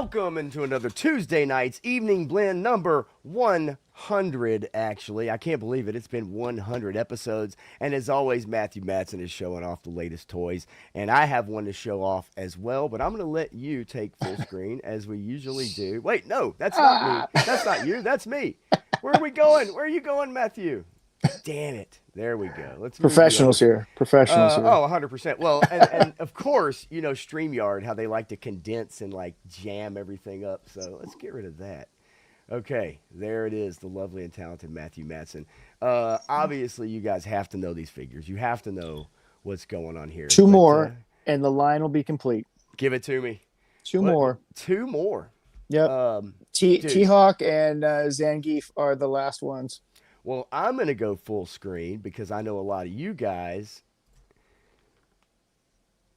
Welcome into another Tuesday night's evening blend number 100, actually. I can't believe it. It's been 100 episodes. And as always, Matthew Matson is showing off the latest toys. And I have one to show off as well, but I'm going to let you take full screen as we usually do. Wait, no, that's not me. That's not you. That's me. Where are we going? Where are you going, Matthew? Damn it. There we go. Let's Professionals here. Professionals here. Oh, 100%. Well, and of course, you know, StreamYard, how they like to condense and like jam everything up. So let's get rid of that. Okay, there it is, the lovely and talented Matthew Matson. Obviously, you guys have to know these figures. You have to know what's going on here. Two more, and the line will be complete. Give it to me. Two more. Two more. Yep. T-Hawk and Zangief are the last ones. Well, I'm going to go full screen because I know a lot of you guys.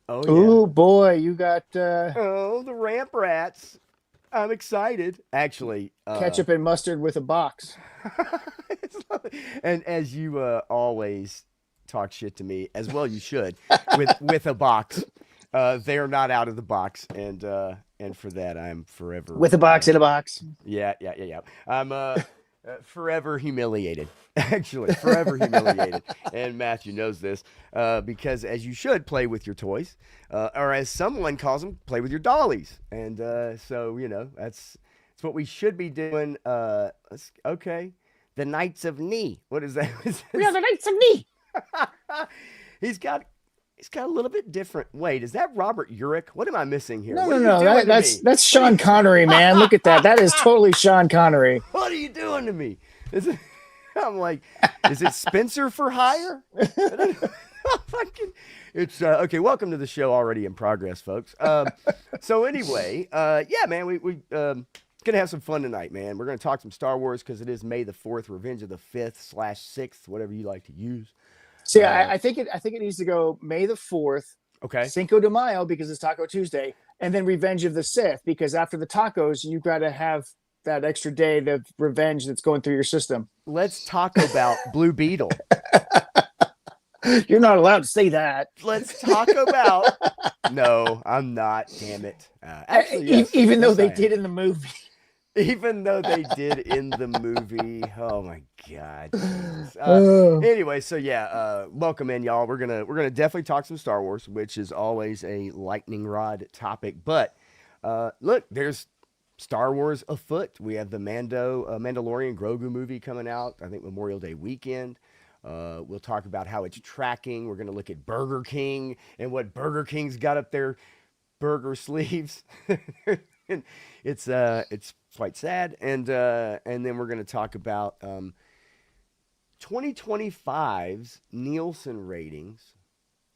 Oh, yeah. Ooh, boy, you got... Oh, the Ramp Rats. I'm excited. Actually... ketchup and mustard with a box. And as you always talk shit to me, as well you should, with a box. They're not out of the box, and for that, I'm forever... With a box in a box. Yeah. I'm... forever humiliated, actually, forever humiliated. And Matthew knows this because, as you should, play with your toys, or as someone calls them, play with your dollies. And so, you know, that's what we should be doing. Okay, the Knights of Knee. What is that? We are the Knights of Knee. He's got a little bit different. Wait, is that Robert Urich? What am I missing here? No. That's Sean Connery, man. Look at that. That is totally Sean Connery. What are you doing to me? I'm like, is it Spencer for hire? It's okay. Welcome to the show, already in progress, folks. So anyway, yeah, man, we gonna have some fun tonight, man. We're gonna talk some Star Wars because it is May the 4th, Revenge of the 5th/6th, whatever you like to use. See, I think it needs to go May the 4th, okay, Cinco de Mayo because it's Taco Tuesday, and then Revenge of the Sith because after the tacos you got to have that extra day of revenge that's going through your system. Let's talk about Blue Beetle. You're not allowed to say that. Let's talk about. No, I'm not. Damn it. Actually, yes, even though they did in the movie. Even though they did in the movie. Oh my God. Anyway, so yeah, welcome in, y'all. We're gonna definitely talk some Star Wars, which is always a lightning rod topic. But look, there's Star Wars afoot. We have the Mandalorian and Grogu movie coming out, I think Memorial Day weekend. We'll talk about how it's tracking. We're gonna look at Burger King and what Burger King's got up their burger sleeves. And it's quite sad, and then we're going to talk about 2025's Nielsen ratings,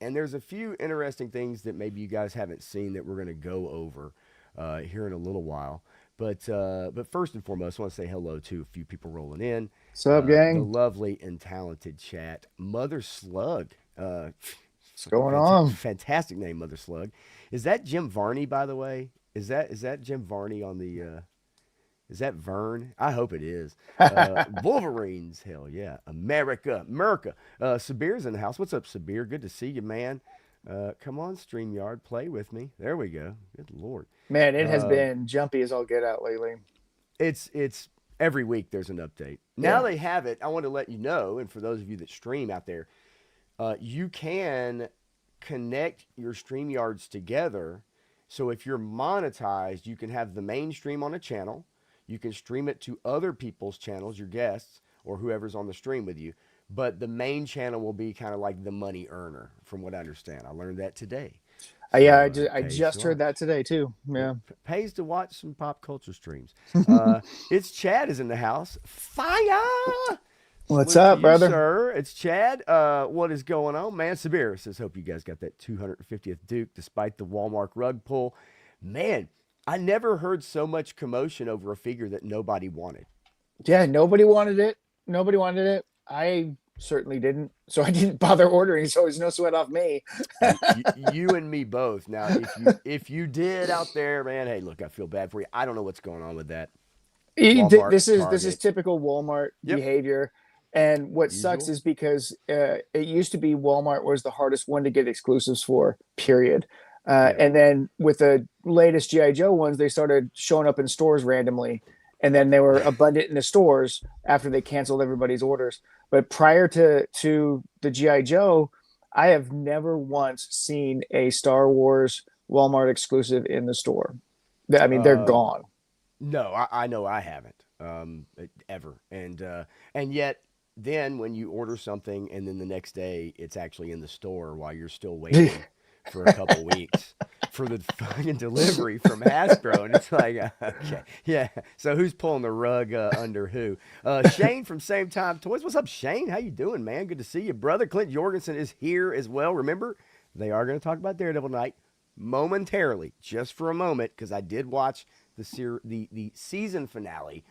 and there's a few interesting things that maybe you guys haven't seen that we're going to go over here in a little while. But first and foremost, I want to say hello to a few people rolling in. What's up, gang? The lovely and talented chat, Mother Slug. What's going on? Fantastic name, Mother Slug. Is that Jim Varney, by the way? Is that Jim Varney on the? Is that Vern? I hope it is. Wolverines, hell yeah. America. Sabir's in the house. What's up, Sabir? Good to see you, man. Come on, StreamYard, play with me. There we go. Good Lord. Man, it has been jumpy as all get out lately. It's every week there's an update. Now they have it. I want to let you know, and for those of you that stream out there, you can connect your StreamYards together. So if you're monetized, you can have the main stream on a channel. You can stream it to other people's channels, your guests, or whoever's on the stream with you. But the main channel will be kind of like the money earner, from what I understand. I learned that today. So, I just heard that today, too. Yeah. Pays to watch some pop culture streams. It's Chad is in the house. Fire! What's up, brother? Sir, it's Chad. What is going on, man? Sabir says, hope you guys got that 250th Duke despite the Walmart rug pull. Man, I never heard so much commotion over a figure that nobody wanted. Yeah, nobody wanted it. I certainly didn't, so I didn't bother ordering, so there's no sweat off me. you and me both. Now, if you did out there, man, hey, look, I feel bad for you. I don't know what's going on with that. This is typical Walmart behavior. And what sucks is because it used to be Walmart was the hardest one to get exclusives for, period. Yeah. And then with the latest GI Joe ones, they started showing up in stores randomly, and then they were abundant in the stores after they canceled everybody's orders. But prior to the GI Joe, I have never once seen a Star Wars Walmart exclusive in the store. I mean, they're Uh, gone. no, I know I haven't ever, and yet then when you order something and then the next day it's actually in the store while you're still waiting for a couple weeks for the fucking delivery from Hasbro, and it's like, okay, yeah. So who's pulling the rug under who? Shane from Same Time Toys. What's up, Shane? How you doing, man? Good to see you, brother. Clint Jorgensen is here as well. Remember, they are going to talk about Daredevil Night momentarily, just for a moment, because I did watch the season finale.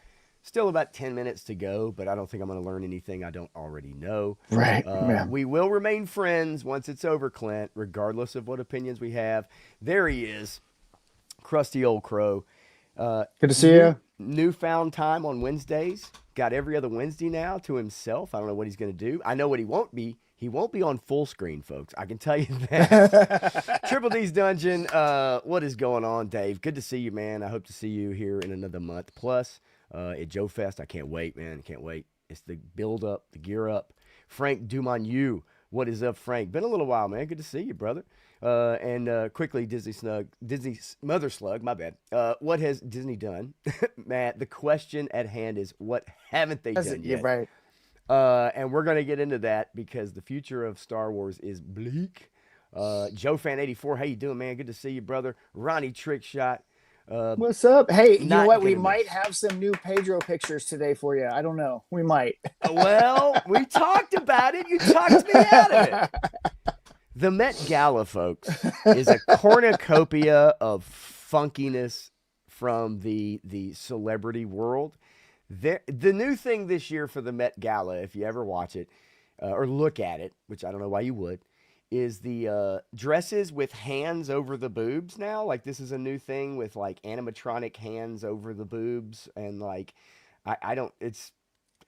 Still about 10 minutes to go, but I don't think I'm going to learn anything I don't already know. Right. Yeah. We will remain friends once it's over, Clint, regardless of what opinions we have. There he is, crusty old crow. Good to see you. Newfound time on Wednesdays. Got every other Wednesday now to himself. I don't know what he's going to do. I know what he won't be. He won't be on full screen, folks. I can tell you that. Triple D's Dungeon. What is going on, Dave? Good to see you, man. I hope to see you here in another month. Plus, at Joe Fest, I can't wait, man. Can't wait. It's the build up, the gear up. Frank Dumont, what is up, Frank? Been a little while, man. Good to see you, brother. And quickly, Disney Mother Slug, my bad. What has Disney done? Matt, the question at hand is, what haven't they done yet? Right. And we're going to get into that because the future of Star Wars is bleak. Joe Fan 84, how you doing, man? Good to see you, brother. Ronnie Trickshot. What's up? Hey, you know what? We gonna might miss. have some new Pedro pictures today for you. I don't know. We might. Well, we talked about it. You talked me out of it. The Met Gala, folks, is a cornucopia of funkiness from the celebrity world. The new thing this year for the Met Gala, if you ever watch it or look at it, which I don't know why you would, is the dresses with hands over the boobs now. Like, this is a new thing with like animatronic hands over the boobs, and like I don't. It's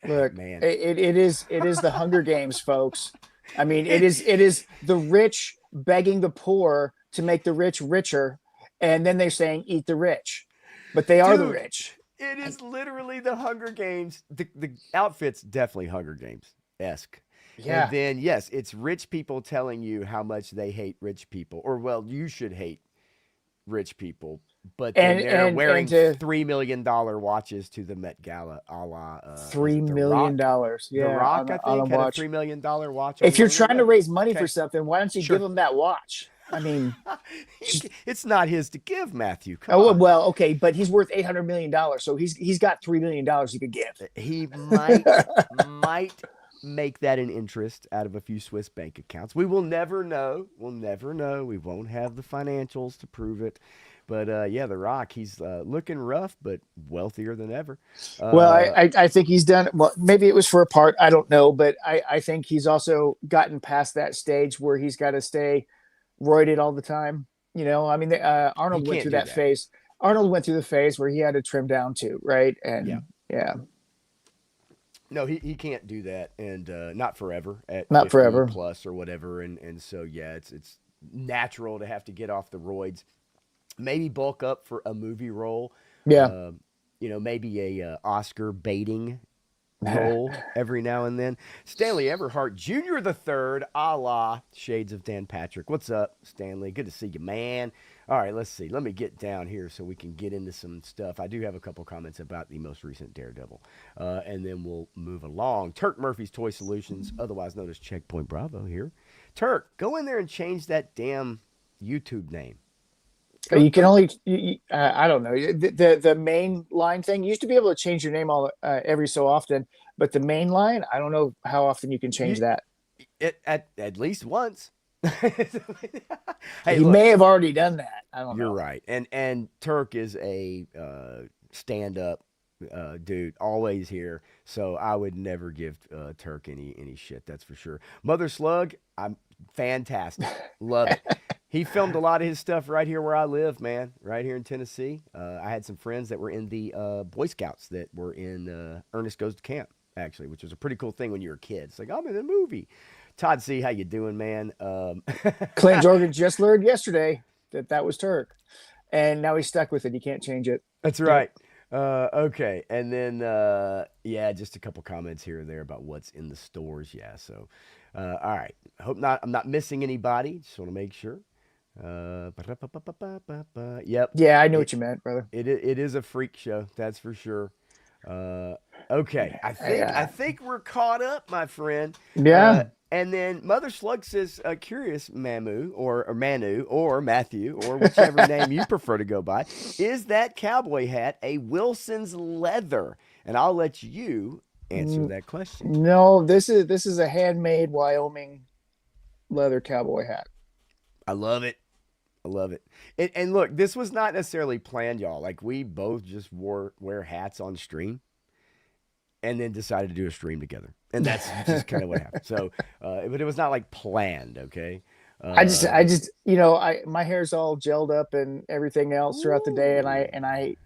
Look, man. it is the Hunger Games, folks. I mean, it is the rich begging the poor to make the rich richer, and then they're saying eat the rich, but they are the Dude, rich. it is literally the Hunger Games. The outfit's definitely Hunger Games esque. Yeah. And then yes, it's rich people telling you how much they hate rich people, or well, you should hate rich people. But then they're wearing $3 million watches to the Met Gala, a la was $3 it The million. Rock? Yeah, The Rock, I on a think, had a watch. $3 million watch on If you're one trying to leg. raise money for Okay, something, why don't you give sure. him that watch? I mean, It's not his to give, Matthew. Come oh on. well, okay, but he's worth $800 million, so he's got $3 million he could give. He might make that an interest out of a few Swiss bank accounts. We will never know. We'll never know. We won't have the financials to prove it. But yeah, The Rock, he's looking rough, but wealthier than ever. Well, Uh, I think he's done well. Maybe it was for a part. I don't know, but I think he's also gotten past that stage where he's got to stay roided all the time. You know, I mean, he Arnold went can't through do that that. phase. Arnold went through the phase where he had to trim down too, right? Yeah. And yeah, No, he can't do that, and not forever at not 50 forever. plus or whatever. And so yeah, it's natural to have to get off the roids. Maybe bulk up for a movie role. Yeah. Um, maybe a Oscar baiting role every now and then. Stanley Everhart Jr. the third, a la Shades of Dan Patrick. What's up, Stanley? Good to see you, man. All right, let's see. Let me get down here so we can get into some stuff. I do have a couple comments about the most recent Daredevil, and then we'll move along. Turk Murphy's Toy Solutions, otherwise known as Checkpoint Bravo here. Turk, go in there and change that damn YouTube name. You can only, I don't know, the main line thing. You used to be able to change your name all every so often, but the main line, I don't know how often you can change You, that. at least once. Hey, He look, may have already done that. I don't you're know. right. And Turk is a stand up dude, always here. So I would never give Turk any shit. That's for sure. Mother Slug, I'm fantastic. Love it. He filmed a lot of his stuff right here where I live, man. Right here in Tennessee. I had some friends that were in the Boy Scouts that were in Ernest Goes to Camp, actually, which was a pretty cool thing when you were a kid. It's like, I'm in a movie. Todd C, how you doing, man? Clint Jordan just learned yesterday. that was Turk, and now he's stuck with it. He can't change it. That's Yep. right. Okay, and then yeah, just a couple comments here and there about what's in the stores. Yeah, so all right. Hope not. I'm not missing anybody. Just want to make sure. Ba-da-ba-ba-ba-ba-ba. Yep. Yeah, I know It what you meant, brother. it is a freak show. That's for sure. Uh, okay. I Yeah, think we're caught up, my friend. yeah. And then Mother Slug says, "Curious, Mamu or Manu or Matthew or whichever name you prefer to go by, is that cowboy hat a Wilson's leather?" And I'll let you answer N- that question. No, this is a handmade Wyoming leather cowboy hat. I love it. I love it. And look, this was not necessarily planned, y'all. Like we both just wear hats on stream, and then decided to do a stream together, and that's just kind of what happened. So, but it was not like planned. Okay. I Uh, just, I my hair's all gelled up and everything else throughout the day, and ooh. I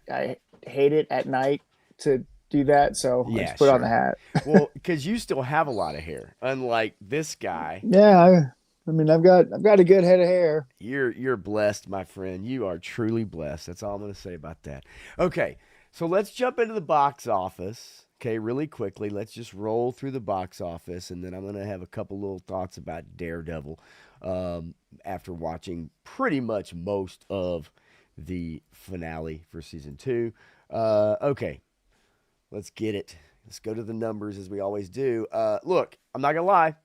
hate it at night to do that, so I Yeah, just put on the sure. hat. Well, because you still have a lot of hair, unlike this guy. Yeah, I mean, I've got a good head of hair. You're blessed, my friend. You are truly blessed. That's all I'm going to say about that. Okay, so let's jump into the box office. Okay, really quickly. Let's just roll through the box office, and then I'm going to have a couple little thoughts about Daredevil after watching pretty much most of the finale for season two. Okay, let's get it. Let's go to the numbers as we always do. Look, I'm not gonna lie.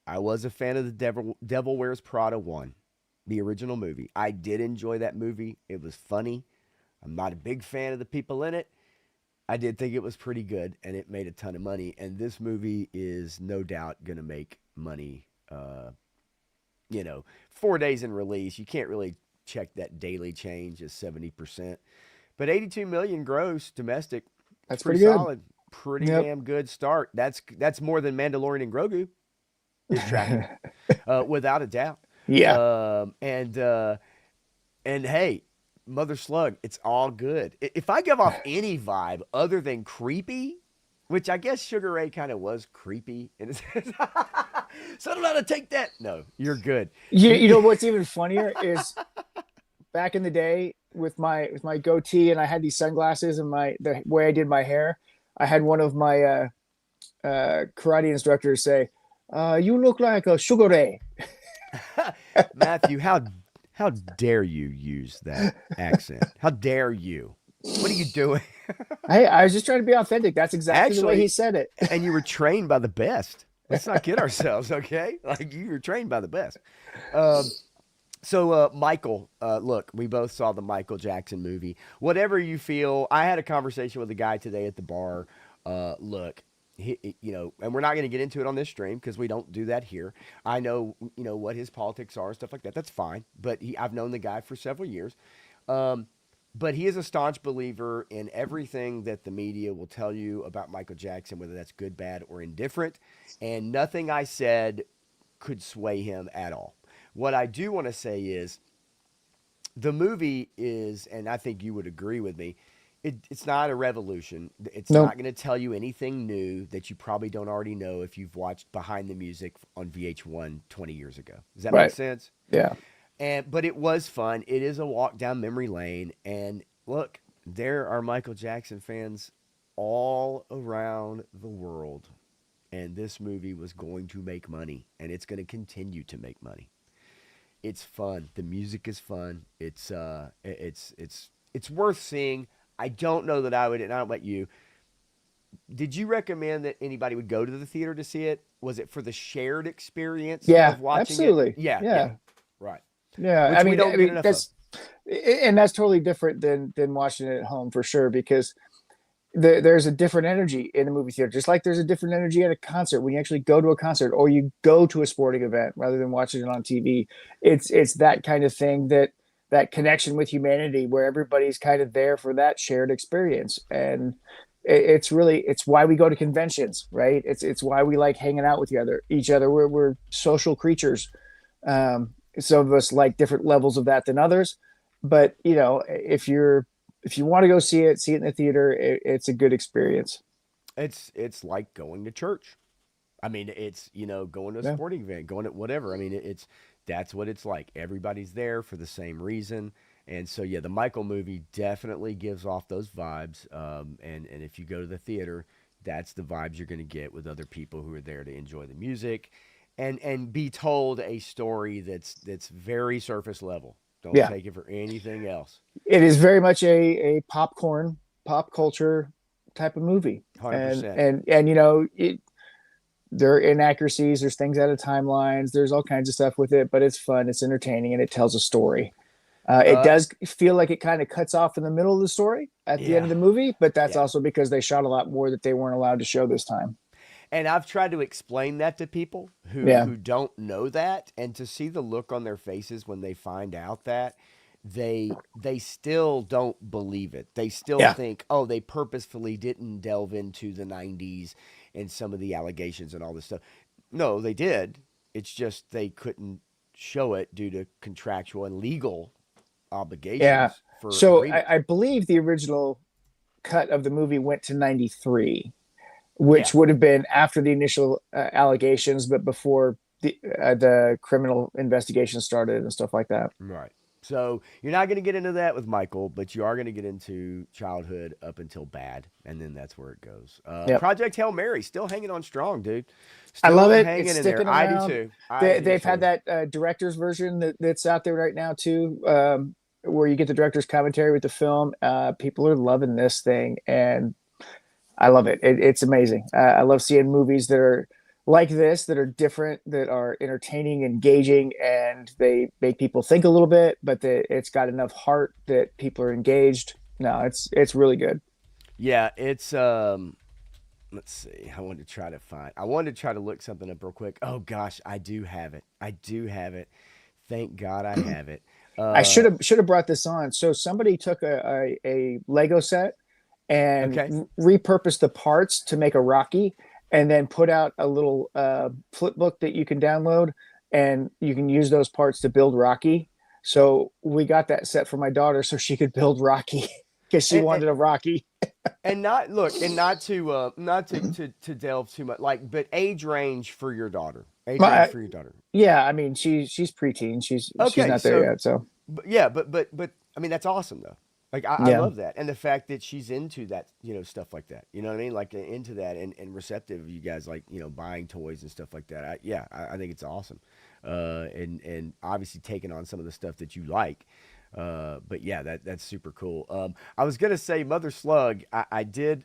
I was a fan of the Devil Wears Prada one, the original movie. I did enjoy that movie. It was funny. I'm not a big fan of the people in it. I did think it was pretty good, and it made a ton of money. And this movie is no doubt gonna make money. 4 days in release, you can't really check that daily change as 70%. But 82 million gross domestic, it's That's pretty pretty good. solid. Pretty Yep. damn good start. That's more than Mandalorian and Grogu is tracking, without a doubt. Yeah. And hey, Mother Slug, it's all good. If I give off any vibe other than creepy, which I guess Sugar Ray kind of was creepy in a sense. So I don't know how to take that. No, you're good. You You, know what's even funnier is back in the day with my goatee, and I had these sunglasses and the way I did my hair. I had one of my karate instructors say, "You look like a Sugar Ray." Matthew, how dare you use that accent? How dare you? What are you doing? Hey, I was just trying to be authentic. That's exactly the way he Actually, said it. and you were trained by the best. Let's not kid ourselves, okay? Like you were trained by the best. Um, so, Michael, look, we both saw the Michael Jackson movie. Whatever you feel, I had a conversation with a guy today at the bar. Look, and we're not going to get into it on this stream because we don't do that here. I know, what his politics are and stuff like that. That's fine. But I've known the guy for several years. Um, but he is a staunch believer in everything that the media will tell you about Michael Jackson, whether that's good, bad, or indifferent. And nothing I said could sway him at all. What I do want to say is the movie is, and I think you would agree with me, it's not a revolution. It's Nope. not going to tell you anything new that you probably don't already know if you've watched Behind the Music on VH1 20 years ago. Does that make Right. sense? Yeah. But it was fun. It is a walk down memory lane. And look, there are Michael Jackson fans all around the world. And this movie was going to make money, and it's going to continue to make money. It's fun. The music is fun. It's worth seeing. I don't know that I would, and I don't let you. Did you recommend that anybody would go to the theater to see it? Was it for the shared experience Yeah. of watching it? Absolutely. Yeah, yeah, Yeah. right. Yeah. Which we I don't get mean enough of. that's and that's totally different than watching it at home for sure, because there's a different energy in the movie theater, just like there's a different energy at a concert when you actually go to a concert or you go to a sporting event rather than watching it on TV. It's that kind of thing, that connection with humanity where everybody's kind of there for that shared experience. And it's why we go to conventions, right? It's why we like hanging out with each other. We're social creatures. Some of us like different levels of that than others, but if you want to go see it in the theater, it's a good experience. It's like going to church. I mean, it's, going to a Yeah. sporting event, going to whatever. I mean, that's what it's like. Everybody's there for the same reason. And so, yeah, the Michael movie definitely gives off those vibes. And if you go to the theater, that's the vibes you're going to get with other people who are there to enjoy the music and be told a story that's very surface level. Don't Yeah. take it for anything else. It is very much a popcorn, pop culture type of movie. And 100%. and there are inaccuracies, there's things out of timelines, there's all kinds of stuff with it, but it's fun, it's entertaining, and it tells a story. It Uh, does feel like it kind of cuts off in the middle of the story at the end yeah. of the movie, but that's Yeah. also because they shot a lot more that they weren't allowed to show this time. And I've tried to explain that to people who Yeah. who don't know that, and to see the look on their faces when they find out that they still don't believe it. They still Yeah. think, "Oh, they purposefully didn't delve into the 90s and some of the allegations and all this stuff." No, they did. It's just they couldn't show it due to contractual and legal Yeah. obligations for So agreements. I believe the original cut of the movie went to 93, Yeah. which would have been after the initial allegations, but before the criminal investigation started and stuff like that. Right. So you're not going to get into that with Michael, but you are going to get into childhood up until bad, and then that's where it goes. Yep. Project Hail Mary still hanging on strong, dude. I love Still it. It's hanging in there. sticking I do around. too. I do They've had too. that director's version that's out there right now too, where you get the director's commentary with the film. People are loving this thing, and I love it. It's amazing. I love seeing movies that are like this, that are different, that are entertaining, engaging, and they make people think a little bit, but it's got enough heart that people are engaged. No, it's really good. Yeah, it's let's see. I wanted to try to look something up real quick. Oh gosh, I do have it. I do have it. Thank God I have it. I Uh should have brought this on. So somebody took a Lego set and okay. repurposed the parts to make a Rocky, and then put out a little flip book that you can download, and you can use those parts to build Rocky. So we got that set for my daughter so she could build Rocky because she And wanted a Rocky. not look and not to delve too much, like, but age range for your daughter. Age range My, for your daughter. yeah, I mean she's preteen. She's Okay, not there so yet. So yeah, but I mean that's awesome though. Like I yeah, love that, and the fact that she's into that, stuff like that. You know what I mean? Like into that and receptive. You guys like buying toys and stuff like that. I think it's awesome, and obviously taking on some of the stuff that you like. But yeah, that's super cool. I was gonna say Mother Slug. I did.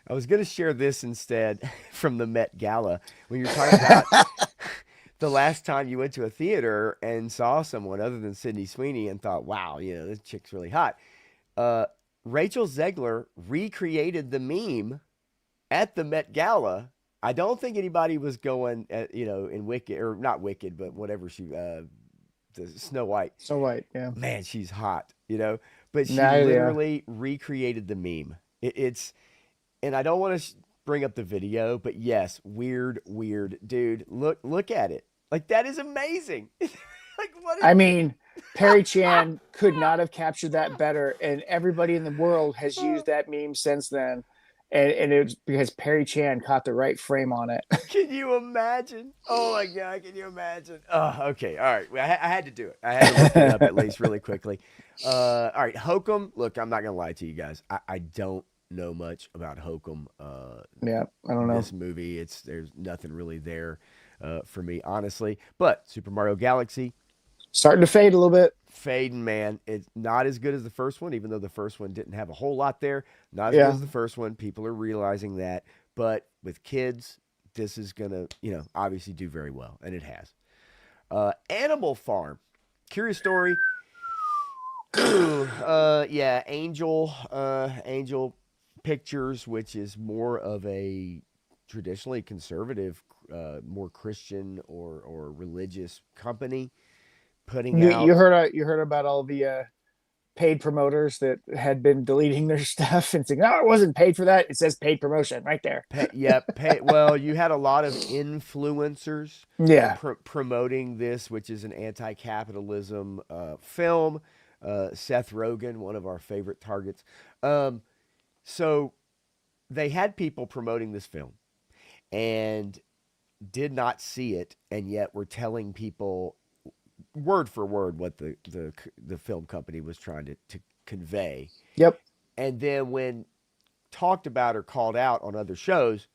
I was gonna share this instead from the Met Gala when you're talking about the last time you went to a theater and saw someone other than Sydney Sweeney and thought, wow, this chick's really hot. Uh, Rachel Zegler recreated the meme at the Met Gala. I don't think anybody was going, in Wicked, or not Wicked, but whatever the Snow White. so white. Yeah, Man, she's hot. But she nah, yeah. literally recreated the meme. And I don't want to bring up the video, but yes, weird, dude. Look at it. Like that is amazing. Like what? I mean, Perry Chan could not have captured that better, and everybody in the world has used that meme since then. And it was because Perry Chan caught the right frame on it. Can you imagine? Oh my god, can you imagine? Oh, okay, all right. I had to do it. I had to look it up at least really quickly. All right, Hokum. Look, I'm not gonna lie to you guys. I don't know much about Hokum. Yeah, I don't know. This movie, there's nothing really there for me, honestly. But Super Mario Galaxy, Starting to fade a little bit. fading, man. It's not as good as the first one, even though the first one didn't have a whole lot there. Not as good Yeah. as the first one. People are realizing that. But with kids, this is going to, obviously do very well. And it has. Animal Farm. Curious story. Ooh, yeah, Angel Pictures, which is more of a traditionally conservative, more Christian or religious company putting You out. heard you heard about all the paid promoters that had been deleting their stuff and saying, "No, it wasn't paid for that." It says paid promotion right there. Yep. Well, you had a lot of influencers Yeah. promoting this, which is an anti-capitalism film. Seth Rogen, one of our favorite targets. So they had people promoting this film, and did not see it, and yet we're telling people word for word what the film company was trying to convey. Yep. And then when talked about or called out on other shows,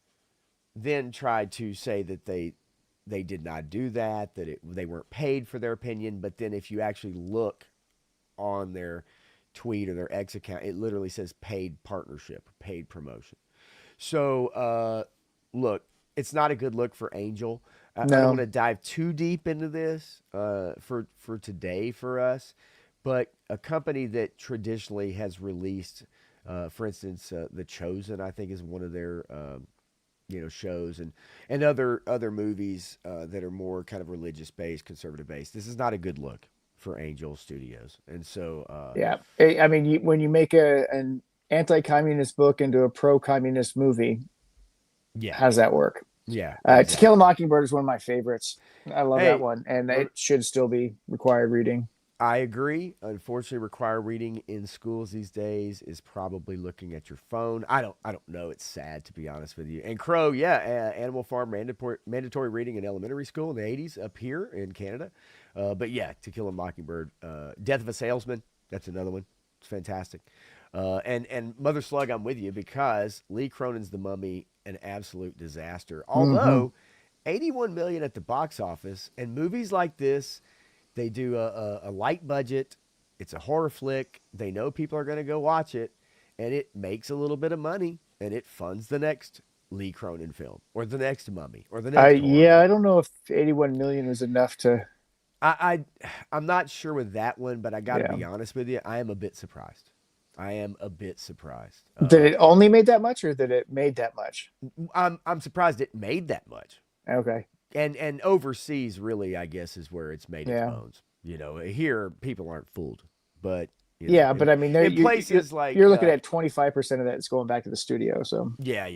then tried to say that they did not do that, that they weren't paid for their opinion. But then if you actually look on their tweet or their X account, it literally says paid partnership, paid promotion. So look, it's not a good look for Angel. I don't want No. to dive too deep into this for today for us, but a company that traditionally has released, for instance, The Chosen, I think is one of their shows, and other movies that are more kind of religious based, conservative based. This is not a good look for Angel Studios, and so Yeah. I mean, when you make an anti-communist book into a pro-communist movie, yeah, how does that work? yeah, To Kill a exactly. Mockingbird is one of my favorites. I love that Hey, one, and r- it should still be required reading. I agree. Unfortunately, required reading in schools these days is probably looking at your phone. I don't know. It's sad to be honest with you. And Crow, yeah, Animal Farm mandatory reading in elementary school in the '80s up here in Canada. But yeah, To Kill a Mockingbird, Death of a Salesman. That's another one. It's fantastic. And Mother Slug, I'm with you because Lee Cronin's The Mummy, an absolute disaster. Hmm. Although 81 million at the box office, and movies like this, they do a light budget. It's a horror flick. They know people are going to go watch it, and it makes a little bit of money, and it funds the next Lee Cronin film, or the next Mummy, or the next horror Yeah, I flick. don't know if 81 million was enough to. I'm not sure with that one, but I got to Yeah. be honest with you. I am a bit surprised. I am a bit surprised. Did it only made that much, or did it made that much? I'm surprised it made that much. Okay. And overseas, really, I guess, is where it's made its Yeah. bones. Here people aren't fooled, but Yeah, in but I mean, there in places you're like looking at 25% of that is going back to the studio. So yeah,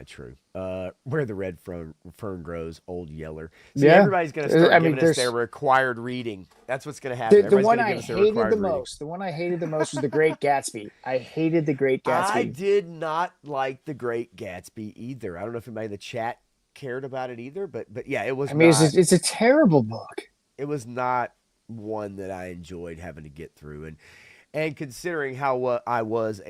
true. Where the red fern grows, Old Yeller. See, yeah, everybody's gonna I start mean, giving us their there's required reading. That's what's gonna happen. the Everybody's one gonna I give us their hated the required reading. most. The one I hated the most was The Great Gatsby. I hated The Great I Gatsby. did not like The Great Gatsby either. I don't know if anybody in the chat cared about it either, but yeah, it I was mean, not. it's a terrible book. It was not one that I enjoyed having to get through. And considering how I was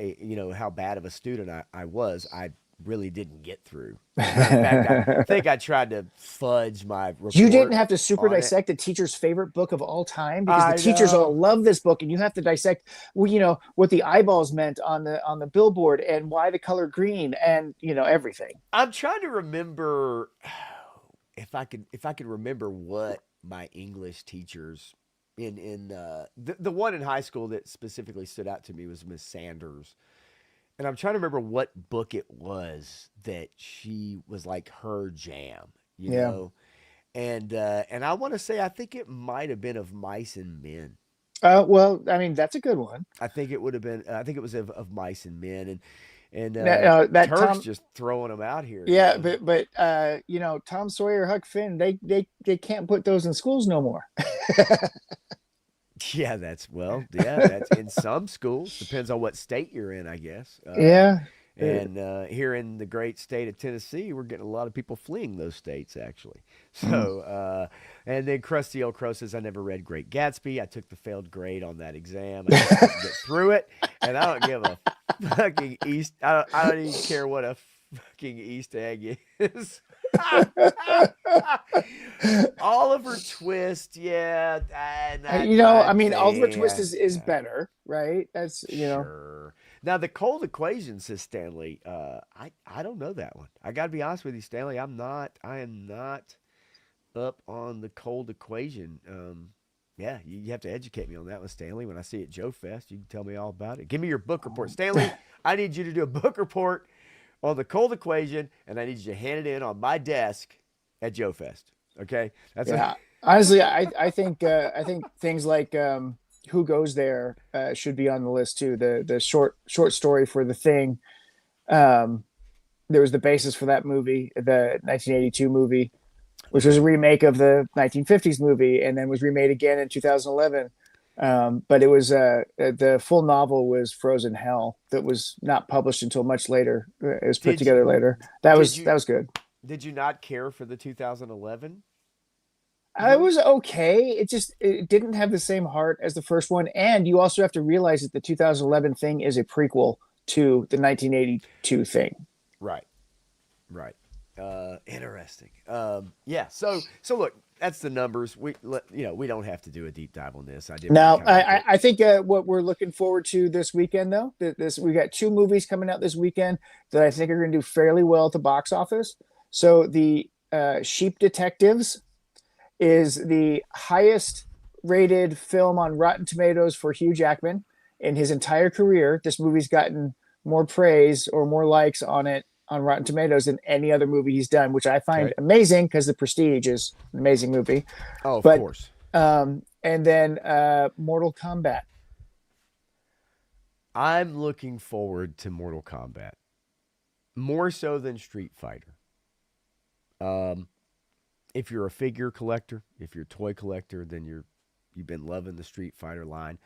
how bad of a student I was, I really didn't get through. As a matter of fact, I think I tried to fudge my You didn't report have to super on it. dissect the teacher's favorite book of all time because the I teachers all know. love this book, and you have to dissect, well, what the eyeballs meant on the billboard and why the color green and everything. I'm trying to remember if I could remember what my English teachers in the one in high school that specifically stood out to me was Miss Sanders. And I'm trying to remember what book it was that she was like her jam, you Yeah. know? And I want to say I think it might have been of Mice and Men. Well, I mean, that's a good one. I think it would have been. I think it was of Mice and Men, and That Turk's Tom, just throwing them out here. yeah, but Tom Sawyer, Huck Finn, they can't put those in schools no more. Yeah, that's in some schools. Depends on what state you're in, I guess. Yeah. And here in the great state of Tennessee, we're getting a lot of people fleeing those states, actually. Mm. So, and then Krusty Old Crow says, I never read Great Gatsby. I took the failed grade on that exam. I just couldn't get through it. And I don't give a fucking I don't even care what a fucking East egg is. Oliver Twist, yeah, and I I'd mean, Oliver say, Twist is yeah. better, right? That's. Sure. Now the cold equation says Stanley. I don't know that one. I got to be honest with you, Stanley. I am not up on the cold equation. Yeah, you have to educate me on that one, Stanley. When I see it at Joe Fest, you can tell me all about it. Give me your book report, Stanley. I need you to do a book report on the cold equation, and I need you to hand it in on my desk at Joe Fest. Okay, that's a Yeah. Honestly, I think things like Who Goes There should be on the list too. The short story for The Thing. Um, there was the basis for that movie, the 1982 movie, which was a okay. remake of the 1950s movie, and then was remade again in 2011. But it was the full novel was Frozen Hell that was not published until much later. It was put Did you together later. That did was you that was good. Did you not care for the 2011 It was version? okay. It didn't have the same heart as the first one, and you also have to realize that the 2011 thing is a prequel to the 1982 thing. Right. Right. Interesting. Yeah. So look, that's the numbers. We don't have to do a deep dive on this. I did want to Now, kind of look at. I think what we're looking forward to this weekend, though, this we got two movies coming out this weekend that I think are going to do fairly well at the box office. So the Sheep Detectives is the highest rated film on Rotten Tomatoes for Hugh Jackman in his entire career. This movie's gotten more praise or more likes on it on Rotten Tomatoes than any other movie he's done, which I find Okay. amazing because The Prestige is an amazing movie. Oh, of But course. and then Mortal Kombat. I'm looking forward to Mortal Kombat more so than Street Fighter. Um, if you're a figure collector, if you're a toy collector, then you've been loving the Street Fighter line.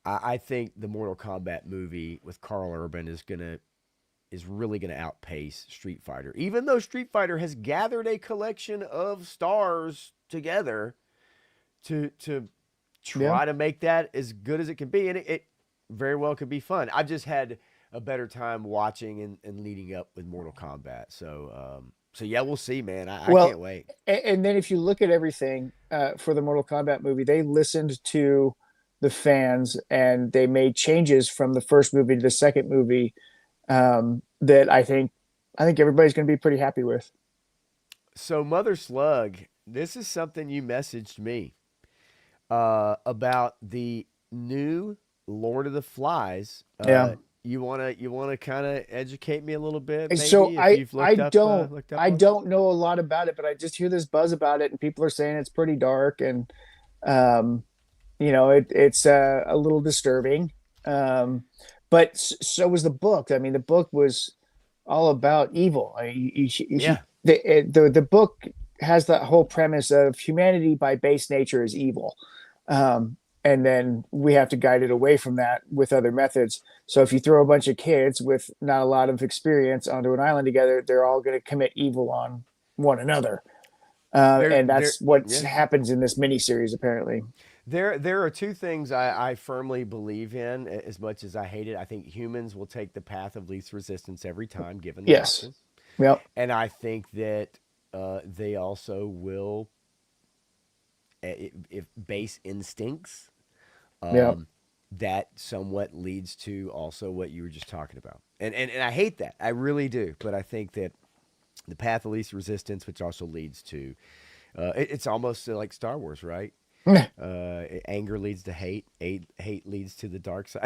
I think the Mortal Kombat movie with Carl Urban is really gonna outpace Street Fighter. Even though Street Fighter has gathered a collection of stars together to Yeah. try to make that as good as it can be, and it very well could be fun. I've just had a better time watching and leading up with Mortal Kombat. So yeah, we'll see, man. I Well, can't wait. and then if you look at everything for the Mortal Kombat movie, they listened to the fans and they made changes from the first movie to the second movie that I think everybody's going to be pretty happy with. So Mother Slug, this is something you messaged me about the new Lord of the Flies. Yeah. You wanna kind of educate me a little bit, So maybe if you've looked up I on it. don't know a lot about it, but I just hear this buzz about it, and people are saying it's pretty dark, and um, it's a little disturbing. Um, but so was the book. I mean, the book was all about evil. I mean, Yeah, the book has that whole premise of humanity by base nature is evil, and then we have to guide it away from that with other methods. So if you throw a bunch of kids with not a lot of experience onto an island together, they're all going to commit evil on one another, there, and there, that's what yeah. happens in this miniseries. Apparently, There are two things I firmly believe in. As much as I hate it, I think humans will take the path of least resistance every time, given the yes, option, yep, and I think that they also will, if base instincts, yep. um, that somewhat leads to also what you were just talking about. And I hate that. I really do. But I think that the path of least resistance, which also leads to, it's almost like Star Wars, right? Anger leads to hate. Hate leads to the dark side.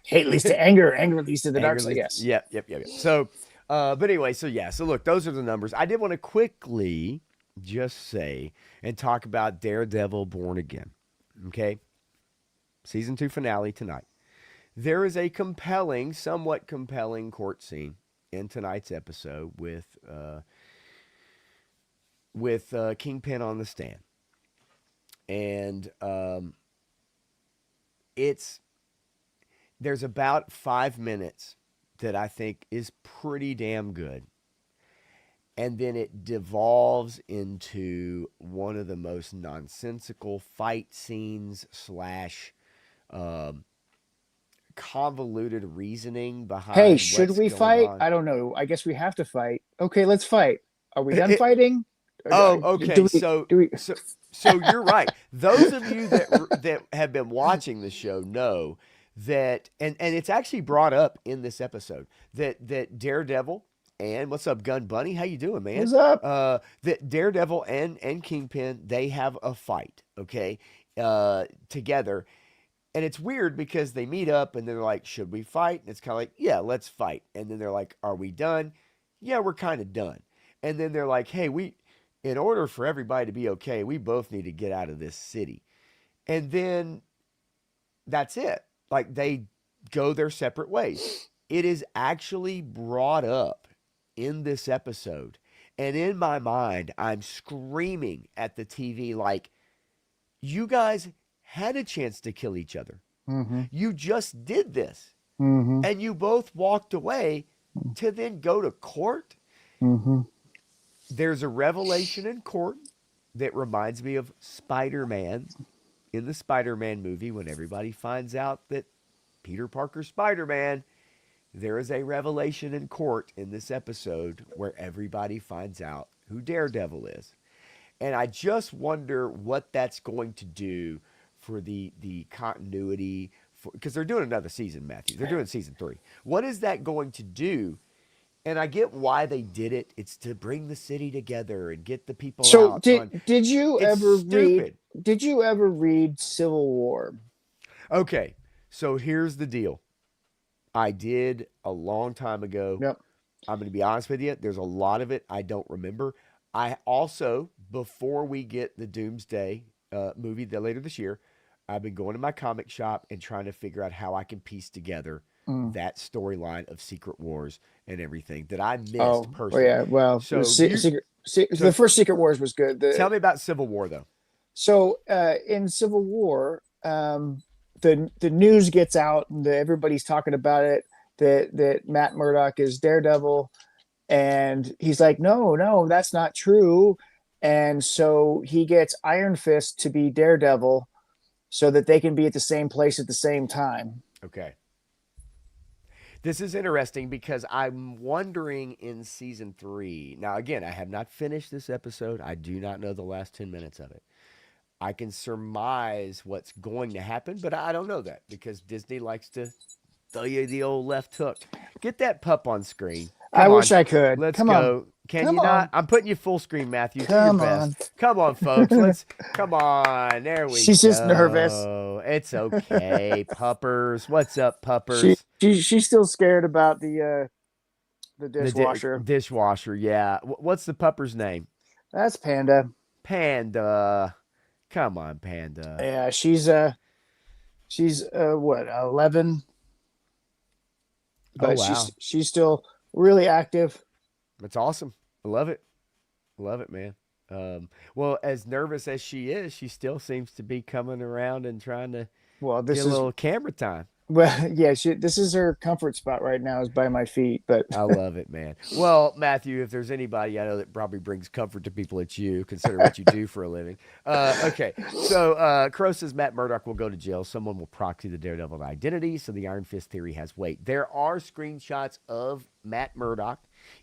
Hate leads to anger, anger leads to the dark Anger side. leads. Yes. Yep. So, but anyway, so yeah. So look, those are the numbers. I did want to quickly just say and talk about Daredevil Born Again. Okay, season 2 finale tonight. There is a compelling, somewhat compelling court scene in tonight's episode with Kingpin on the stand, and it's there's about 5 minutes that I think is pretty damn good, and then it devolves into one of the most nonsensical fight scenes slash um, convoluted reasoning Hey, behind should what's we going fight? on. I don't know. I guess we have to fight. Okay, let's fight. Are we done It, fighting? oh, Do okay. we? So Do we? so so you're right. Those of you that have been watching the show know that, and it's actually brought up in this episode that Daredevil and what's up, Gun Bunny? How you doing, man? What's up? That Daredevil and Kingpin, they have a fight, okay, together. And it's weird because they meet up and they're like, should we fight? And it's kind of like, yeah, let's fight. And then they're like, are we done? Yeah, we're kind of done. And then they're like, hey, in order for everybody to be okay, we both need to get out of this city. And then that's it. Like they go their separate ways. It is actually brought up in this episode. And in my mind, I'm screaming at the TV like, you guys had a chance to kill each other. Mm-hmm. You just did this. Mm-hmm. And you both walked away to then go to court. Mm-hmm. There's a revelation in court that reminds me of Spider-Man in the Spider-Man movie when everybody finds out that Peter Parker's Spider-Man. There is a revelation in court in this episode where everybody finds out who Daredevil is. And I just wonder what that's going to do for the continuity, because they're doing another season, Matthew. They're doing season 3. What is that going to do? And I get why they did it. It's to bring the city together and get the people So out did on. did you It's ever read? stupid. Did you ever read Civil War? Okay, so here's the deal. I did a long time ago. Yep. I'm going to be honest with you. There's a lot of it I don't remember. I also, before we get the Doomsday movie later this year, I've been going to my comic shop and trying to figure out how I can piece together Mm. that storyline of Secret Wars and everything that I missed Oh, well, personally. yeah. Well, So you, The so first Secret Wars was good. tell me about Civil War though. In Civil War, the news gets out and everybody's talking about it. That Matt Murdock is Daredevil, and he's like, no, no, that's not true. And so he gets Iron Fist to be Daredevil, so that they can be at the same place at the same time. Okay. This is interesting because I'm wondering in season 3. Now, again, I have not finished this episode. I do not know the last 10 minutes of it. I can surmise what's going to happen, but I don't know that because Disney likes to throw you the old left hook. Get that pup on screen. I Come wish on. I could. Let's Come on. go. Can Come you not? on. I'm putting you full screen, Matthew. Do your Come best. on. Come on, folks. Let's come on. There we She's just nervous. go. It's okay. Puppers. What's up, puppers? She's still scared about the The dishwasher. dishwasher, yeah. What's the pupper's name? That's Panda. Panda. Come on, Panda. Yeah, she's what, 11, Oh but wow, she's still really active. that's awesome. I love it. Love it, man. Well, as nervous as she is, she still seems to be coming around and trying to Well, get this a is little camera time. well, yeah, this is her comfort spot right now is by my feet, but I love it, man. Well, Matthew, if there's anybody I know that probably brings comfort to people, it's you, consider what you do for a living. Okay, so Crow says Matt Murdock will go to jail. Someone will proxy the Daredevil identity, so the Iron Fist theory has weight. There are screenshots of Matt Murdock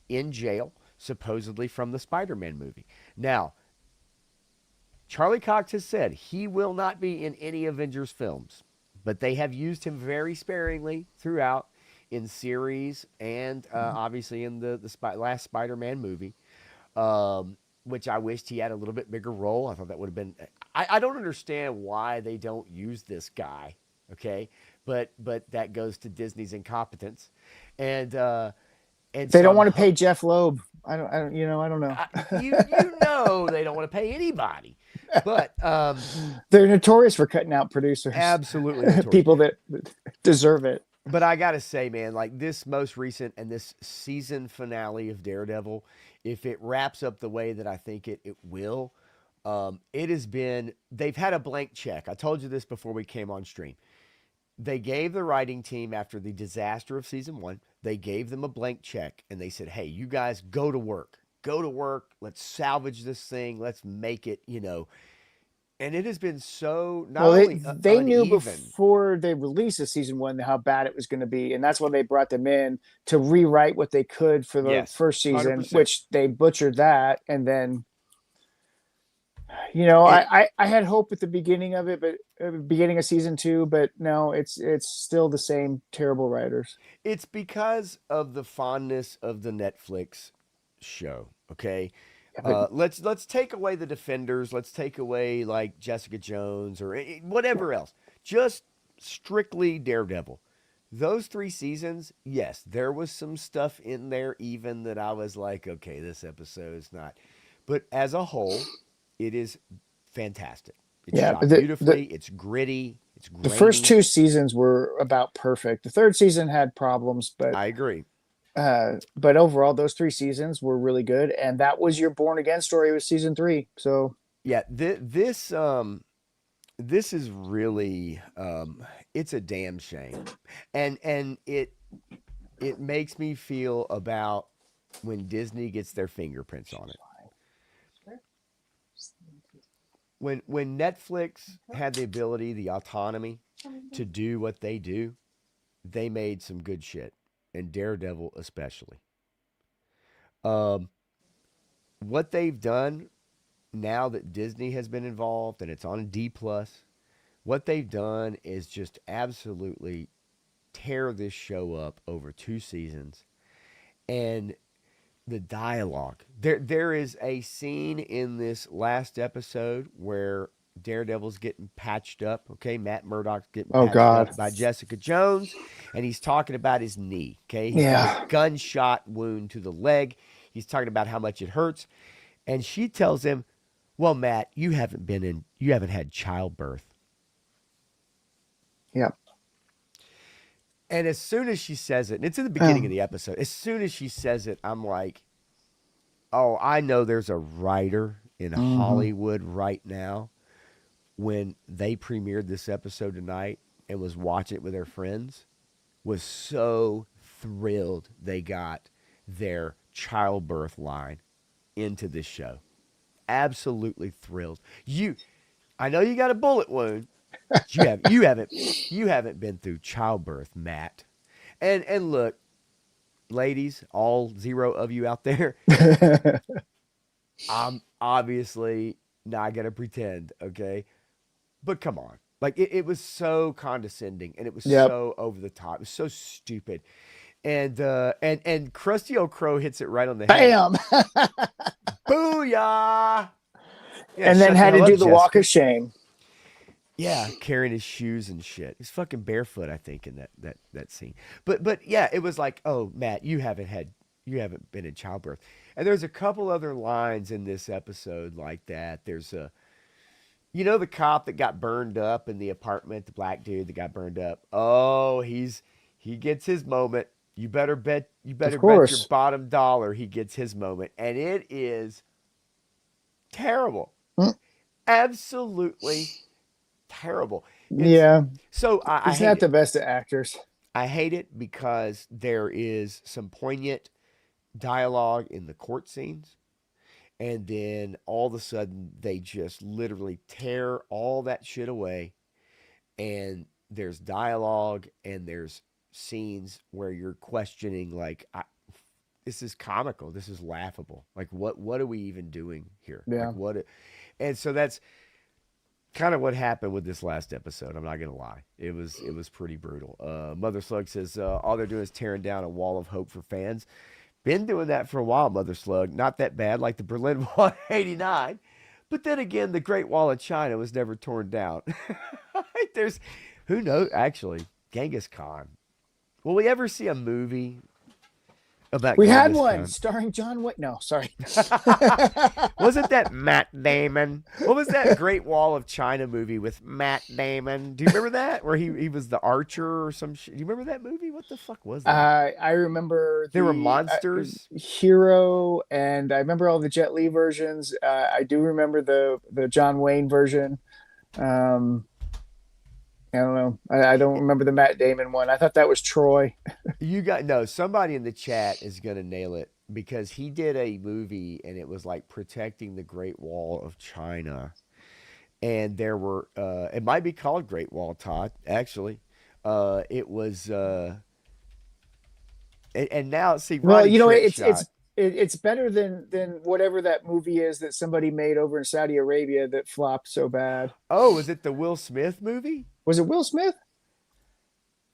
in jail, supposedly from the Spider-Man movie. Now, Charlie Cox has said he will not be in any Avengers films, but they have used him very sparingly throughout in series and obviously in the last Spider-Man movie, which I wished he had a little bit bigger role. I thought that would have been. I don't understand why they don't use this guy. Okay, but that goes to Disney's incompetence, and they so don't want to pay Jeff Loeb. I don't know. you know they don't want to pay anybody, but They're notorious for cutting out producers. absolutely notorious. People that deserve it. But I gotta say, man, like this most recent and this season finale of Daredevil, if it wraps up the way that I think it will, it has been they've had a blank check. I told you this before we came on stream. They gave the writing team after the disaster of season 1, they gave them a blank check and they said, "Hey, you guys go to work. Go to work. Let's salvage this thing. Let's make it, And it has been so not Well, only they knew uneven. before they released the season 1 how bad it was going to be, and that's why they brought them in to rewrite what they could for the Yes, first season, 100%. which they butchered that, and then It, I had hope at the beginning of it, but beginning of season 2, but no, it's still the same terrible writers. It's because of the fondness of the Netflix show. Okay, Yeah, but let's take away the Defenders. Let's take away like Jessica Jones or whatever else. Just strictly Daredevil. Those 3 seasons, yes, there was some stuff in there even that I was like, okay, this episode is not. But as a whole, it is fantastic. It's yeah, shot beautifully. It's gritty. It's the first grainy. 2 seasons were about perfect. The third season had problems, I agree. but overall, those 3 seasons were really good, and that was your Born Again story with season 3. So Yeah, this is really it's a damn shame, and it makes me feel about when Disney gets their fingerprints on it. When Netflix had the ability, the autonomy to do what they do, they made some good shit, and Daredevil especially. Um, what they've done now that Disney has been involved and it's on D plus, what they've done is just absolutely tear this show up over 2 seasons. And the dialogue. There is a scene in this last episode where Daredevil's getting patched up. Okay, Matt Murdock's getting Oh patched God. up by Jessica Jones, and he's talking about his knee. Okay, he's got a Yeah. gunshot wound to the leg. He's talking about how much it hurts, and she tells him, "Well, Matt, you haven't had childbirth." Yeah. And as soon as she says it, and it's in the beginning of the episode, as soon as she says it, I'm like, oh, I know there's a writer in Mm-hmm. Hollywood right now when they premiered this episode tonight and was watching it with their friends, was so thrilled they got their childbirth line into this show. Absolutely thrilled. I know you got a bullet wound, but you haven't been through childbirth, Matt. And look, ladies, all zero of you out there, I'm obviously not gonna pretend, okay? But come on. Like it was so condescending and it was Yep. so over the top. It was so stupid. And Krusty Old Crow hits it right on the head. Bam. Booyah! Yeah, And then shut the had to hell up, do the walk Jessica. of shame. Yeah, carrying his shoes and shit. He's fucking barefoot, I think, in that scene. But yeah, it was like, oh, Matt, you haven't been in childbirth. And there's a couple other lines in this episode like that. There's a the cop that got burned up in the apartment, the black dude that got burned up. Oh, he gets his moment. You Of better bet your course. bottom dollar he gets his moment. And it is terrible. Mm. Absolutely terrible. It's Yeah. so I He's hate not it. the best of actors. I hate it because there is some poignant dialogue in the court scenes, and then all of a sudden they just literally tear all that shit away, and there's dialogue and there's scenes where you're questioning like this is comical, this is laughable, like what are we even doing here, Yeah. like and so that's kind of what happened with this last episode. I'm not gonna lie, it was pretty brutal. Mother Slug says all they're doing is tearing down a wall of hope for fans. Been doing that for a while, Mother Slug. Not that bad like the Berlin Wall in '89. But then again, the Great Wall of China was never torn down. There's, who knows, actually, Genghis Khan. Will we ever see a movie about We had Genghis one Khan? starring John Wick. No, sorry. Wasn't that Matt Damon? What was that Great Wall of China movie with Matt Damon? Do you remember that? Where he was the archer or some shit? Do you remember that movie? What the fuck was that? I remember There were the monsters. Hero, and I remember all the Jet Li versions. I do remember the John Wayne version. Um, I don't know. I don't remember the Matt Damon one. I thought that was Troy. You got no. Somebody in the chat is gonna nail it because he did a movie and it was like protecting the Great Wall of China, and there were it might be called Great Wall, Todd. Actually, it was and now see Well, Ronnie you know, Trick it's shot. it's better than whatever that movie is that somebody made over in Saudi Arabia that flopped so bad. Oh, was it the Will Smith movie? Was it Will Smith?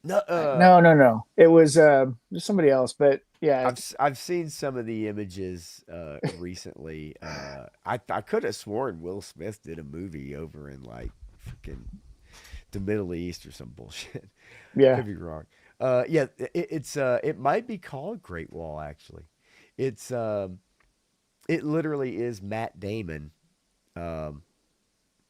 No, No. It was somebody else. But yeah, I've seen some of the images recently. I could have sworn Will Smith did a movie over in like freaking the Middle East or some bullshit. yeah. Could be wrong. Yeah, it might be called Great Wall actually. It's it literally is Matt Damon um,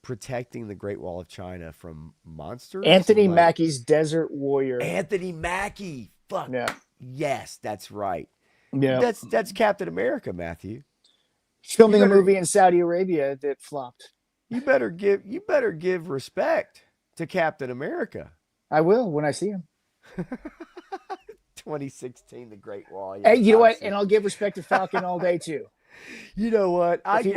protecting the Great Wall of China from monsters Anthony like Mackie's Desert Warrior. Anthony Mackie. Fuck Yeah, yes, that's right. yeah. That's Captain America, Matthew. You Filming a better movie in Saudi Arabia that flopped. you better give respect to Captain America. I will when I see him. 2016, The Great Wall. Hey, Yeah, you know what? And I'll give respect to Falcon all day too. you know what? If he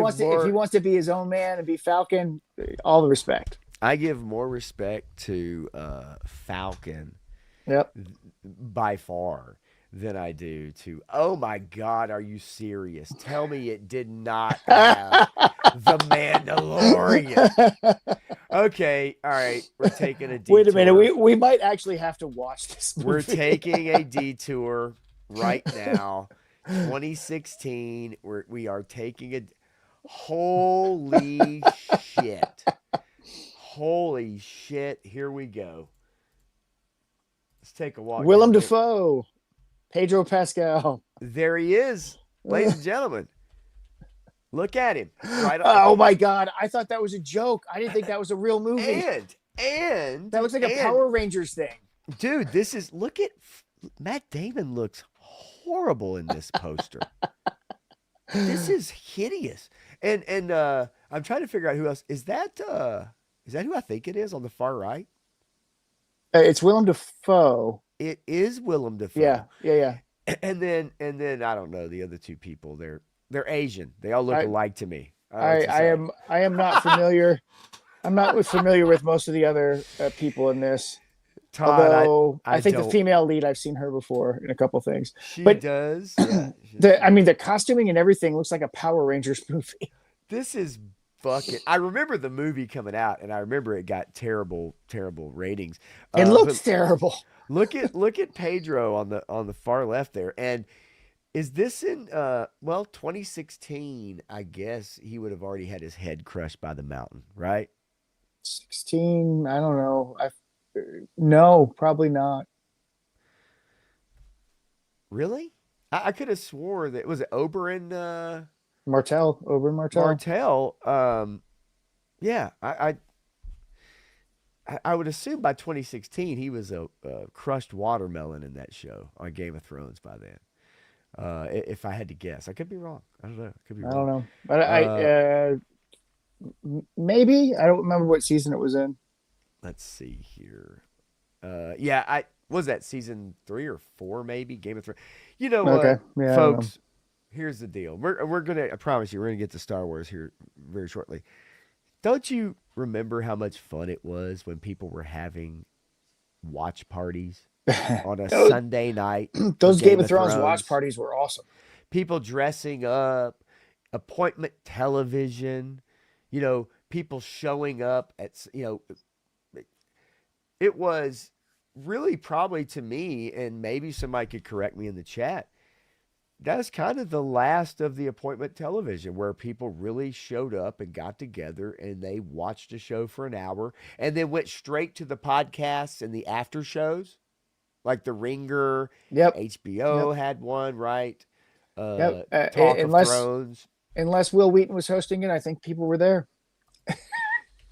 wants to be his own man and be Falcon, all the respect. I give more respect to Falcon Yep. by far than I do to. Oh my God, are you serious? Tell me it did not have the Mandalorian. Okay, all right, we're taking a Wait a minute. detour. We might actually have to watch this movie. We're taking a detour right now. 2016. We are taking a. Holy shit! Holy shit! Here we go. Let's take a walk Willem down. Dafoe, Pedro Pascal. There he is, ladies and gentlemen. Look at him. Right on. Oh my God! I thought that was a joke. I didn't think that was a real movie. And That looks like a Power Rangers thing. Dude, this is look at Matt Damon looks horrible in this poster. This is hideous. And I'm trying to figure out who else is that who I think it is on the far right? It's Willem Dafoe. It is Willem Dafoe. Yeah. And then I don't know the other two people. They're Asian. They all look alike to me. I am not familiar. I'm not familiar with most of the other people in this. Todd, although I think the female lead, I've seen her before in a couple things. She does. Yeah. The costuming and everything looks like a Power Rangers movie. This is fucking. I remember the movie coming out, and I remember it got terrible ratings. It looks terrible. Look at Pedro on the far left there, and is this in 2016? I guess he would have already had his head crushed by the mountain, right? 16. I don't know. No, probably not. Really? I could have swore that was it Oberyn Oberyn Martell. Yeah, I would assume by 2016 he was a crushed watermelon in that show on Game of Thrones by then. If I had to guess, I could be wrong. I don't know. I could be wrong. I don't know, but maybe I don't remember what season it was in. Let's see here. Yeah, I was that season 3 or 4 maybe Game of Thrones. You know what, okay. Yeah, folks? Here's the deal. We're gonna. I promise you, we're gonna get to Star Wars here very shortly. Don't you remember how much fun it was when people were having watch parties on a Sunday night? Those Game of Thrones watch parties were awesome. People dressing up, appointment television. You know, people showing up at. It was really probably to me, and maybe somebody could correct me in the chat. That's kind of the last of the appointment television where people really showed up and got together and they watched a show for an hour and then went straight to the podcasts and the after shows, like The Ringer. Yep. HBO had one, right? Yep. Talk of Thrones. Unless Will Wheaton was hosting it, I think people were there.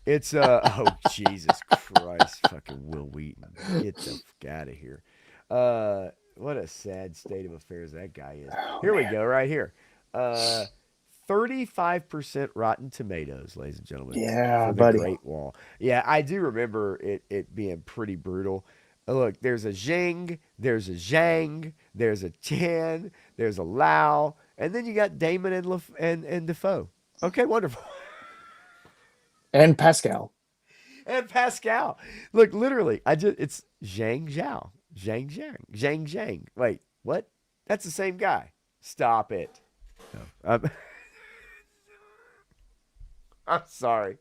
It's oh Jesus Christ, fucking Will Wheaton, get the fuck out of here. What a sad state of affairs that guy is. Here we go, right here. 35% Rotten Tomatoes, ladies and gentlemen. Yeah, for the buddy. Great Wall. Yeah, I do remember it being pretty brutal. Look, there's a Zhang, there's a Zhang, there's a Chan, there's a Lao, and then you got Damon and Defoe. Okay, wonderful. And Pascal. And Pascal. Look, literally, it's Zhang Zhao. Zhang Zhang. Zhang Zhang. Wait, what? That's the same guy. Stop it. No. I'm sorry.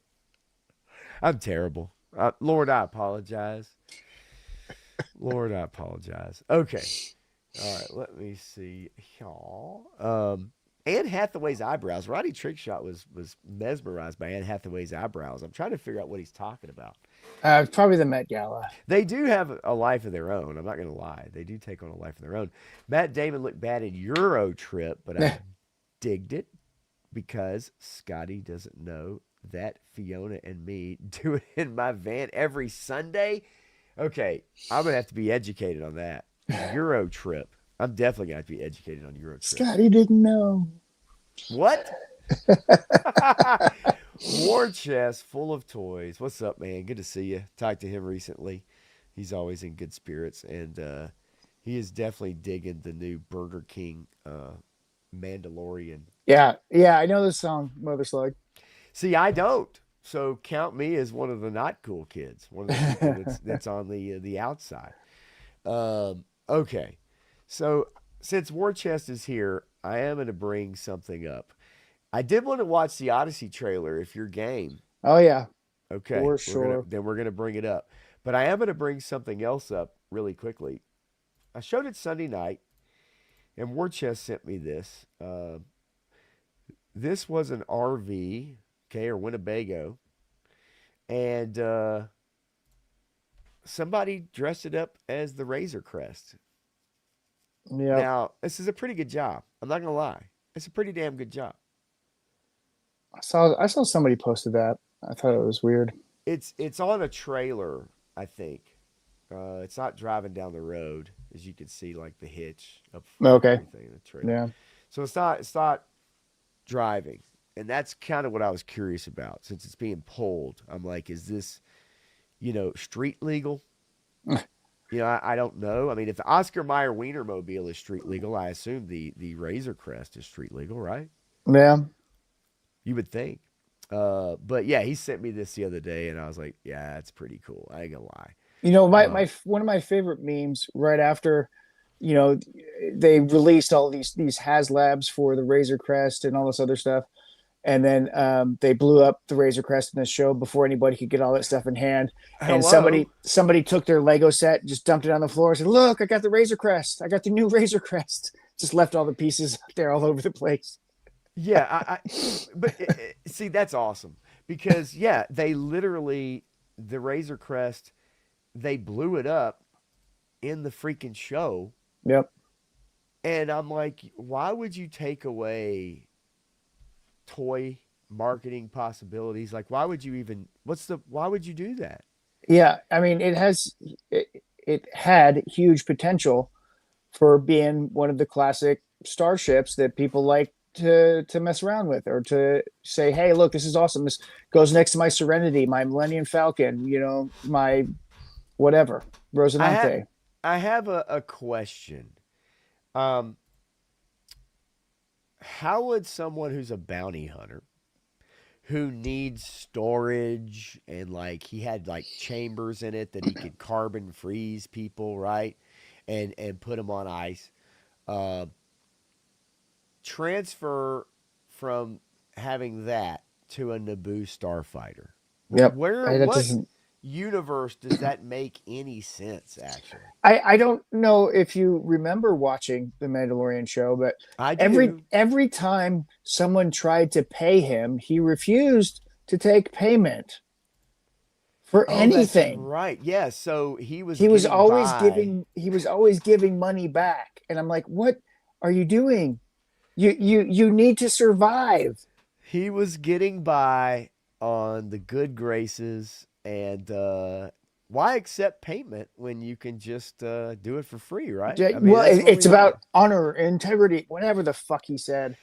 I'm terrible. Lord, I apologize. Lord, I apologize. Okay. All right, let me see. Y'all. Anne Hathaway's eyebrows. Roddy Trickshot was mesmerized by Anne Hathaway's eyebrows. I'm trying to figure out what he's talking about. Probably the Met Gala. They do have a life of their own. I'm not going to lie. They do take on a life of their own. Matt Damon looked bad in Euro Trip, but I digged it because Scotty doesn't know that Fiona and me do it in my van every Sunday. Okay, I'm going to have to be educated on that. Euro Trip. I'm definitely going to have to be educated on Euro Trip. Scotty didn't know. What? War chest full of toys. What's up, man? Good to see you. Talked to him recently. He's always in good spirits. And He is definitely digging the new Burger King Mandalorian. Yeah, yeah, I know this song, Mother Slug. See, I don't. So count me as one of the not cool kids, one of the people that's on the outside. Okay, so since War Chest is here, I am going to bring something up. I did want to watch the Odyssey trailer. If you're game, Oh yeah, okay, for sure. we're gonna bring it up. But I am going to bring something else up really quickly. I showed it Sunday night, and War Chest sent me this. This was an RV, okay, or Winnebago, and somebody dressed it up as the Razor Crest. Yeah, Now, this is a pretty good job. I'm not gonna lie. It's a pretty damn good job. I saw somebody posted that. I thought it was weird. It's on a trailer, I think. It's not driving down the road, as you can see, like the hitch up front and Okay, everything in the trailer. yeah, So it's not driving, and that's kind of what I was curious about. Since it's being pulled, I'm like, is this street legal? I don't know. I mean, if the Oscar Mayer Wienermobile is street legal, I assume the Razor Crest is street legal, right? yeah. You would think. But yeah, he sent me this the other day, and I was like, yeah, that's pretty cool. I ain't gonna lie. You know, Uh, my one of my favorite memes right after, you know, they released all these HasLabs for the Razor Crest and all this other stuff, and then they blew up the Razor Crest in the show before anybody could get all that stuff in hand. And hello. somebody took their Lego set, just dumped it on the floor, and said, "Look, I got the Razor Crest. I got the new Razor Crest." Just left all the pieces out there all over the place. Yeah, but see, that's awesome because yeah, they literally the Razor Crest, they blew it up in the freaking show, Yep. and I'm like, why would you take away toy marketing possibilities? Like, why would you even? Why would you do that? Yeah, I mean, it had huge potential for being one of the classic starships that people like to mess around with or to say, hey, look, this is awesome. This goes next to my Serenity, my Millennium Falcon, my whatever, I have Rosinante. I have a question. Um, how would someone who's a bounty hunter who needs storage and like he had like chambers in it that he could carbon freeze people, right? And put them on ice. Uh, transfer from having that to a Naboo starfighter. Yep. That What doesn't. universe does that make any sense actually? I don't know if you remember watching the Mandalorian show, but I every do. every time someone tried to pay him, he refused to take payment for Oh, that's anything. right. Yeah, so he was He was getting always by. giving money back, and I'm like, what are you doing? You need to survive. He was getting by on the good graces and why accept payment when you can just do it for free, right? I mean, Well, that's what we it's about learned. honor, integrity, whatever the fuck he said.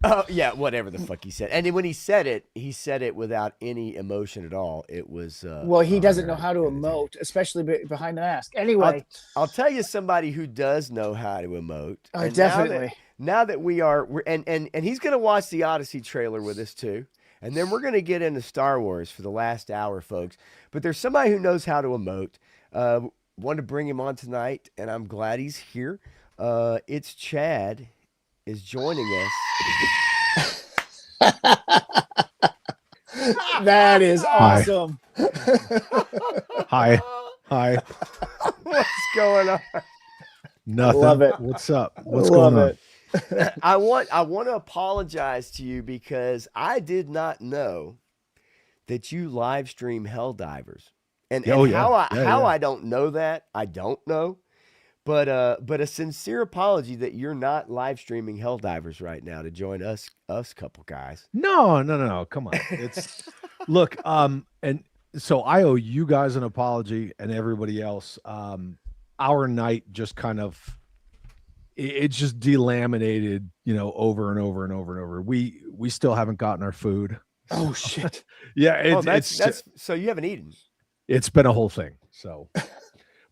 Oh yeah, whatever the fuck he said. And then when he said it without any emotion at all. It was Well, he doesn't know honor how to and integrity. emote, especially behind the mask. I'll Anyway, I'll tell you somebody who does know how to emote. And definitely. now that and he's gonna watch the Odyssey trailer with us too. And then we're gonna get into Star Wars for the last hour, folks. But there's somebody who knows how to emote. Want to bring him on tonight, and I'm glad he's here. It's Chad is joining That is Hi. awesome. Hi. us. Hi. What's going on? Nothing. Love it. What's up? What's Love going on? it. I want to apologize to you because I did not know that you live stream Helldivers. And Oh yeah. how Yeah. I don't know that, I don't know. But a sincere apology that you're not live streaming Helldivers right now to join us couple guys. No. Come on. It's look, and so I owe you guys an apology and everybody else. Our night just kind of it just delaminated, over and over and over and over. We still haven't gotten our food. Oh shit. Yeah, Oh, it's that's so you haven't eaten. it's been a whole thing. So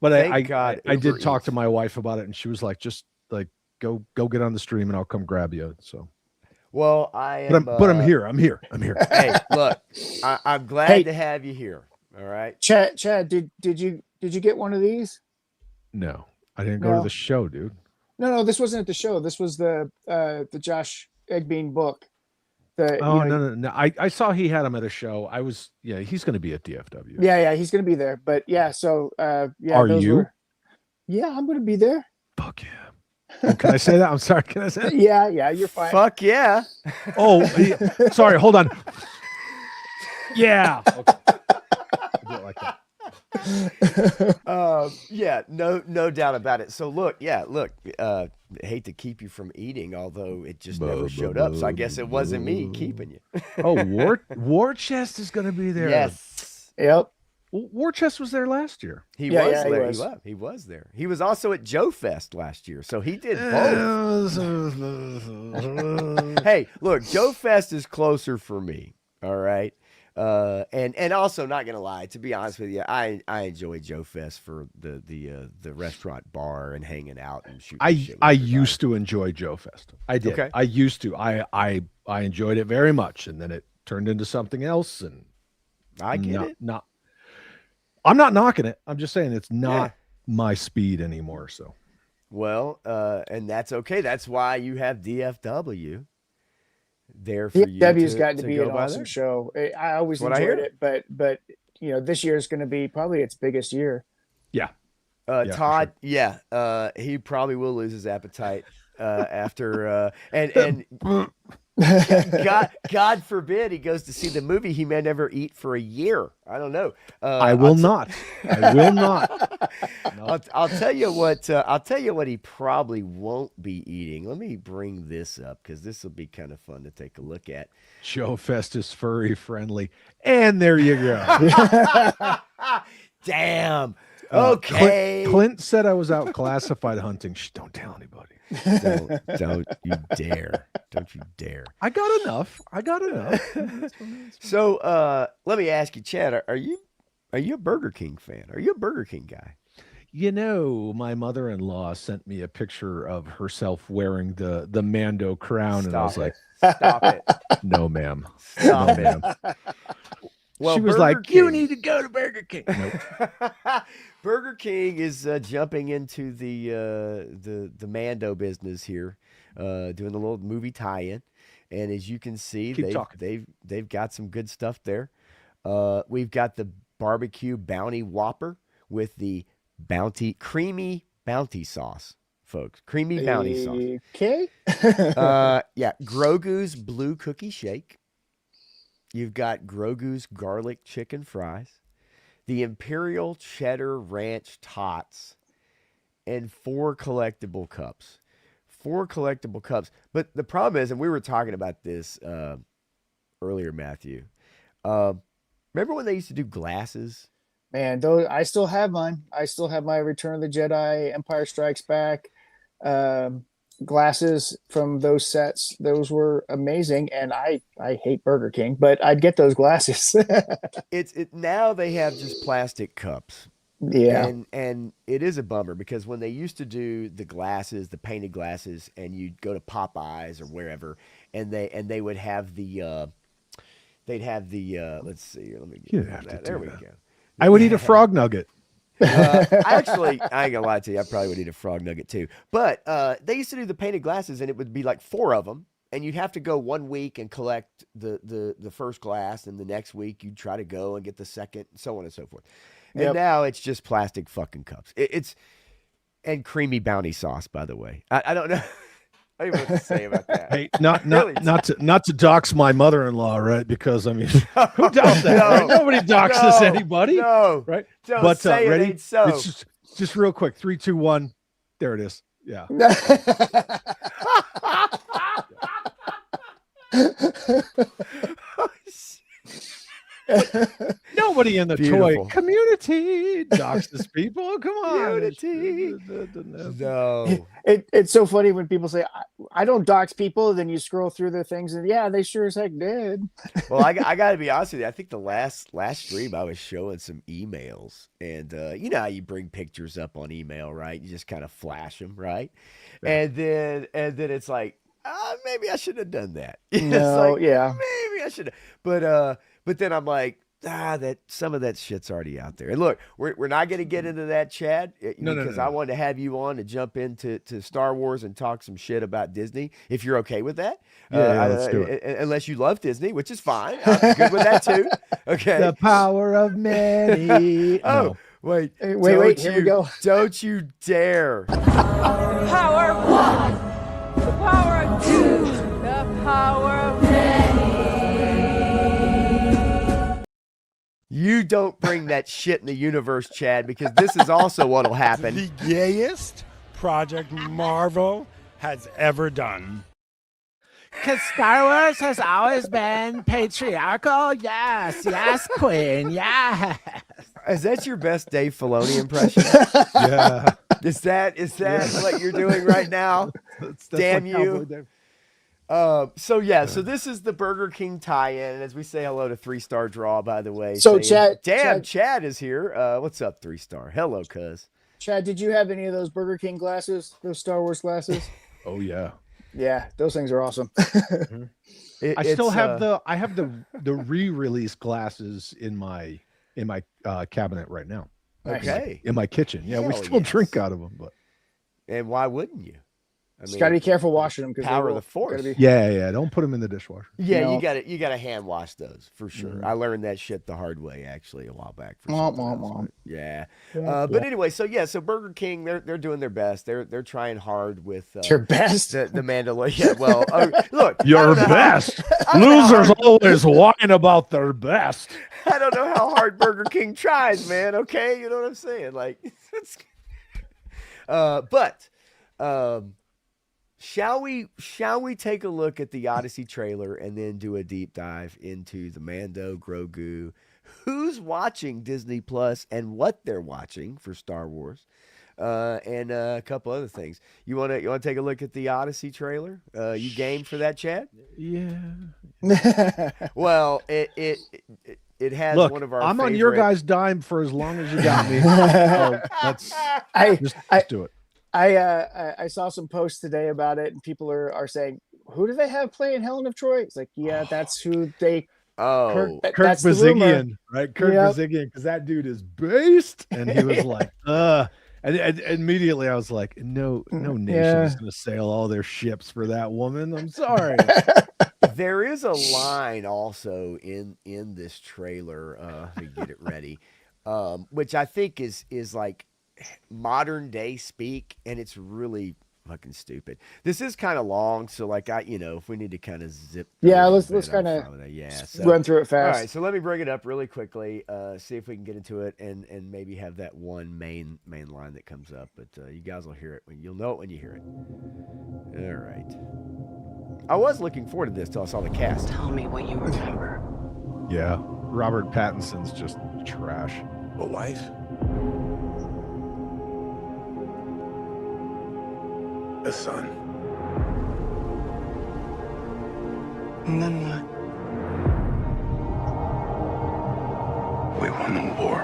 But Thank God I did Uber talk to Eats. my wife about it, and she was like, just like go get on the stream, and I'll come grab you. So, Well, I but am. I'm here. I'm here. I'm here. Hey, look, I'm glad Hey. to have you here. All right. Chad, did you get one of these? No, I didn't go to No. the show, dude. No, this wasn't at the show. This was the Josh Egbean book. Oh, no. I saw he had him at a show. He's going to be at DFW. Yeah, he's gonna be there. But yeah, so yeah, Are you? Yeah, I'm gonna be there. Fuck yeah. Oh, can I say that? I'm sorry. Can I say that? Yeah, you're fine. Fuck yeah. Oh, sorry. Hold on. Yeah. Okay. I do it like that. Yeah, no doubt about it. So look, hate to keep you from eating, although it just never showed up. So I guess it wasn't me keeping you. Oh, War Chest is going to be there. Yes. Yep. War Chest was there last year. He Yeah, was yeah, he there. was. He was there. He was also at Joe Fest last year, so he did both. Hey, look, Joe Fest is closer for me. All right. And also not gonna lie, to be honest with you, I enjoy Joe Fest for the restaurant bar and hanging out and shooting. I used to enjoy Joe Fest. I did. Okay. I used to. I enjoyed it very much, and then it turned into something else. And I get it. I'm not knocking it. I'm just saying it's not my speed anymore. So. Well, and that's okay. That's why you have DFW there for you. DFW's got to be go an by awesome there. show. I always What I hear. enjoyed it, but this year is going to be probably its biggest year. Yeah. Todd, he probably will lose his appetite after and God forbid he goes to see the movie, he may never eat for a year. I don't know. I will not. I will not. No. I'll tell you what. I'll tell you what he probably won't be eating. Let me bring this up because this will be kind of fun to take a look at. Joe Fest is furry friendly, and there you go. Damn. Okay. Clint said I was out classified hunting. Shh, don't tell anybody. Don't you dare. Don't you dare. I got enough. So let me ask you, Chad, are you a Burger King fan? Are you a Burger King guy? My mother-in-law sent me a picture of herself wearing the Mando crown, and I was like, Stop it. no, ma'am. Stop No, it. ma'am. Well, she was Burger like, King. you need to go to Burger King. Nope. Burger King is jumping into the Mando business here, doing the little movie tie-in, and as you can see, they've got some good stuff there. We've got the barbecue bounty Whopper with the creamy bounty sauce, folks. Creamy bounty sauce. Okay. Grogu's blue cookie shake. You've got Grogu's garlic chicken fries, the Imperial Cheddar Ranch Tots, and 4 collectible cups. 4 collectible cups. But the problem is, and we were talking about this earlier, Matthew. Remember when they used to do glasses? Man, those I still have mine. I still have my Return of the Jedi, Empire Strikes Back glasses from those sets. Those were amazing, and I hate Burger King, but I'd get those glasses. Now they have just plastic cups. Yeah. And it is a bummer because when they used to do the glasses, the painted glasses, and you'd go to Popeyes or wherever, and they would have the let's see, let me get that. There we go. I would eat a frog nugget. Actually, I ain't gonna lie to you. I probably would eat a frog nugget too. But they used to do the painted glasses, and it would be like 4 of them, and you'd have to go 1 week and collect the first glass, and the next week you'd try to go and get the second, so on and so forth. And Yep. now it's just plastic fucking cups. And creamy bounty sauce, by the way. I don't know. I don't even know what to say about that. Hey, not Really? not to dox my mother-in-law, right? Because I mean, who does that? Right? Nobody doxes anybody, No, right? don't But say it ready? ain't so. It's just real quick. 3, 2, 1. There it is. Yeah. Nobody in the Beautiful. toy community doxes people. Come on. Community. No. It's so funny when people say, I don't dox people. Then you scroll through their things and yeah, they sure as heck did. Well, I got to be honest with you. I think the last stream I was showing some emails, and you know how you bring pictures up on email, right? You just kind of flash them, right? Yeah. And then it's like, maybe I should have done that. No, like, yeah, maybe I should have. But then I'm like, that some of that shit's already out there. And look, we're not going to get into that, Chad, because I wanted to have you on to jump into Star Wars and talk some shit about Disney. If you're okay with that, yeah, let's do it. Unless you love Disney, which is fine. I'm good with that too. Okay. The power of many. Oh. No. Wait, here we go. Don't you dare. The power of one, the power of two, the power of many. You don't bring that shit in the universe, Chad, because this is also what'll happen. The gayest project Marvel has ever done. Because Star Wars has always been patriarchal. Yes, queen. Yes. Is that your best Dave Filoni impression? Yeah. Is that what you're doing right now? That's Damn like you. So this is the Burger King tie-in, and as we say hello to 3-Star Draw, by the way. So Chad is here. What's up, 3-Star? Hello, cuz. Chad, did you have any of those Burger King glasses? Those Star Wars glasses? Oh yeah. Yeah, those things are awesome. I still have the re-release glasses in my cabinet right now. Okay. In my kitchen. Yeah, we still drink out of them, but. And why wouldn't you? I mean, just gotta be careful washing them because power of the force. Yeah. Don't put them in the dishwasher. Yeah, No. you gotta hand wash those for sure. I learned that shit the hard way actually a while back. Yeah. But anyway, so Burger King, they're doing their best. They're trying hard with your best. The Mandalorian. Yeah, well, look, your best. Losers always whine about their best. I don't know how hard Burger King tries, man. Okay, you know what I'm saying? Like, Shall we take a look at the Odyssey trailer and then do a deep dive into the Mando, Grogu, who's watching Disney Plus and what they're watching for Star Wars, and a couple other things. You want to take a look at the Odyssey trailer? You game for that, Chad? Yeah. Well, it has one of our. I'm on your guys' dime for as long as you got me. So let's do it. I saw some posts today about it, and people are saying, "Who do they have playing Helen of Troy?" It's like, yeah, that's who they. Oh, Kirk Bazigian, right? Kirk Bazigian, because that dude is based, and he was like, and immediately I was like, no nation is going to sail all their ships for that woman. I'm sorry. There is a line also in this trailer. Let me get it ready, which I think is like modern day speak, and it's really fucking stupid. This is kind of long, so like if we need to kind of zip. Yeah, let's kind of run through it fast. All right, so let me bring it up really quickly. See if we can get into it, and maybe have that one main line that comes up. But you guys will hear it. You'll know it when you hear it. All right. I was looking forward to this till I saw the cast. Tell me what you remember. Yeah, Robert Pattinson's just trash. A wife? A son. And then what? We won the war.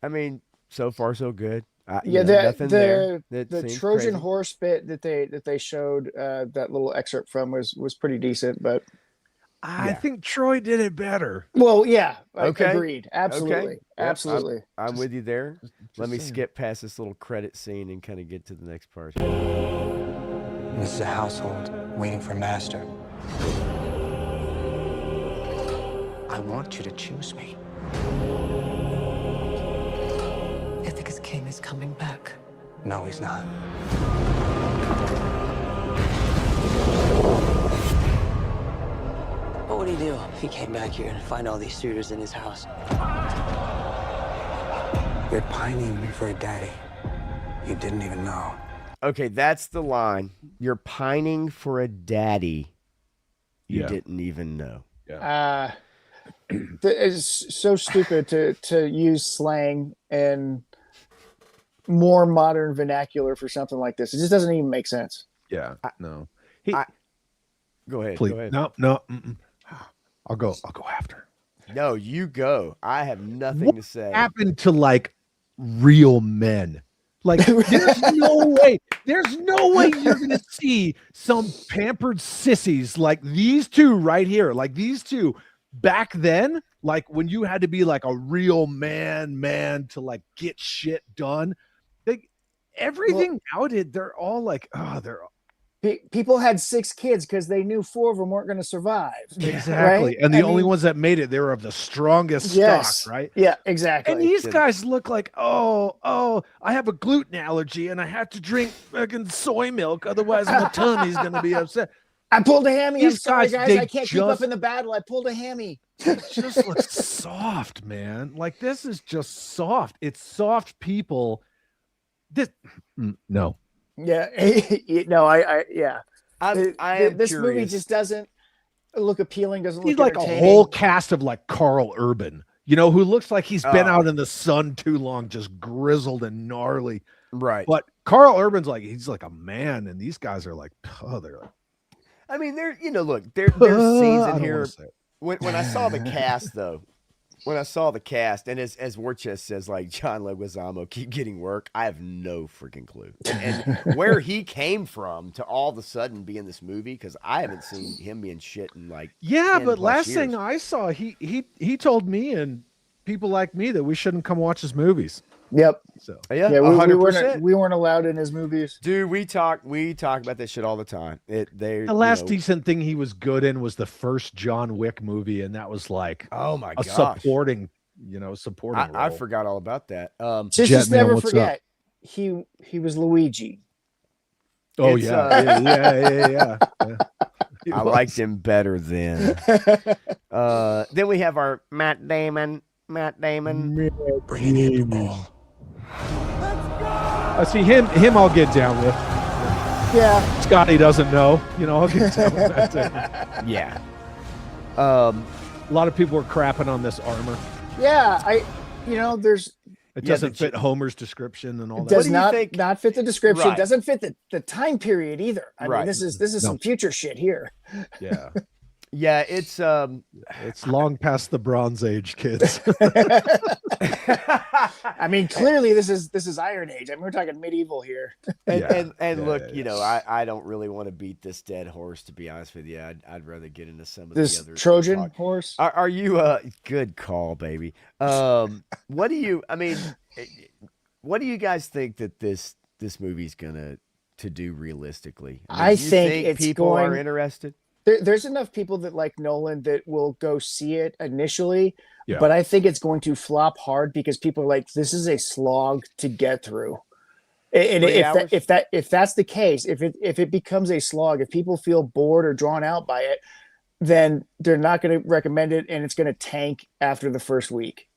I mean, so far so good. The Trojan horse bit that they showed that little excerpt from was pretty decent, but I think Troy did it better. Well, yeah, okay. Agreed. Absolutely, okay. Absolutely. I'm with you there. Let me skip past this little credit scene and kind of get to the next part. This is a household waiting for master. I want you to choose me. Ithaca's king is coming back. No, he's not. What would he do if he came back here and find all these suitors in his house? You're pining for a daddy you didn't even know. Okay, that's the line. You're pining for a daddy you didn't even know. It's so stupid to use slang and more modern vernacular for something like this. It just doesn't even make sense. Yeah, no. Go ahead. Please. Go ahead. No. I'll go after. No, you go. I have nothing What to say. happened to like real men? Like, there's no way you're gonna see some pampered sissies like these two right here, like these two back then, like when you had to be like a real man to like get shit done. Everything nowadays, they're all like, People had 6 kids because they knew 4 of them weren't going to survive. Exactly. Right? And the only ones that made it, they were of the strongest stock, right? Yeah, exactly. And these guys look like, I have a gluten allergy and I have to drink fucking soy milk, otherwise my tummy's gonna be upset. I pulled a hammy. These I'm sorry, guys, I can't keep up in the battle. I pulled a hammy. It just looks soft, man. Like, this is just soft. It's soft people. No. Yeah, no, this movie curious. just doesn't look appealing. Doesn't He's look like a entertaining. whole cast of like Carl Urban, who looks like he's been out in the sun too long, just grizzled and gnarly. Right. But Carl Urban's like, he's like a man, and these guys are like, they're like. I mean, there's scenes in here. When I saw the cast, though, and as Warchest says, like, John Leguizamo, keep getting work, I have no freaking clue. And where he came from to all of a sudden be in this movie, because I haven't seen him being shit in like 10 but plus last years. thing I saw, he told me and people like me that we shouldn't come watch his movies. Yep. So yeah, we 100%. weren't allowed in his movies. Dude, we talk about this shit all the time. The last decent thing he was good in was the first John Wick movie, and that was like, oh my a gosh, supporting role. I forgot all about that. Just never forget, he was Luigi. Oh yeah. I liked him better then. Then we have our Matt Damon. Bringing in the ball. I see him. I'll get down with. Yeah. Scotty doesn't know. I'll get down with that too. Yeah. A lot of people are crapping on this armor. Yeah, there's. It doesn't fit Homer's description and all It that. does not fit the description. Right. Doesn't fit the time period either. I mean, this is some future shit here. Yeah. Yeah, it's long past the Bronze Age, kids. I mean, clearly this is Iron Age. I mean, we're talking medieval here. Look, I don't really want to beat this dead horse, to be honest with you. I'd rather get into some of this the other Trojan horse. Are you good call, baby? What do you guys think that this movie's gonna to do realistically? I think it's people are interested. There's enough people that like Nolan that will go see it initially, Yeah. but I think it's going to flop hard because people are like, this is a slog to get through. And if that's the case, if it becomes a slog, if people feel bored or drawn out by it, then they're not going to recommend it, and it's going to tank after the first week.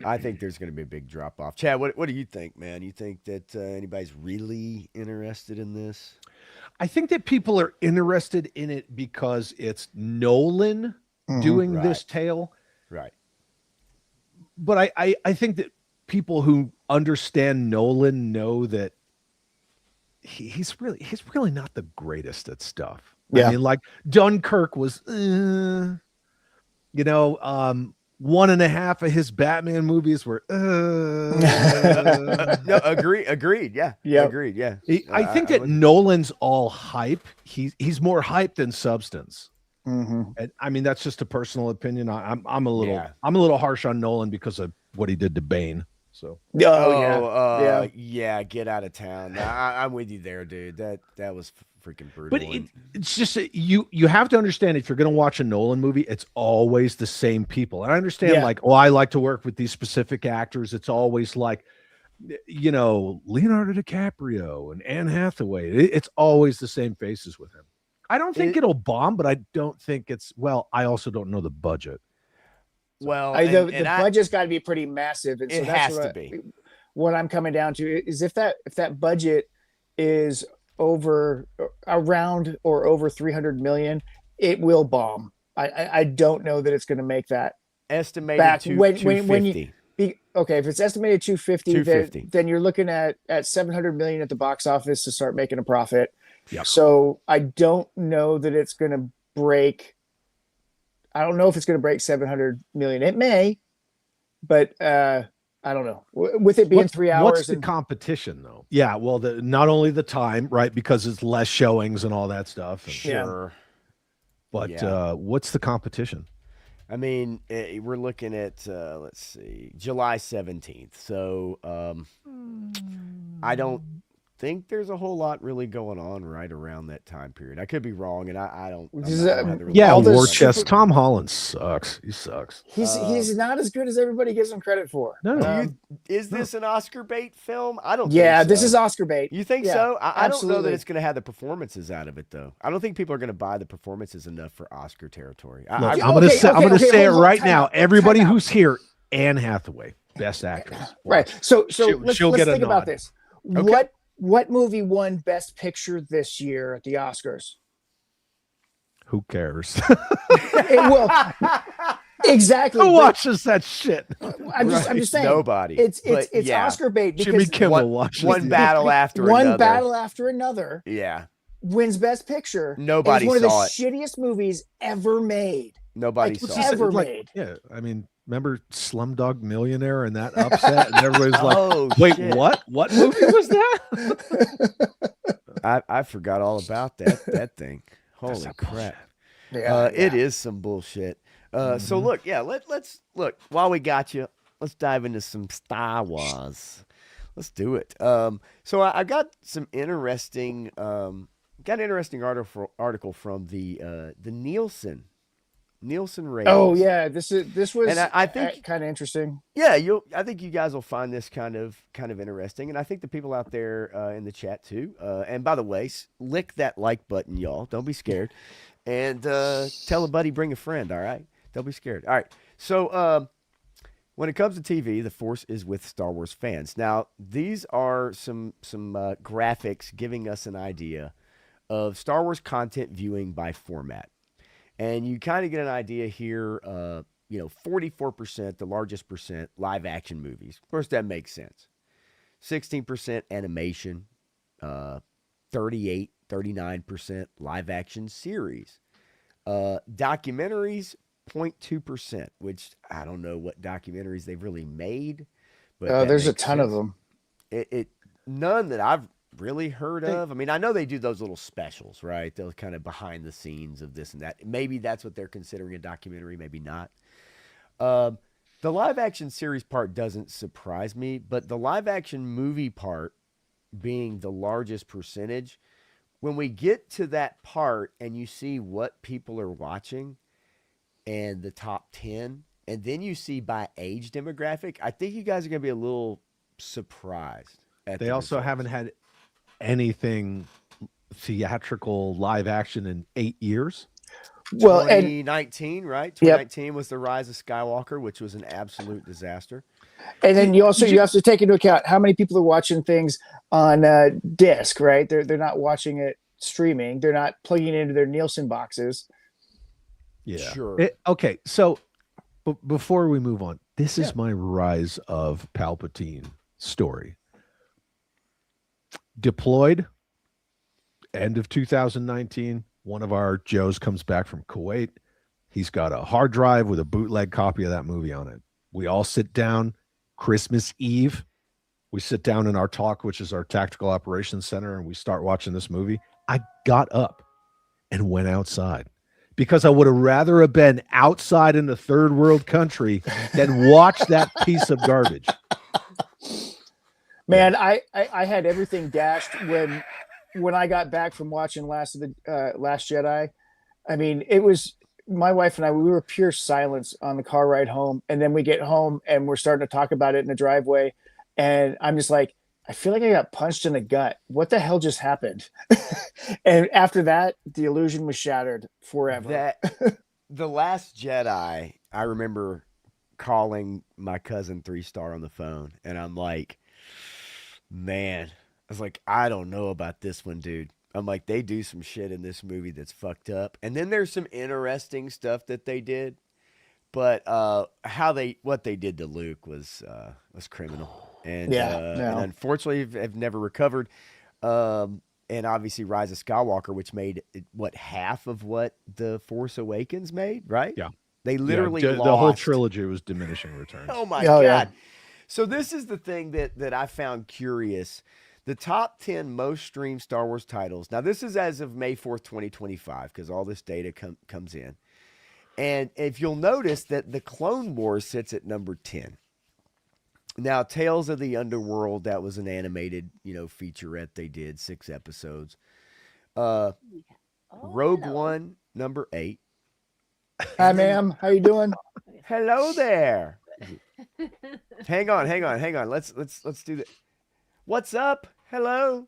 I think there's going to be a big drop off. Chad, what do you think, man? You think that anybody's really interested in this? I think that people are interested in it because it's Nolan doing this tale. Right. But I think that people who understand Nolan know that he's really not the greatest at stuff. Yeah. I mean, like Dunkirk was, 1.5 of his Batman movies were. No, agreed. Yeah. Agreed. Yeah. I think that Nolan's all hype. He's more hype than substance. Mm-hmm. And I mean, that's just a personal opinion. I'm a little harsh on Nolan because of what he did to Bane. So. Yeah. Get out of town. I'm with you there, dude. That was freaking brutal. But it's just you have to understand, if you're going to watch a Nolan movie, it's always the same people. And I understand, I like to work with these specific actors. It's always like, Leonardo DiCaprio and Anne Hathaway. It's always the same faces with him. I don't think it'll bomb, but I don't think I also don't know the budget. Well, the budget's got to be pretty massive, and so it that's has to be. What I'm coming down to is if that budget is around or over 300 million, it will bomb. I don't know that it's going to make that Estimated back to when 250. okay, if it's estimated 250, 250. then you're looking at 700 million at the box office to start making a profit. Yep. So I don't know that it's going to break. I don't know if it's going to break 700 million. It may, but I don't know. With it being 3 hours, what's the competition though? Yeah, well, not only the time, right, because it's less showings and all that stuff. And, Sure. but Yeah. what's the competition? I mean, we're looking at let's see, July 17th. So I don't think there's a whole lot really going on right around that time period. I could be wrong, and I don't. Yeah, all the War super- Chest. Tom Holland sucks. He sucks. He's not as good as everybody gives him credit for. No. Is this an Oscar bait film? I don't. Yeah, think so. this is Oscar bait. You think Yeah, so? I don't know that absolutely. it's going to have the performances out of it, though. I don't think people are going to buy the performances enough for Oscar territory. Look, I I'm going to okay, say it hold on, right time now. out, Everybody time out. who's here, Anne Hathaway, best actress. Right. So She'll let's get a think about nod. this. Okay. What movie won Best Picture this year at the Oscars? Who cares? Well, exactly. Who but watches that shit? I'm just saying. Nobody. It's But yeah. Oscar bait Jimmy because Kimmel watches one it. battle after one another. battle after another Yeah. wins Best Picture. Nobody It's one of the saw it. shittiest movies ever made. Nobody Like, saw it's it. ever made. Yeah, I mean, remember Slumdog Millionaire and that upset, and everybody's like, Oh, "Wait, shit. what? What movie was that?" I forgot all about that thing. Holy crap. Yeah, It is some bullshit. So look, yeah, let's look, while we got you, let's dive into some Star Wars. Let's do it. So I got some interesting article from the Nielsen ratings. Oh yeah, this was And I think kind of interesting. yeah, I think you guys will find this kind of interesting, and I think the people out there in the chat too. And by the way, lick that like button, y'all. Don't be scared, and tell a buddy, bring a friend. All right, don't be scared. All right. So when it comes to TV, the force is with Star Wars fans. Now these are some graphics giving us an idea of Star Wars content viewing by format. And you kind of get an idea here, 44%, the largest percent, live action movies. Of course, that makes sense. 16% animation, 39% live action series. Documentaries, 0.2%, which I don't know what documentaries they've really made. But There's a ton of them. None that I've really heard of. I mean, I know they do those little specials, right? Those kind of behind the scenes of this and that. Maybe that's what they're considering a documentary, maybe not. The live action series part doesn't surprise me, but the live action movie part being the largest percentage, when we get to that part and you see what people are watching and the top 10, and then you see by age demographic, I think you guys are going to be a little surprised. They also haven't had anything theatrical live action in 8 years. Well, 2019, right? 2019 was the Rise of Skywalker, which was an absolute disaster. And then you have to take into account how many people are watching things on disc, right? They're not watching it streaming. They're not plugging it into their Nielsen boxes. Yeah, sure. Okay, so before we move on, this is my Rise of Palpatine story. Deployed end of 2019. One of our Joes comes back from Kuwait. He's got a hard drive with a bootleg copy of that movie on it. We all sit down Christmas Eve. We sit down in our talk, which is our tactical operations center, and we start watching this movie. I got up and went outside because I would have rather have been outside in a third world country than watch that piece of garbage. Man, I had everything dashed when I got back from watching Last Jedi. I mean, it was my wife and I, we were pure silence on the car ride home. And then we get home and we're starting to talk about it in the driveway. And I'm just like, I feel like I got punched in the gut. What the hell just happened? And after that, the illusion was shattered forever. The Last Jedi, I remember calling my cousin 3-Star on the phone. And I'm like, man, I was like, I don't know about this one, dude. I'm like, they do some shit in this movie that's fucked up. And then there's some interesting stuff that they did. But what they did to Luke was criminal. And and unfortunately have never recovered. And obviously Rise of Skywalker, which made half of what The Force Awakens made, right? Yeah. They literally lost. The whole trilogy was diminishing returns. Oh my God. Yeah. So this is the thing that I found curious. The top 10 most streamed Star Wars titles. Now, this is as of May 4th, 2025, because all this data comes in. And if you'll notice that the Clone Wars sits at number 10. Now, Tales of the Underworld, that was an animated, featurette they did, 6 episodes. Rogue One, number 8. Hi, ma'am. How you doing? Hello there. Hang on. Let's do that. What's up? Hello.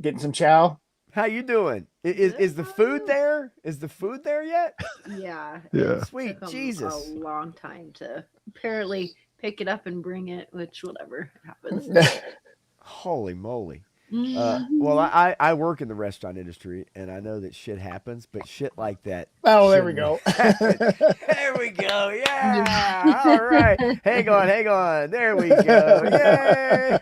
Getting some chow. How you doing? Is the food there? Is the food there yet? Yeah. Yeah. Sweet Jesus. A long time to apparently pick it up and bring it, which whatever happens. Holy moly. Well, I work in the restaurant industry, and I know that shit happens, but shit like that. Oh, there we go. There we go. Yeah. All right. Hang on. There we go. Yay.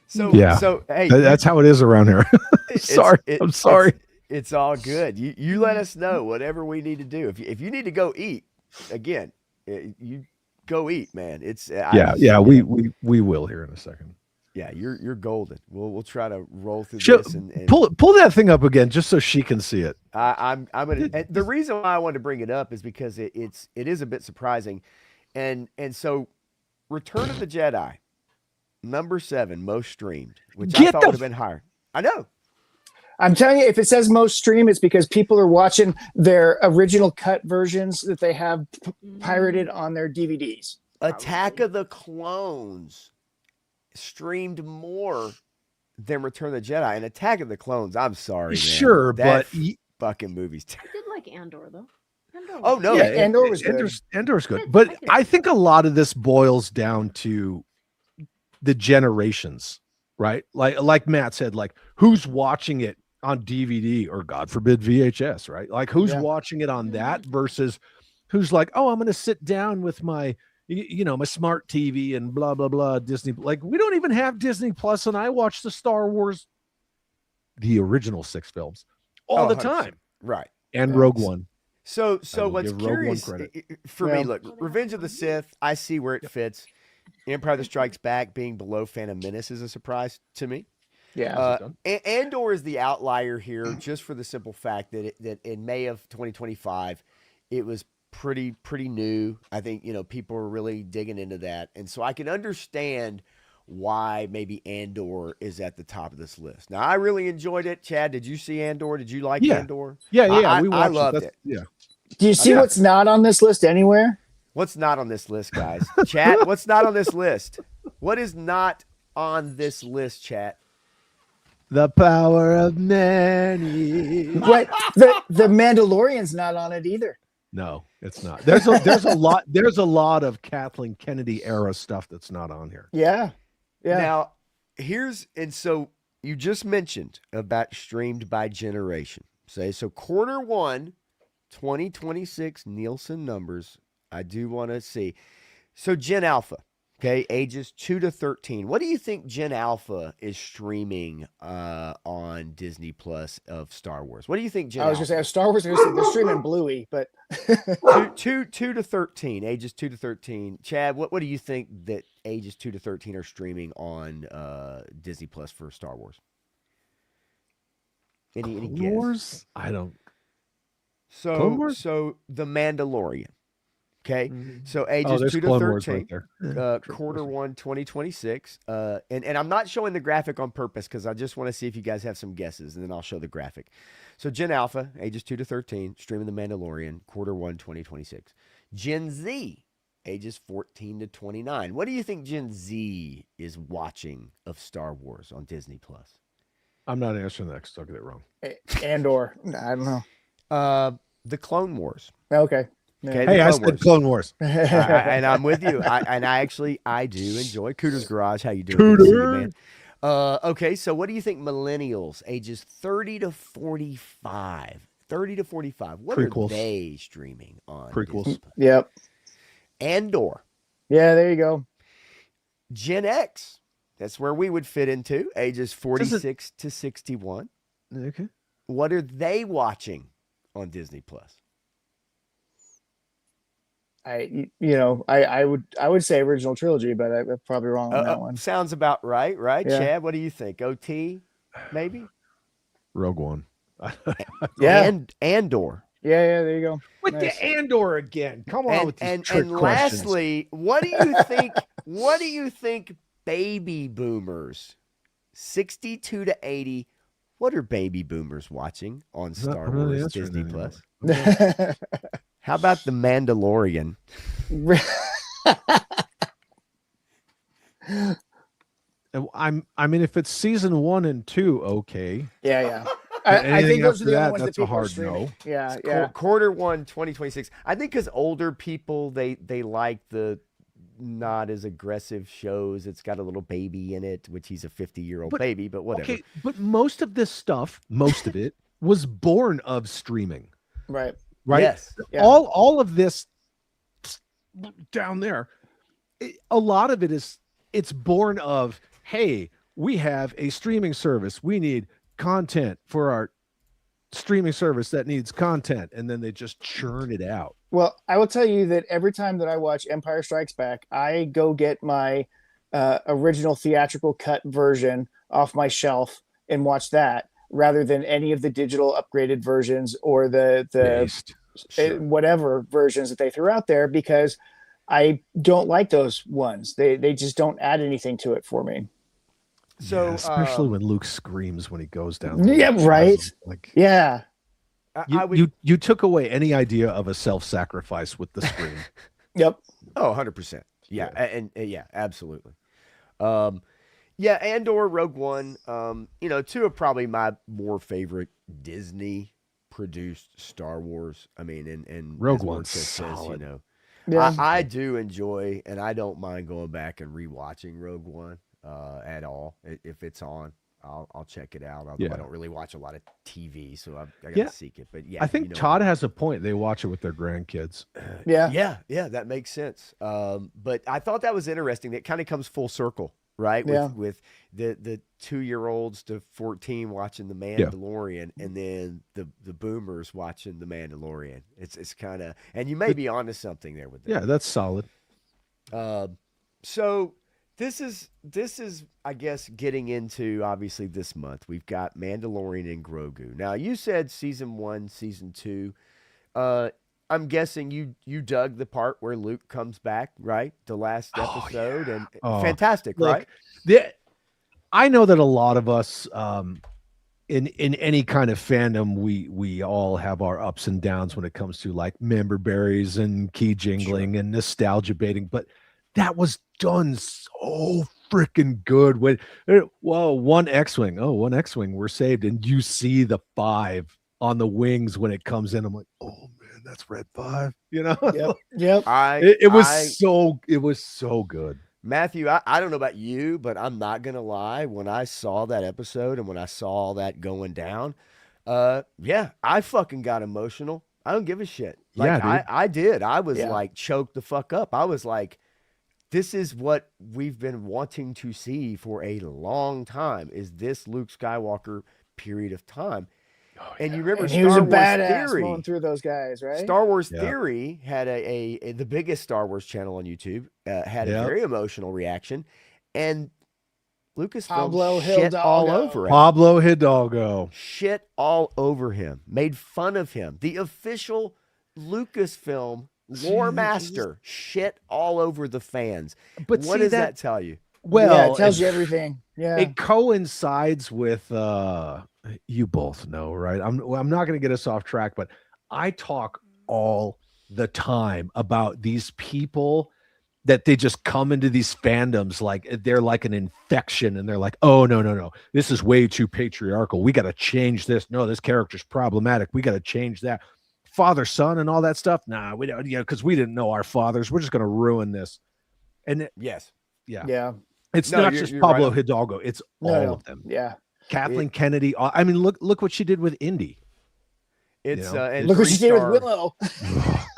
So hey, that's how it is around here. I'm sorry. It's all good. You let us know whatever we need to do. If you need to go eat, again, you go eat, man. We will here in a second. Yeah, you're golden. We'll try to roll through this and pull that thing up again just so she can see it. I'm gonna. The reason why I wanted to bring it up is because it is a bit surprising, and so Return of the Jedi, number 7 most streamed, which I thought would have been higher. I know. I'm telling you, if it says most stream, it's because people are watching their original cut versions that they have pirated on their DVDs. Attack of the Clones streamed more than Return of the Jedi. And Attack of the Clones, I'm sorry, man. Sure, but fucking movie's I did like Andor, though. Oh, no. Yeah, Andor was good. Andor's good. But I think a lot of this boils down to the generations, right? Like Matt said, like who's watching it on DVD or God forbid VHS, right? Like who's watching it on that versus who's like, oh, I'm going to sit down with my, my smart TV and blah, blah, blah, Disney. Like we don't even have Disney Plus, and I watch the Star Wars, the original 6 films all the time. Right. And Rogue One. So what's curious for me, look, Revenge of the Sith, I see where it fits. Empire that Strikes Back being below Phantom Menace is a surprise to me. Yeah. Andor is the outlier here, just for the simple fact that in May of 2025, it was pretty new. I think people were really digging into that, and so I can understand why maybe Andor is at the top of this list. Now, I really enjoyed it. Chad, did you see Andor? Did you like Andor? Yeah, I watched loved it. Yeah. Do you see what's not on this list anywhere? What's not on this list, guys? Chat, what's not on this list? What is not on this list, chat? The power of many. What? The Mandalorian's not on it either. No, it's not. There's a lot of Kathleen Kennedy era stuff that's not on here. Yeah. Now, so you just mentioned about streamed by generation. So quarter 1, 2026 Nielsen numbers. I do want to see. So Gen Alpha, okay, ages 2 to 13. What do you think Gen Alpha is streaming on Disney Plus of Star Wars? What do you think Gen Alpha? I was going to say Star Wars, they're streaming Bluey, but 2 to 13, ages 2 to 13. Chad, what do you think that ages 2 to 13 are streaming on Disney Plus for Star Wars? Any guess? Wars? I don't. So The Mandalorian. Okay, so ages 2 to 13, quarter 1, 2026. And I'm not showing the graphic on purpose because I just want to see if you guys have some guesses, and then I'll show the graphic. So Gen Alpha, ages 2 to 13, streaming The Mandalorian, quarter 1, 2026. Gen Z, ages 14 to 29. What do you think Gen Z is watching of Star Wars on Disney Plus? I'm not answering that because I'll get it wrong. Andor, I don't know. The Clone Wars. Okay. Okay, Hey, the I Clone said Wars. Clone Wars. And I'm with you. I do enjoy Cooter's Garage. How you doing? Good to see you, man. Okay, so what do you think millennials ages 30 to 45? 30 to 45. What Prequels. are they streaming on? Prequels. Disney? Yep. Andor. Yeah, there you go. Gen X. That's where we would fit into, ages 46 to 61. Okay. What are they watching on Disney Plus? I would say original trilogy, but I'm probably wrong on that one. Sounds about right? Yeah. Chad, what do you think? OT, maybe? Rogue One. Yeah. And Andor. Yeah, there you go. With Nice. the Andor again. Come on with these trick and questions. lastly, what do you think? What do you think baby boomers, 62 to 80? What are baby boomers watching on Star I'm not Wars answering Disney that Plus? How about the Mandalorian? I mean, if it's season 1 and 2, okay. Yeah. But I think anything those are after the only that, ones that that's a people are hard streaming. no. Yeah. Quarter 1, 2026. I think because older people they like the not as aggressive shows. It's got a little baby in it, which he's a 50-year-old baby, but whatever. Okay, but most of this stuff, most of it, was born of streaming. Right. Right? Yes. Yeah. All of this down there, a lot of it it's born of, hey, we have a streaming service. We need content for our streaming service that needs content, and then they just churn it out. Well, I will tell you that every time that I watch Empire Strikes Back, I go get my original theatrical cut version off my shelf and watch that rather than any of the digital upgraded versions or the whatever versions that they threw out there, because I don't like those ones. They just don't add anything to it for me. So Yeah, especially when Luke screams when he goes down. Yeah, right. Like, yeah. You took away any idea of a self-sacrifice with the scream. Yep. Oh, 100%. Yeah. And yeah, absolutely. Yeah, Andor, Rogue One, two of probably my more favorite Disney produced Star Wars. I mean, and Rogue as One's Mark says, solid. Yeah. I do enjoy, and I don't mind going back and rewatching Rogue One at all. If it's on, I'll check it out. Although I don't really watch a lot of TV, so I gotta seek it. But yeah, I think Todd has a point. They watch it with their grandkids. Yeah, that makes sense. But I thought that was interesting. That kind of comes full circle, right? With the 2-year-olds to 14 watching The Mandalorian, and then the boomers watching The Mandalorian. It's kind of, and you may be onto something there with that. Yeah, that's solid. So this is I guess getting into, obviously, this month we've got Mandalorian and Grogu. Now you said season 1, season 2. I'm guessing you dug the part where Luke comes back, right? The last episode, and fantastic, right? I know that a lot of us, in any kind of fandom, we all have our ups and downs when it comes to like member berries and key jingling and nostalgia baiting, but that was done so freaking good. When one X-wing, one X-wing, we're saved, and you see the 5 on the wings when it comes in. I'm like, oh man, that's Red 5. Yep. It was so good. Matthew, I don't know about you, but I'm not gonna lie. When I saw that episode and when I saw all that going down, I fucking got emotional. I don't give a shit. Like, I did. I was like choked the fuck up. I was like, this is what we've been wanting to see for a long time. Is this Luke Skywalker period of time? And you remember he was Star a Wars badass Theory going through those guys, right? Star Wars Theory had the biggest Star Wars channel on YouTube, had a very emotional reaction, and Lucasfilm shit all over him. Pablo Hidalgo shit all over him, made fun of him. The official Lucasfilm lore master shit all over the fans. But what does that tell you? Well, it tells you everything. Yeah, it coincides with you both know, right? I'm not going to get us off track, but I talk all the time about these people that they just come into these fandoms like they're like an infection, and they're like, oh no, this is way too patriarchal. We got to change this. No, this character's problematic. We got to change that. father son and all that stuff. Nah, we don't, because we didn't know our fathers. We're just going to ruin this. And yes, yeah. It's No, not you're just right Pablo on. Hidalgo. It's all of them. Yeah. Kathleen Kennedy. I mean, look what she did with Indy. It's and look what she did with Willow.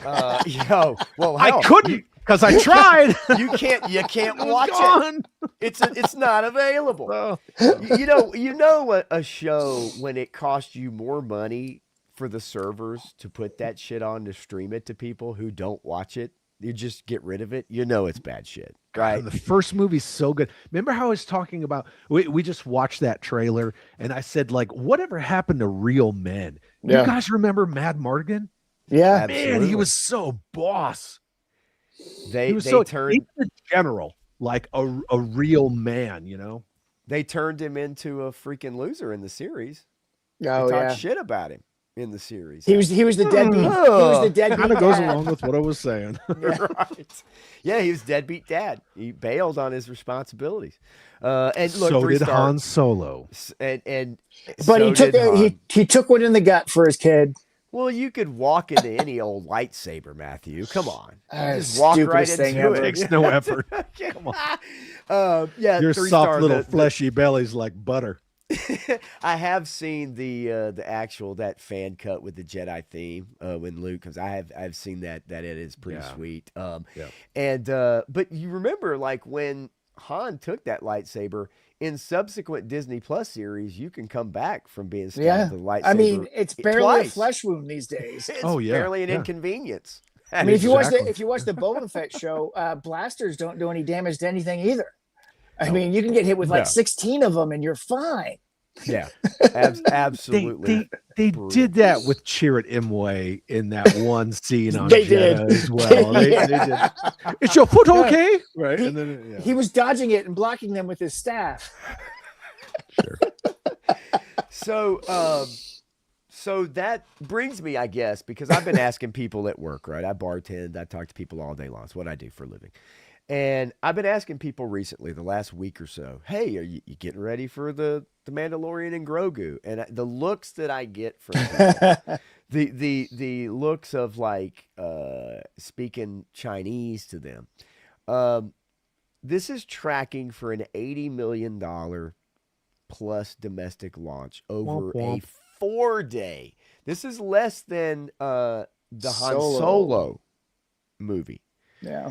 Well, I couldn't because I tried. You can't watch gone. it. It's not available. You know a show when it costs you more money for the servers to put that shit on to stream it to people who don't watch it. You just get rid of it. You know it's bad shit, right? God, the first movie's so good. Remember how I was talking about? We just watched that trailer, and I said, like, whatever happened to real men? Yeah. You guys remember Mad Mardigan? Yeah, man, he was so boss. They turned he's the general, like a real man. They turned him into a freaking loser in the series. Oh, they talked shit about him in the series. He was the deadbeat. He was the deadbeat. Kind of goes along with what I was saying. Right. Yeah, he was deadbeat dad. He bailed on his responsibilities. And look, so did Han Solo. But he took one in the gut for his kid. Well, you could walk into any old lightsaber, Matthew. Come on. Just walk right into it. It takes no effort. Come on. Yeah, your 3-star, soft little fleshy belly's like butter. I have seen the actual that fan cut with the Jedi theme when Luke comes. I've seen that it is pretty sweet. And but you remember like when Han took that lightsaber in subsequent Disney Plus series, you can come back from being stabbed with a lightsaber. I mean, it's barely twice. a flesh wound these days. It's barely an inconvenience. I mean, if you watch the Boba Fett show, blasters don't do any damage to anything either. I mean, you can get hit with like 16 of them and you're fine. Yeah, absolutely. They did that with Chirrut Imwe in that one scene on Jeddah as well. They did. Is your foot okay? Right. And then he was dodging it and blocking them with his staff. Sure. So that brings me, I guess, because I've been asking people at work, right? I bartend, I talk to people all day long. It's what I do for a living. And I've been asking people recently, the last week or so, hey, are you getting ready for the Mandalorian and Grogu? And the looks that I get from people, the looks of like speaking Chinese to them. This is tracking for an $80 million plus domestic launch over a 4-day. This is less than the Han Solo movie. Yeah.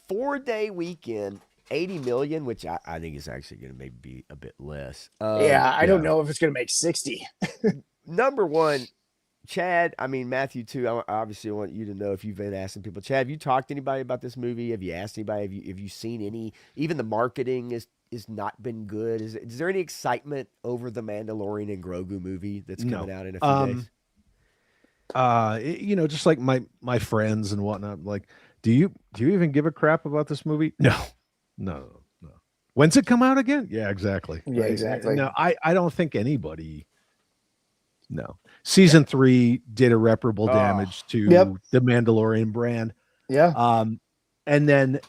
4-day weekend, 80 million, which I think is actually going to maybe be a bit less. I don't know if it's going to make 60. Number one, Chad, I mean, Matthew too. I obviously want you to know if you've been asking people, Chad, have you talked to anybody about this movie? Have you asked anybody? Have you seen any, even the marketing is not been good. Is there any excitement over the Mandalorian and Grogu movie that's coming out in a few days? Just like my friends and whatnot, like, do you even give a crap about this movie? No. When's it come out again? Yeah, exactly. Yeah, exactly. No, I don't think anybody. No. Season 3 did irreparable damage to the Mandalorian brand. Yeah. And then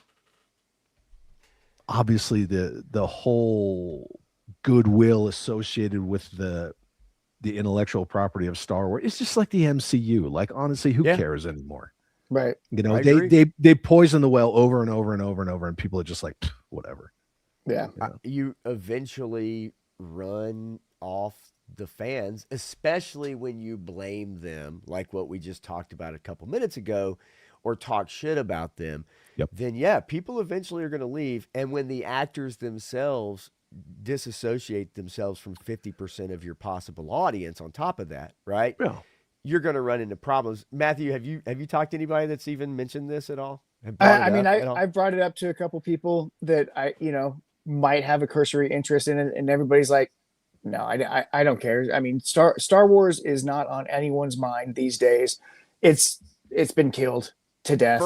obviously the whole goodwill associated with the intellectual property of Star Wars. It's just like the MCU. Like, honestly, who cares anymore? Right. They poison the well over and over and over and over, and people are just like, whatever. Yeah. You eventually run off the fans, especially when you blame them, like what we just talked about a couple minutes ago, or talk shit about them. Yep. Then people eventually are going to leave. And when the actors themselves disassociate themselves from 50% of your possible audience on top of that, right? Yeah. You're going to run into problems. Matthew, have you talked to anybody that's even mentioned this at all? I brought it up to a couple people that I might have a cursory interest in it, and everybody's like, no, I don't care. I mean, Star Wars is not on anyone's mind these days. It's been killed to death.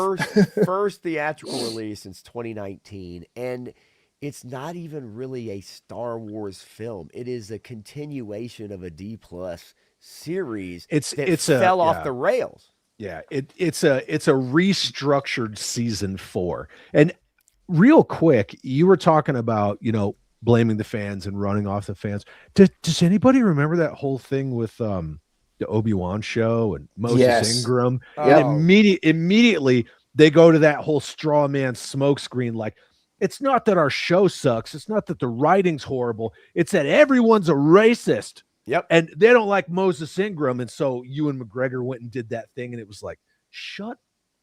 First theatrical release since 2019, and it's not even really a Star Wars film. It is a continuation of a D+ series. It fell off the rails. Yeah, it's a restructured season 4. And real quick, you were talking about blaming the fans and running off the fans. Does anybody remember that whole thing with the Obi-Wan show and Moses Yes. Ingram. Oh. And immediately they go to that whole straw man smoke screen. Like, it's not that our show sucks. It's not that the writing's horrible. It's that everyone's a racist. Yep. And they don't like Moses Ingram. And so Ewan McGregor went and did that thing. And it was like, shut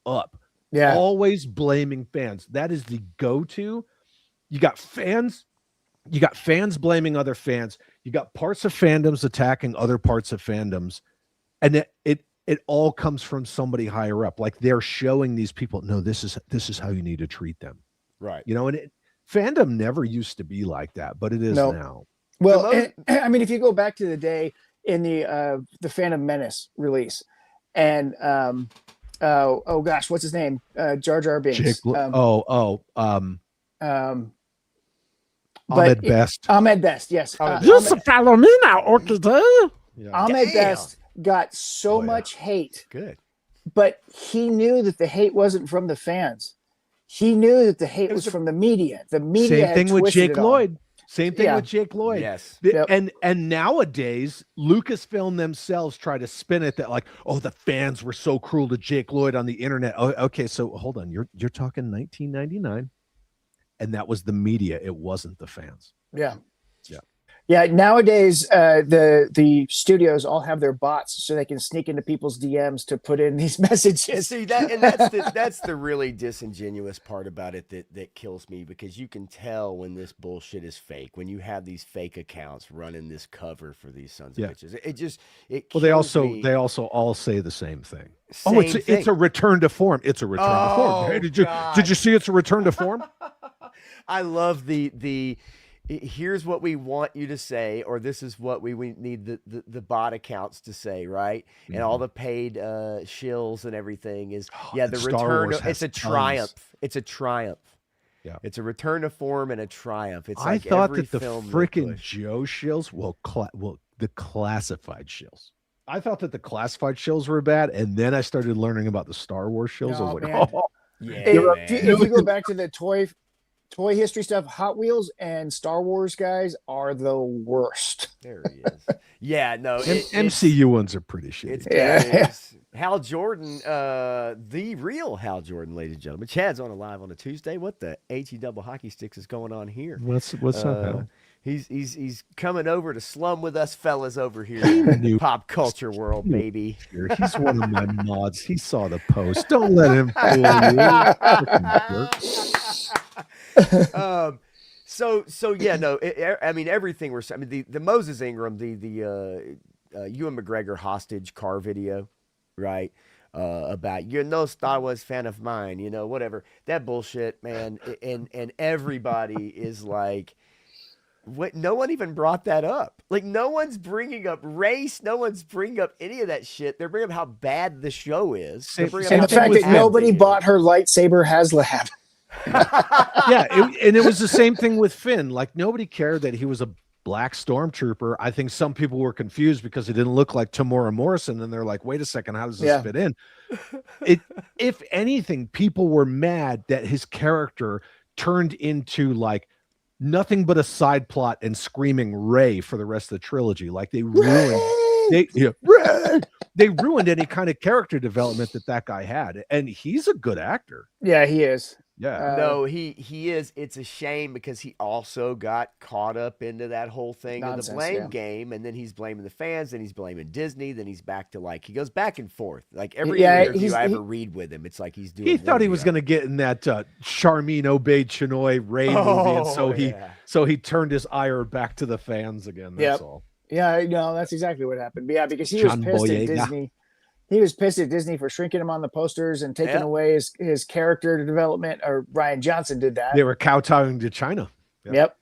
up. Yeah. Always blaming fans. That is the go-to. You got fans blaming other fans. You got parts of fandoms attacking other parts of fandoms. And it all comes from somebody higher up. Like, they're showing these people, no, this is how you need to treat them. Right. You know, and fandom never used to be like that, but it is now. Well, I mean, if you go back to the day in the Phantom Menace release, and oh gosh, what's his name? Jar Jar Binks. Ahmed Best. Ahmed Best, yes. Just follow me now, okay? Yeah. Ahmed Best got so much hate. Good. But he knew that the hate wasn't from the fans. He knew that the hate was from the media. The media Same thing with Jake Lloyd. Same thing with Jake Lloyd. Yes. And nowadays, Lucasfilm themselves try to spin it that like, oh, the fans were so cruel to Jake Lloyd on the internet. Oh, okay, so hold on. You're talking 1999, and that was the media. It wasn't the fans. Yeah. Yeah. Yeah, nowadays the studios all have their bots so they can sneak into people's DMs to put in these messages. See that, and that's the really disingenuous part about it that kills me, because you can tell when this bullshit is fake when you have these fake accounts running this cover for these sons of bitches. It Well, they also all say the same thing. Same it's a return to form. It's a return to form. Hey, did you see it's a return to form? I love the here's what we want you to say, or this is what we need the bot accounts to say, right? Mm-hmm. And all the paid shills and everything is the return. It's a triumph. It's a triumph. Yeah, it's a return to form and a triumph. It's like I thought every that the film freaking Joe shills, the classified shills. I thought that the classified shills were bad, and then I started learning about the Star Wars shills. I was like, if you go back to the toy history stuff, Hot Wheels and Star Wars guys are the worst. There he is. Yeah, no. MCU ones are pretty shitty. It's Hal Jordan, the real Hal Jordan, ladies and gentlemen. Chad's on live on a Tuesday. What the HE double hockey sticks is going on here? What's up, Hal? He's coming over to slum with us fellas over here in the pop culture world, baby. He's one of my mods. He saw the post. Don't let him fool you. So yeah, no. I mean, everything we're. I mean, the Moses Ingram, the Ewan McGregor hostage car video, right? About you're no Star Wars fan of mine, whatever that bullshit, man. And everybody is like, what? No one even brought that up. Like, no one's bringing up race. No one's bringing up any of that shit. They're bringing up how bad the show is. And the fact that nobody bought her lightsaber HasLab. And it was the same thing with Finn. Like, nobody cared that he was a black stormtrooper. I think some people were confused because he didn't look like Tamora Morrison, and they're like, wait a second, how does this fit in? If anything, people were mad that his character turned into like nothing but a side plot and screaming Rey for the rest of the trilogy. Like, they ruined they ruined any kind of character development that guy had, and he's a good actor. Yeah, he is. Yeah. No, he is. It's a shame because he also got caught up into that whole thing of the blame game, and then he's blaming the fans, then he's blaming Disney, then he's back to like, he goes back and forth. Like every interview I ever read with him, it's like he's doing. He thought he was going to get in that Charmin Obey Chinoy Ray movie, and so he turned his ire back to the fans again. That's all. Yeah, no, that's exactly what happened. But yeah, because he was pissed at Disney. He was pissed at Disney for shrinking him on the posters and taking away his character development. Or Ryan Johnson did that. They were kowtowing to China. Yep.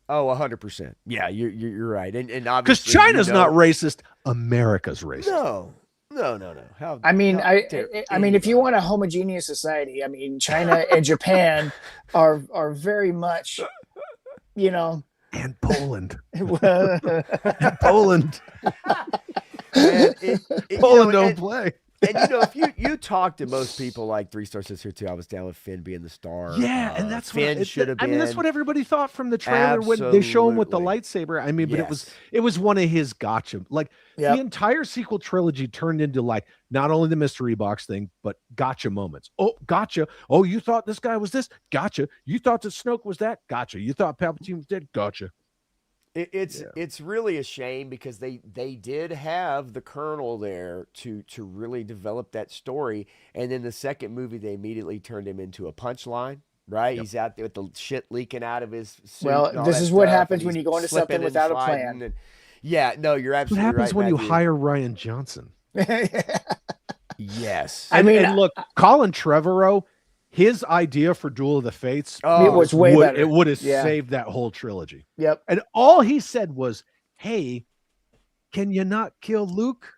Oh, 100%. Yeah, you're right. And obviously, because China's not racist, America's racist. No. I mean, if you want a homogeneous society, I mean, China and Japan are very much, and Poland. And Poland. And Poland don't play. And if you talk to most people, like 3-star says here too, I was down with Finn being the star. Yeah, and that's Finn should have been. I mean, that's what everybody thought from the trailer when they show him with the Absolutely. lightsaber. I mean, but Yes. it was one of his gotcha. Like Yep. the entire sequel trilogy turned into like not only the mystery box thing, but gotcha moments. Oh, gotcha. Oh, you thought this guy was this? Gotcha. You thought that Snoke was that? Gotcha. You thought Palpatine was dead? Gotcha. It's really a shame because they did have the Colonel there to really develop that story, and then the second movie they immediately turned him into a punchline. Right, Yep. he's out there with the shit leaking out of his suit. Well, and all this that is what stuff, happens and when he's you go into slipping something and without a sliding plan. and- yeah, no, you're What absolutely happens right, when you Matthew. hire Ryan Johnson? Yes, I mean, and look, Colin Trevorrow, his idea for Duel of the Fates it was way better. It would have Yeah. saved that whole trilogy. Yep. And all he said was, "Hey, can you not kill Luke?"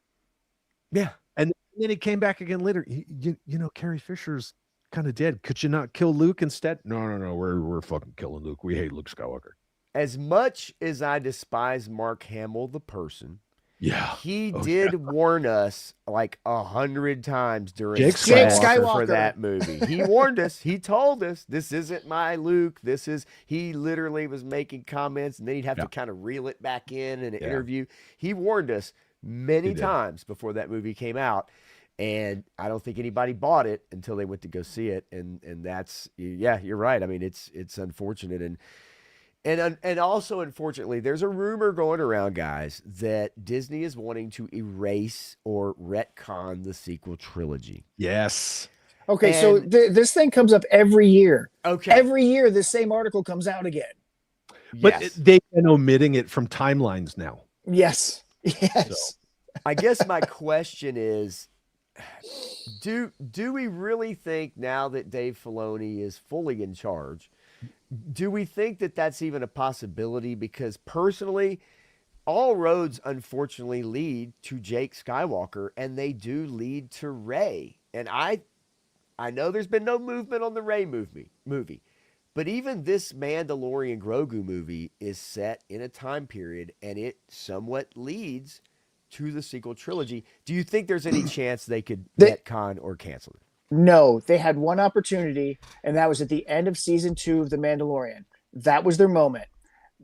yeah. And then he came back again later. You know, Carrie Fisher's kind of dead. Could you not kill Luke instead? No. We're fucking killing Luke. We hate Luke Skywalker. As much as I despise Mark Hamill, the person, Yeah. he Oh, did warn us like 100 times during Jake Skywalker Skywalker. for that movie. He warned us. He told us this isn't my Luke. This is. He literally was making comments, and then he'd have to kind of reel it back in an interview. He warned us many times before that movie came out, and I don't think anybody bought it until they went to go see it. And that's you're right. I mean, it's unfortunate and also, unfortunately, there's a rumor going around, guys, that Disney is wanting to erase or retcon the sequel trilogy. Yes. Okay, so this thing comes up every year. Okay. Every year, the same article comes out again. But Yes. they've been omitting it from timelines now. Yes. Yes. I guess my question is, do we really think now that Dave Filoni is fully in charge, do we think that that's even a possibility? Because personally, all roads unfortunately lead to Jake Skywalker, and they do lead to Rey. And I know there's been no movement on the Rey movie, but even this Mandalorian Grogu movie is set in a time period, and it somewhat leads to the sequel trilogy. Do you think there's any chance they could retcon or cancel it? No, they had one opportunity, and that was at the end of season 2 of The Mandalorian. That was their moment.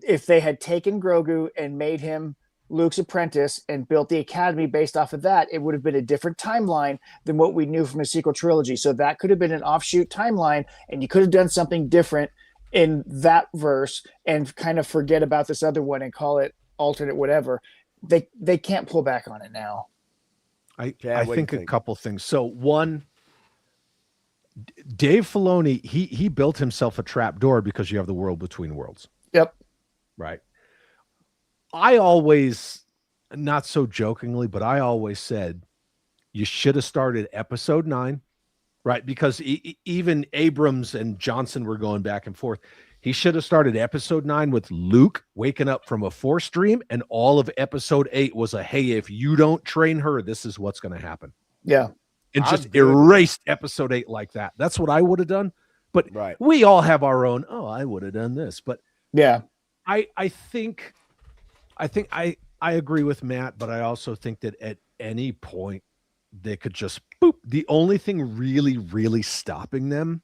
If they had taken Grogu and made him Luke's apprentice and built the academy based off of that, it would have been a different timeline than what we knew from a sequel trilogy. So that could have been an offshoot timeline, and you could have done something different in that verse and kind of forget about this other one and call it alternate whatever. They can't pull back on it now. I what do think you a think? couple things. So one, Dave Filoni, he built himself a trap door because you have the world between worlds. Yep. Right. I always, not so jokingly, but I always said you should have started episode 9, right? Because even Abrams and Johnson were going back and forth. He should have started episode 9 with Luke waking up from a Force dream, and all of episode 8 was a, hey, if you don't train her, this is what's going to happen. Yeah. And I'm just good with erased episode 8 like that. That's what I would have done. But Right. we all have our own, I would have done this. But Yeah. I think I agree with Matt, but I also think that at any point they could just boop. The only thing really, really stopping them,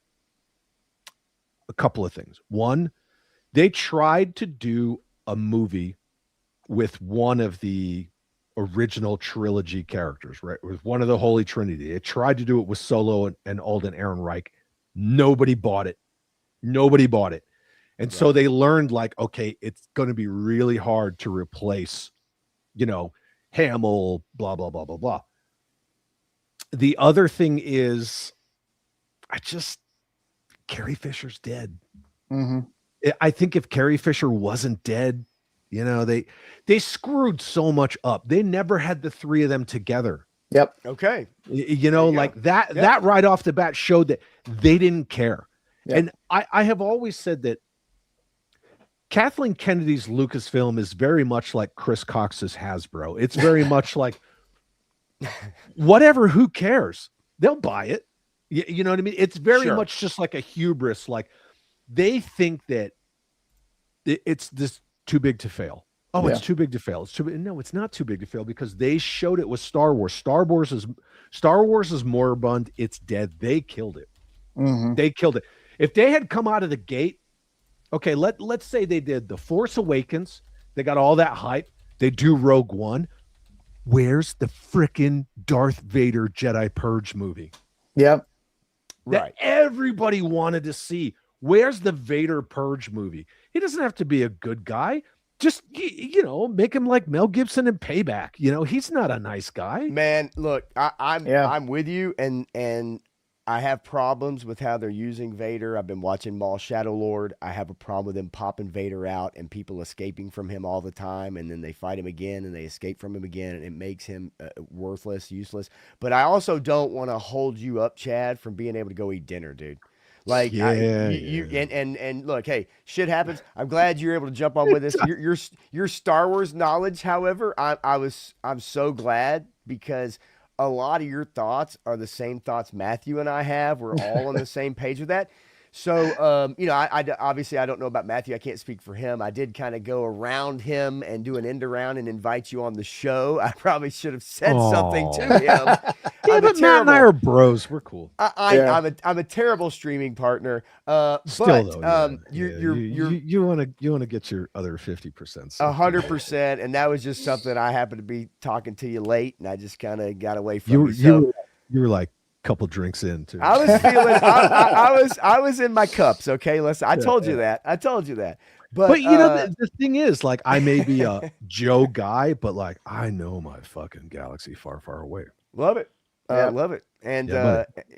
a couple of things. One, they tried to do a movie with one of the original trilogy characters, right? With one of the Holy Trinity. They tried to do it with Solo and Alden Ehrenreich. Nobody bought it. And so they learned, like, okay, it's going to be really hard to replace, Hamill, blah, blah, blah, blah, blah. The other thing is, Carrie Fisher's dead. Mm-hmm. I think if Carrie Fisher wasn't dead, they screwed so much up. They never had the three of them together. Yep. Okay. Like that right off the bat showed that they didn't care. Yep. And I have always said that Kathleen Kennedy's Lucasfilm is very much like Chris Cox's Hasbro. It's very much like whatever, who cares? They'll buy it. You know what I mean? It's very much just like a hubris. Like they think that it's this too big to fail. Oh, it's too big to fail. No, it's not too big to fail because they showed it with Star Wars. Star Wars is moribund. It's dead. They killed it. Mm-hmm. They killed it. If they had come out of the gate, okay, let's say they did The Force Awakens. They got all that hype. They do Rogue One. Where's the frickin' Darth Vader Jedi Purge movie? Yep. That everybody wanted to see. Where's the Vader Purge movie? He doesn't have to be a good guy. Just, make him like Mel Gibson in Payback. He's not a nice guy. Man, look, I'm with you, and I have problems with how they're using Vader. I've been watching Maul Shadow Lord. I have a problem with them popping Vader out and people escaping from him all the time, and then they fight him again and they escape from him again, and it makes him worthless, useless. But I also don't want to hold you up, Chad, from being able to go eat dinner, dude. Like, and look, hey, shit happens. I'm glad you're able to jump on with us. Your Star Wars knowledge, however, I'm so glad, because a lot of your thoughts are the same thoughts Matthew and I have. We're all on the same page with that. So, I obviously I don't know about Matthew. I can't speak for him. I did kind of go around him and do an end around and invite you on the show. I probably should have said something to him. Yeah, but Matt and I are bros. We're cool. I'm a terrible streaming partner. Still, but you want to get your other 50%. 100%, and that was just something I happened to be talking to you late, and I just kind of got away from you. You were like couple drinks in too. I was feeling I was in my cups. Okay, listen, I told you that. But the thing is, like, I may be a Joe guy, but like, I know my fucking galaxy far, far away. Love it. Love it. And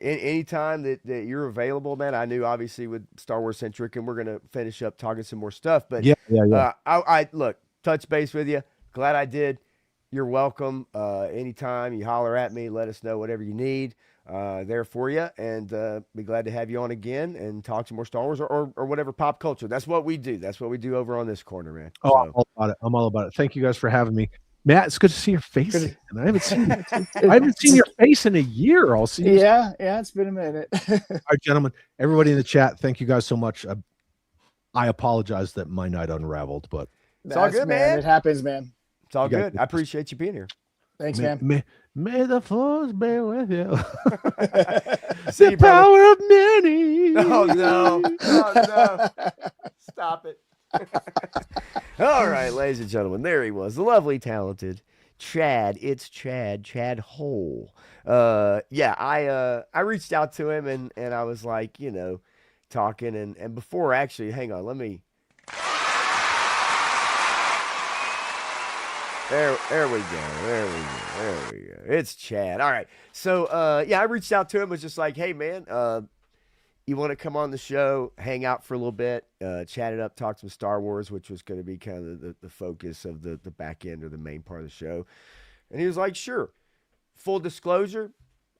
anytime that you're available, man, I knew obviously with Star Wars Centric, and we're going to finish up talking some more stuff, but I look, touch base with you. Glad I did. You're welcome. Anytime you holler at me, let us know whatever you need. There for you, and be glad to have you on again and talk some more Star Wars or whatever pop culture. That's what we do. That's what we do over on this corner, man. Oh, so. I'm all about it. Thank you guys for having me, Matt. It's good to see your face. And I haven't seen your face in a year. I'll see you. Yeah, it's been a minute. All right, gentlemen, everybody in the chat, thank you guys so much. I apologize that my night unraveled, but it's all good, man. It happens, man. It's all good. I appreciate you being here. Thanks, man. May the force be with you. See, the power of many. Oh no. Stop it. All right, ladies and gentlemen, there he was, the lovely, talented Chad. It's Chad Hole. I reached out to him and I was like, talking and before, actually, hang on, let me. There we go. It's Chad. All right. So, I reached out to him, was just like, hey, man, you want to come on the show, hang out for a little bit, chat it up, talk some Star Wars, which was going to be kind of the focus of the back end or the main part of the show. And he was like, sure. Full disclosure,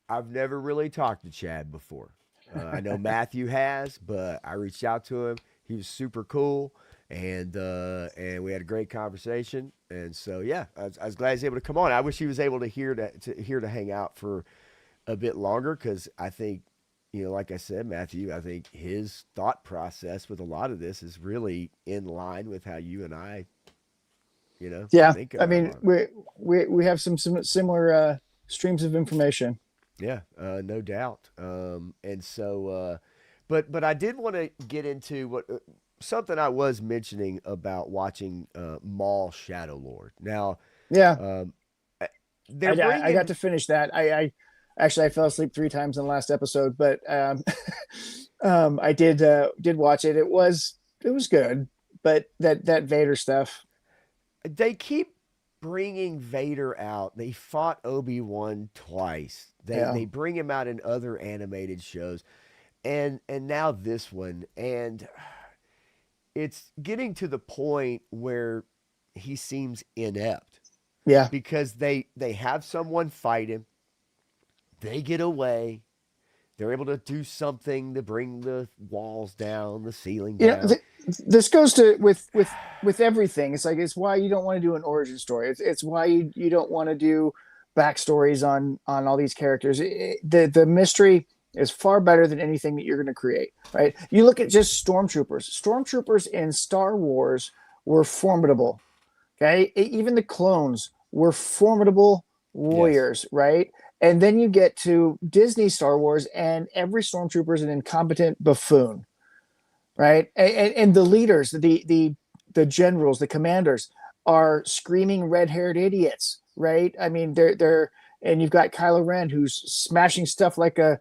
I've never really talked to Chad before. I know Matthew has, but I reached out to him. He was super cool. And we had a great conversation, and so I was glad he was able to come on. I wish he was able to here to hang out for a bit longer, because I think, like I said, Matthew, I think his thought process with a lot of this is really in line with how you and I, think I mean, we have some similar streams of information. Yeah, no doubt. And so, but I did want to get into what. Something I was mentioning about watching Maul Shadow Lord. Now, I got to finish that. I actually fell asleep 3 times in the last episode, but I did watch it. It was good, but that Vader stuff. They keep bringing Vader out. They fought Obi-Wan twice. They bring him out in other animated shows, and now this one. And it's getting to the point where he seems inept. Yeah. Because they have someone fight him. They get away. They're able to do something to bring the walls down, the ceiling down. This goes to with everything. It's why you don't want to do an origin story. It's why you don't want to do backstories on all these characters. The mystery is far better than anything that you're going to create, right? You look at just stormtroopers. Stormtroopers in Star Wars were formidable. Okay, even the clones were formidable warriors, right? And then you get to Disney Star Wars, and every stormtrooper is an incompetent buffoon, right? And the leaders, the generals, the commanders, are screaming red-haired idiots, right? I mean, they're and you've got Kylo Ren who's smashing stuff like a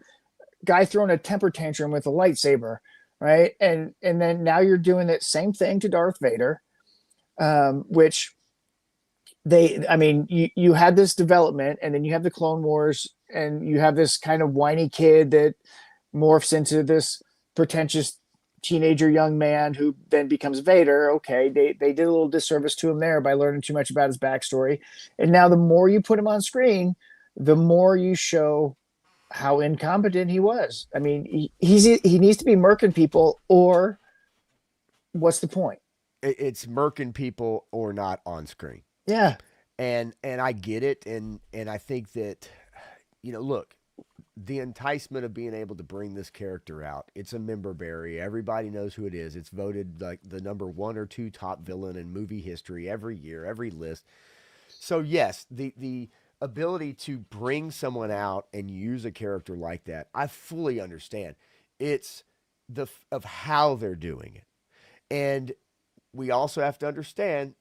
guy throwing a temper tantrum with a lightsaber, right? And then now you're doing that same thing to Darth Vader, which I mean, you had this development, and then you have the Clone Wars, and you have this kind of whiny kid that morphs into this pretentious teenager young man who then becomes Vader. Okay, they did a little disservice to him there by learning too much about his backstory. And now the more you put him on screen, the more you show how incompetent he was. I mean, he needs to be murking people, or what's the point? It's murking people or not on screen. Yeah. And I get it, and I think that, look, the enticement of being able to bring this character out, it's a member berry. Everybody knows who it is. It's voted like the number 1 or 2 top villain in movie history every year, every list. So yes, the ability to bring someone out and use a character like that, I fully understand. It's of how they're doing it. And we also have to understand,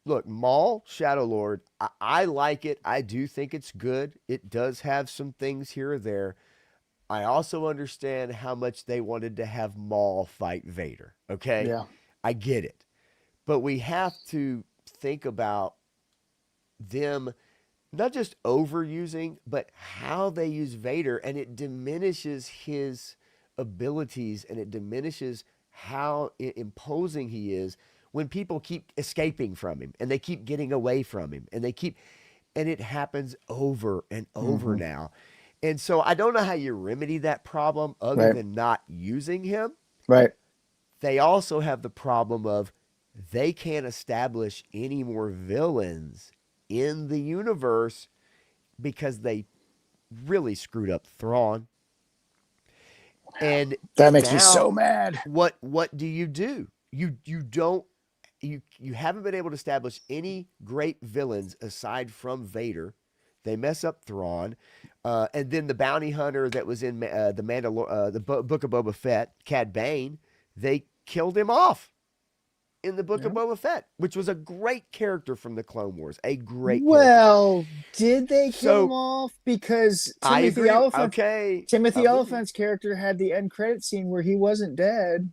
look, Maul Shadow Lord, I like it. I do think it's good. It does have some things here or there. I also understand how much they wanted to have Maul fight Vader. Okay? Yeah. I get it. But we have to think about them not just overusing, but how they use Vader, and it diminishes his abilities, and it diminishes how imposing he is when people keep escaping from him, and they keep getting away from him, and it happens over and over now. And so I don't know how you remedy that problem other than not using him. Right. They also have the problem of they can't establish any more villains in the universe because they really screwed up Thrawn. And that makes me so mad. What do? You don't. You haven't been able to establish any great villains aside from Vader. They mess up Thrawn, and then the bounty hunter that was in the Book of Boba Fett, Cad Bane. They killed him off in the Book of Boba Fett, which was a great character from the Clone Wars. A great character. Did they kill him off? Because Timothy Oliphant's character had the end credit scene where he wasn't dead.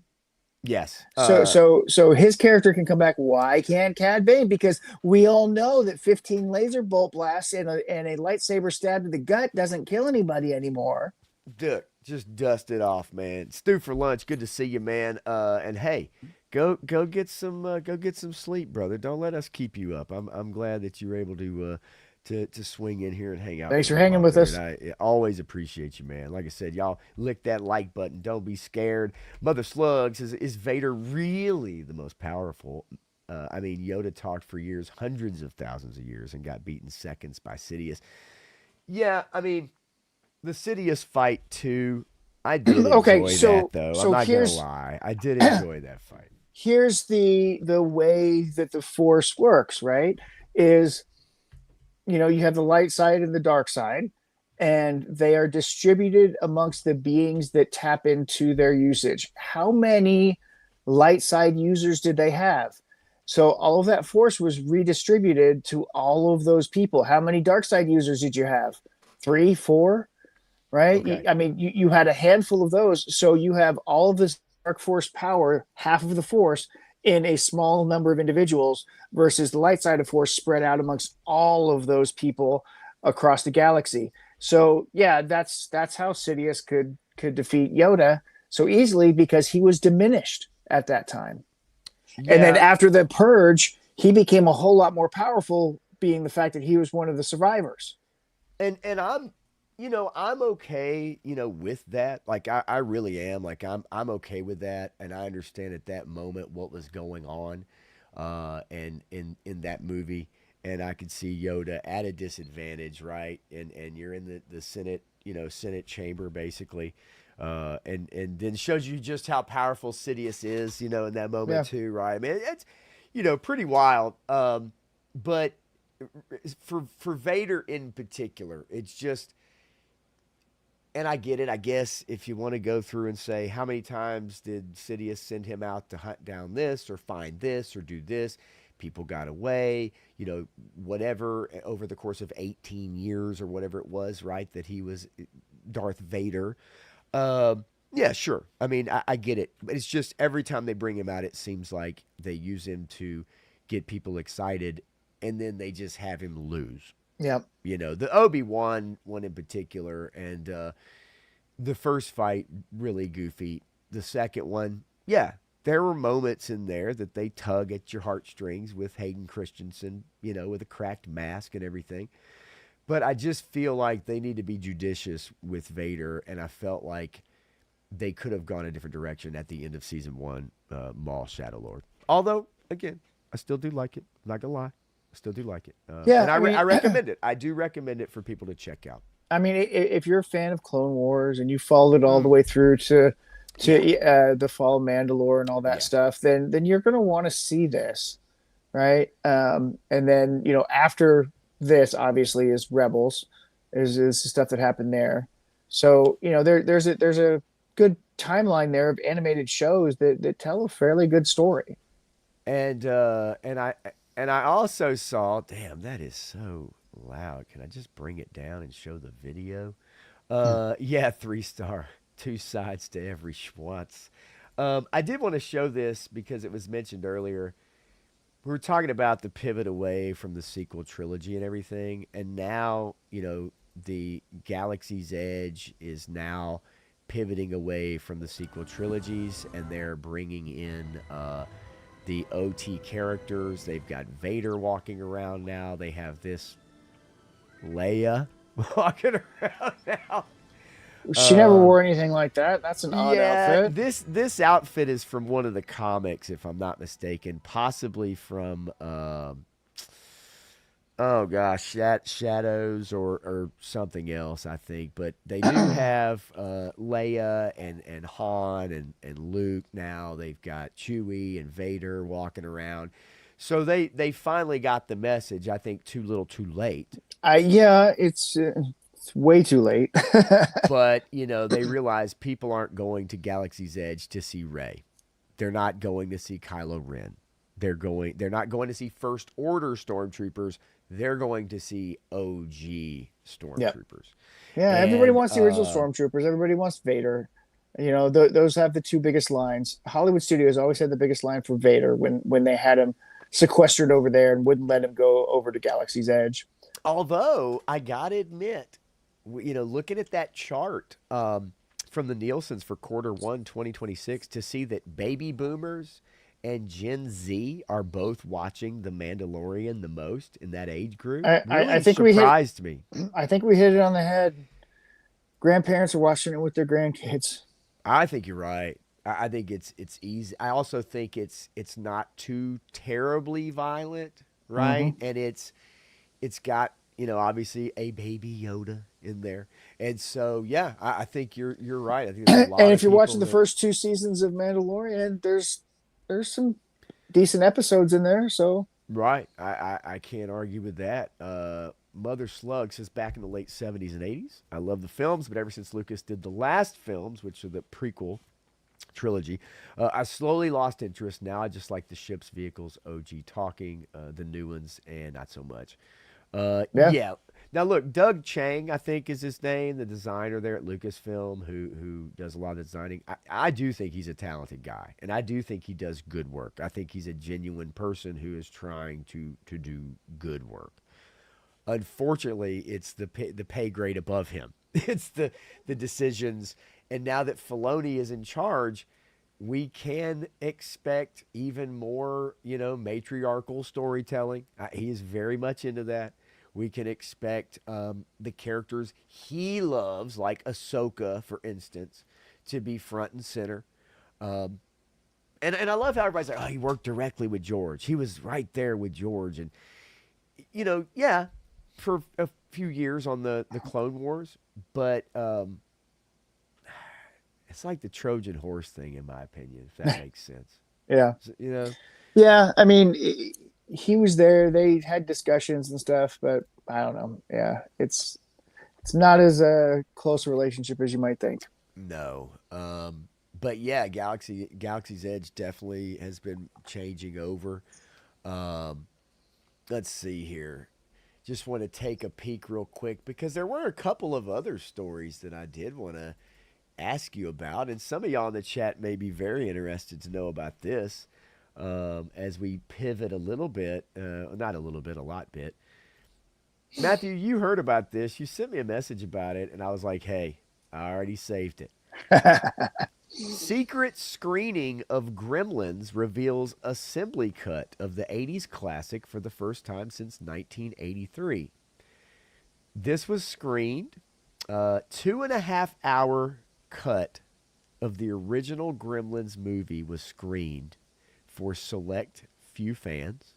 Yes. So his character can come back. Why can't Cad Bane? Because we all know that 15 laser bolt blasts and a lightsaber stab to the gut doesn't kill anybody anymore. Dude, just dust it off, man. Stu for lunch. Good to see you, man. And hey, go get some sleep, brother. Don't let us keep you up. I'm glad that you were able to swing in here and hang out. Thanks for hanging with us. I always appreciate you, man. Like I said, y'all lick that like button. Don't be scared. Mother Slugs, is Vader really the most powerful? I mean, Yoda talked for years, hundreds of thousands of years, and got beaten seconds by Sidious. Yeah, I mean, the Sidious fight too. I did enjoy that, though. I'm not gonna lie. I did enjoy that fight. Here's the way that the Force works, right? Is you have the light side and the dark side, and they are distributed amongst the beings that tap into their usage. How many light side users did they have? So all of that force was redistributed to all of those people. How many dark side users did you have? 3, 4, right? Okay. I mean, you had a handful of those. So you have all of this dark force power, half of the force, in a small number of individuals, versus the light side of force spread out amongst all of those people across the galaxy. So yeah, that's how Sidious could defeat Yoda so easily, because he was diminished at that time. Yeah. And then after the purge, he became a whole lot more powerful, being the fact that he was one of the survivors. And I'm okay, with that. Like I really am. Like I'm okay with that, and I understand at that moment what was going on, and in that movie, and I could see Yoda at a disadvantage, right? And you're in the Senate, Senate chamber basically, and then shows you just how powerful Sidious is, in that moment too, right? I mean, it's pretty wild. But for Vader in particular, it's just, and I get it. I guess if you want to go through and say how many times did Sidious send him out to hunt down this or find this or do this, people got away, whatever over the course of 18 years or whatever it was, right? That he was Darth Vader. Yeah, sure. I mean, I get it. But it's just every time they bring him out, it seems like they use him to get people excited, and then they just have him lose. Yeah. The Obi-Wan one in particular, and the first fight, really goofy. The second one, yeah, there were moments in there that they tug at your heartstrings with Hayden Christensen, with a cracked mask and everything. But I just feel like they need to be judicious with Vader, and I felt like they could have gone a different direction at the end of season 1, Maul Shadow Lord. Although, again, I still do like it. I'm not going to lie. I still do like it. Yeah, and I recommend it. I do recommend it for people to check out. I mean, if you're a fan of Clone Wars and you followed it all the way through to the Fall of Mandalore and all that stuff, then you're going to want to see this, right? And then, after this, obviously, is Rebels, is the stuff that happened there. So, there's a good timeline there of animated shows that tell a fairly good story. And I also saw, damn, that is so loud. Can I just bring it down and show the video? Yeah, 3-star, 2 sides to every schwatz. I did want to show this because it was mentioned earlier. We were talking about the pivot away from the sequel trilogy and everything. And now, the Galaxy's Edge is now pivoting away from the sequel trilogies, and they're bringing in the OT characters. They've got Vader walking around now. They have this Leia walking around now. She never wore anything like that. That's an odd outfit. This outfit is from one of the comics, if I'm not mistaken, possibly from Shadows or something else, I think. But they do have Leia and Han and Luke now. They've got Chewie and Vader walking around. So they finally got the message, I think, too little too late. It's way too late. But, they realize people aren't going to Galaxy's Edge to see Rey. They're not going to see Kylo Ren. They're not going to see First Order stormtroopers. They're going to see OG stormtroopers. Yeah, everybody wants the original stormtroopers. Everybody wants Vader. Those have the 2 biggest lines. Hollywood Studios always had the biggest line for Vader when they had him sequestered over there and wouldn't let him go over to Galaxy's Edge. Although, I got to admit, looking at that chart from the Nielsen's for Q1 2026, to see that baby boomers and Gen Z are both watching The Mandalorian the most in that age group, I think surprised me. I think we hit it on the head. Grandparents are watching it with their grandkids. I think you're right. I think it's easy. I also think it's not too terribly violent, right? Mm-hmm. And it's got, obviously a baby Yoda in there. And so, yeah, I think you're right. I think there's a lot and if you're watching the first 2 seasons of Mandalorian, there's some decent episodes in there. So right, I can't argue with that. Mother Slug says back in the late 70s and 80s, I love the films, but ever since Lucas did the last films, which are the prequel trilogy, I slowly lost interest. Now I just like the ships, vehicles, OG talking, the new ones, and not so much. Yeah. Now look, Doug Chang, I think is his name, the designer there at Lucasfilm, who does a lot of designing. I do think he's a talented guy, and I do think he does good work. I think he's a genuine person who is trying to do good work. Unfortunately, it's the pay grade above him. It's the decisions, and now that Filoni is in charge, we can expect even more, matriarchal storytelling. He is very much into that. We can expect the characters he loves, like Ahsoka, for instance, to be front and center. And I love how everybody's like, oh, he worked directly with George. He was right there with George. And, for a few years on the Clone Wars. But it's like the Trojan horse thing, in my opinion, if that makes sense. Yeah. So, Yeah, I mean, he was there. They had discussions and stuff, but I don't know. Yeah, it's not as a close relationship as you might think. No. But yeah, Galaxy's Edge definitely has been changing over. Um, let's see here. Just want to take a peek real quick because there were a couple of other stories that I did want to ask you about, and some of y'all in the chat may be very interested to know about this. As we pivot a little bit, not a little bit, a lot bit. Matthew, you heard about this. You sent me a message about it, and I was like, hey, I already saved it. Secret screening of Gremlins reveals assembly cut of the 80s classic for the first time since 1983. This was screened. 2.5 hour cut of the original Gremlins movie was screened for select few fans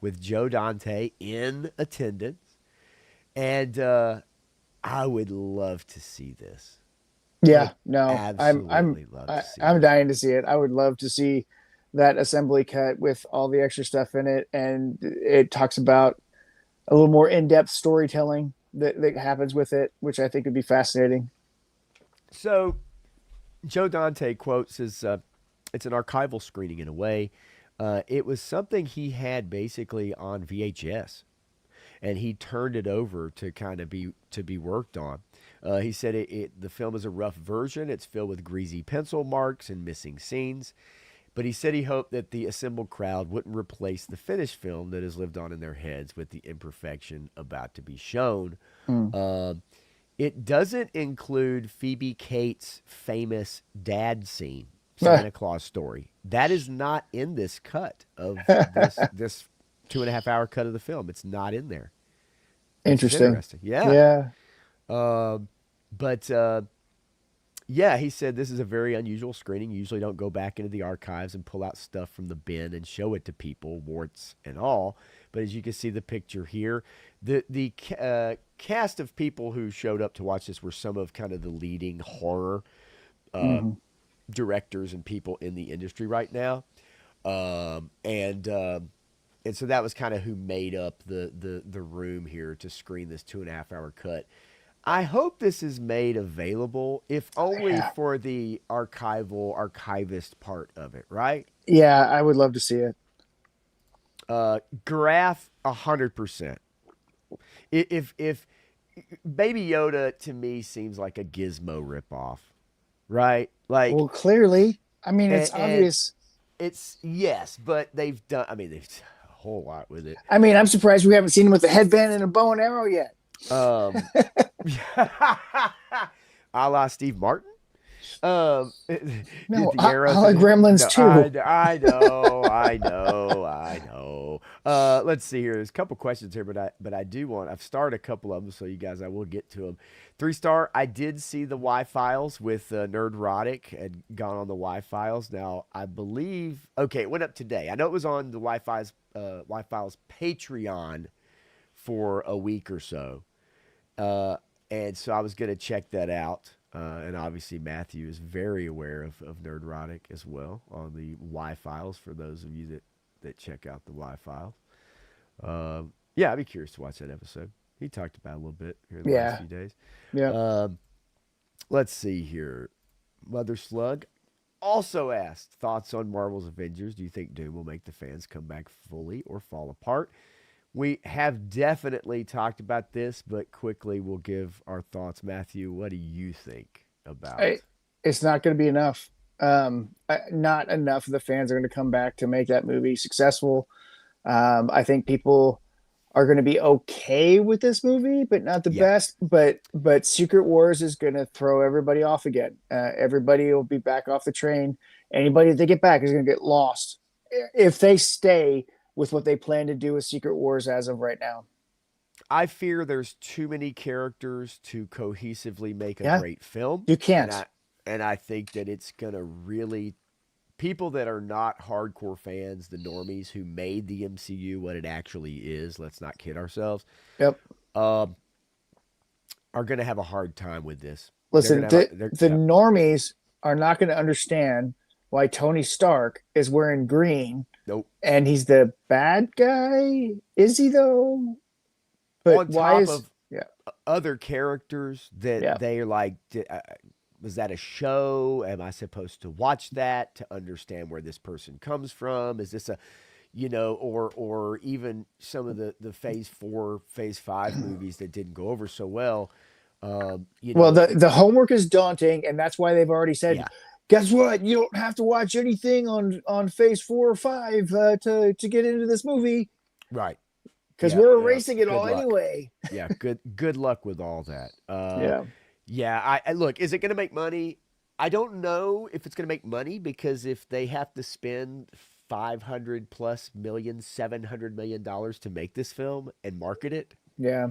with Joe Dante in attendance. And I would love to see this. Yeah, no, Absolutely love to see I'm this. dying to see it. I would love to see that assembly cut with all the extra stuff in it, and it talks about a little more in-depth storytelling that happens with it, which I think would be fascinating. So Joe Dante quotes as it's an archival screening in a way. It was something he had basically on VHS, and he turned it over to kind of be worked on. He said the film is a rough version. It's filled with greasy pencil marks and missing scenes. But he said he hoped that the assembled crowd wouldn't replace the finished film that has lived on in their heads with the imperfection about to be shown. It doesn't include Phoebe Cates' famous dad scene, Santa Claus story. That is not in this cut of this 2.5 hour cut of the film. It's not in there. Interesting. Yeah. Yeah. But yeah, he said this is a very unusual screening. You usually don't go back into the archives and pull out stuff from the bin and show it to people, warts and all. But as you can see the picture here, the cast of people who showed up to watch this were some of kind of the leading horror directors and people in the industry right now. And so that was kind of who made up the room here to screen this 2.5 hour cut. I hope this is made available, if only for the archivist part of it, right? Yeah, I would love to see it. Graph 100%. If Baby Yoda to me seems like a Gizmo ripoff, right? Like, well, clearly, I mean, it's obvious. It's yes, but they've done a whole lot with it. I mean, I'm surprised we haven't seen him with a headband and a bow and arrow yet. A la Steve Martin. No, I like Gremlins too. I know. Let's see here. There's a couple questions here, but I do want. I've started a couple of them, so you guys, I will get to them. 3-star. I did see the Y-Files with Nerdrotic and gone on the Y-Files. Now I believe. Okay, it went up today. I know it was on the Y-Files Patreon for a week or so. And so I was going to check that out. And obviously Matthew is very aware of Nerdrotic as well on the Y-Files for those of you that check out the Y-Files. Yeah, I'd be curious to watch that episode. He talked about it a little bit here in the last few days. Yeah. Let's see here. Mother Slug also asked, thoughts on Marvel's Avengers. Do you think Doom will make the fans come back fully or fall apart? We have definitely talked about this, but quickly we'll give our thoughts. Matthew, what do you think about it? It's not going to be enough. Not enough of the fans are going to come back to make that movie successful. I think people are going to be okay with this movie, but not the best. But Secret Wars is going to throw everybody off again. Everybody will be back off the train. Anybody that they get back is going to get lost if they stay with what they plan to do with Secret Wars as of right now. I fear there's too many characters to cohesively make a great film. You can't. And I think that it's going to really... People that are not hardcore fans, the normies who made the MCU what it actually is, let's not kid ourselves, are going to have a hard time with this. Listen, the normies are not going to understand why Tony Stark is wearing green Nope. And he's the bad guy. Is he though? But On why top is of yeah other characters that yeah they're like, was that a show? Am I supposed to watch that to understand where this person comes from? Is this a, or even some of the phase 4, phase 5 movies that didn't go over so well. Well, the homework is daunting, and that's why they've already said, Yeah. guess what? You don't have to watch anything on phase 4 or 5 to get into this movie Right. because Yeah, we're erasing it good all luck. anyway. Yeah, good luck with all that. Yeah. Yeah, I look, is it going to make money? I don't know if it's going to make money because if they have to spend 500 plus million, $700 million to make this film and market it, Yeah.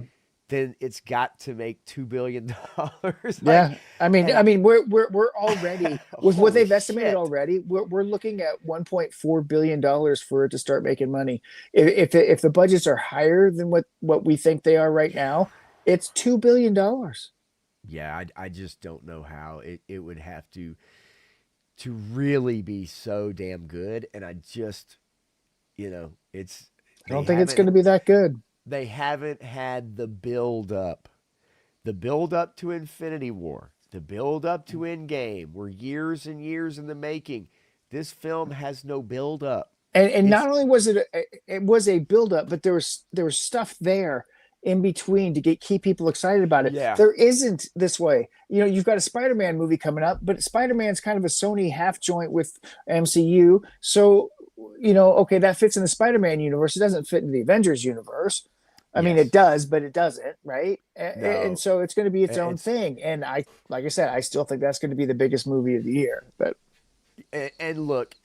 then it's got to make $2 billion. Yeah. I and mean, we're already with what holy they've estimated shit. already. We're looking at $1.4 billion for it to start making money. If the budgets are higher than what we think they are right now, it's $2 billion. Yeah, I just don't know how it would have to really be so damn good. And I just, it's I don't think it's going to be that good. they haven't had the build up to Infinity War, the build up to Endgame. We're years and years in the making. This film has no build up. And not only was it was a build up, but there was stuff there in between to keep people excited about it. Yeah. There isn't this way. You've got a Spider-Man movie coming up, but Spider-Man's kind of a Sony half joint with MCU. So, okay, that fits in the Spider-Man universe. It doesn't fit in the Avengers universe. I mean, it does, but it doesn't, right? No. And so it's going to be its own thing. And like I said, I still think that's going to be the biggest movie of the year. But and look,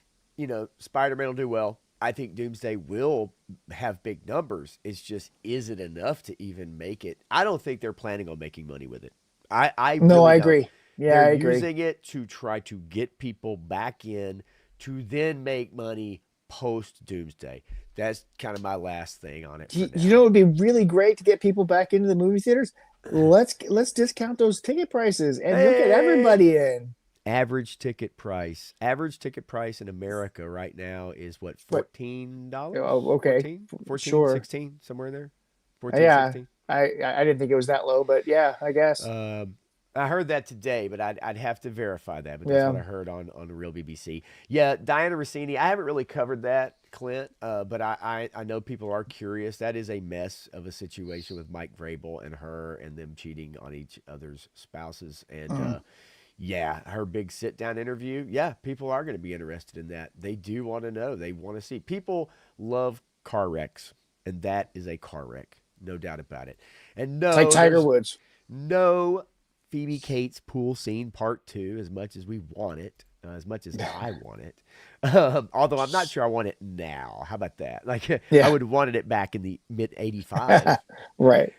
Spider-Man will do well. I think Doomsday will have big numbers. It's just, is it enough to even make it? I don't think they're planning on making money with it. I agree. Yeah, they're I agree. using it to try to get people back in to then make money post Doomsday. That's kind of my last thing on it. It would be really great to get people back into the movie theaters. Let's discount those ticket prices and you'll get everybody in. Average ticket price in America right now is what, $14? Oh, okay. 14, sure. 16, somewhere in there. 14, yeah. 16. I didn't think it was that low, but yeah, I guess. I heard that today, but I'd have to verify that. But that's what I heard on the Real BBC. Yeah, Diana Rossini. I haven't really covered that, Clint, but I know people are curious. That is a mess of a situation with Mike Vrabel and her and them cheating on each other's spouses. And yeah, her big sit-down interview. Yeah, people are going to be interested in that. They do want to know. They want to see. People love car wrecks, and that is a car wreck. No doubt about it. And no, it's like Tiger Woods. No Phoebe Cates pool scene part 2, as much as we want it, as much as I want it. Although I'm not sure I want it now. How about that? Like, I would have wanted it back in the mid '85. Right.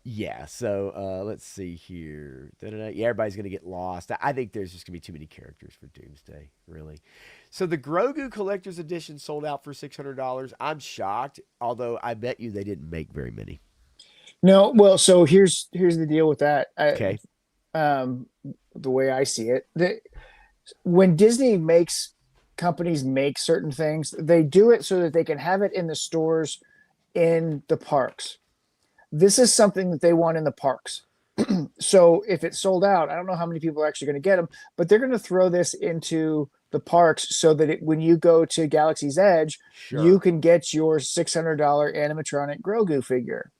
Yeah. So let's see here. Yeah, everybody's gonna get lost. I think there's just gonna be too many characters for Doomsday, really. So the Grogu Collector's Edition sold out for $600. I'm shocked, although I bet you they didn't make very many. No, well, so here's the deal with that. Okay. The way I see it, when Disney companies make certain things, they do it so that they can have it in the stores in the parks. This is something that they want in the parks. So if it's sold out, I don't know how many people are actually going to get them, but they're going to throw this into the parks so that when you go to Galaxy's Edge, you can get your $600 animatronic Grogu figure.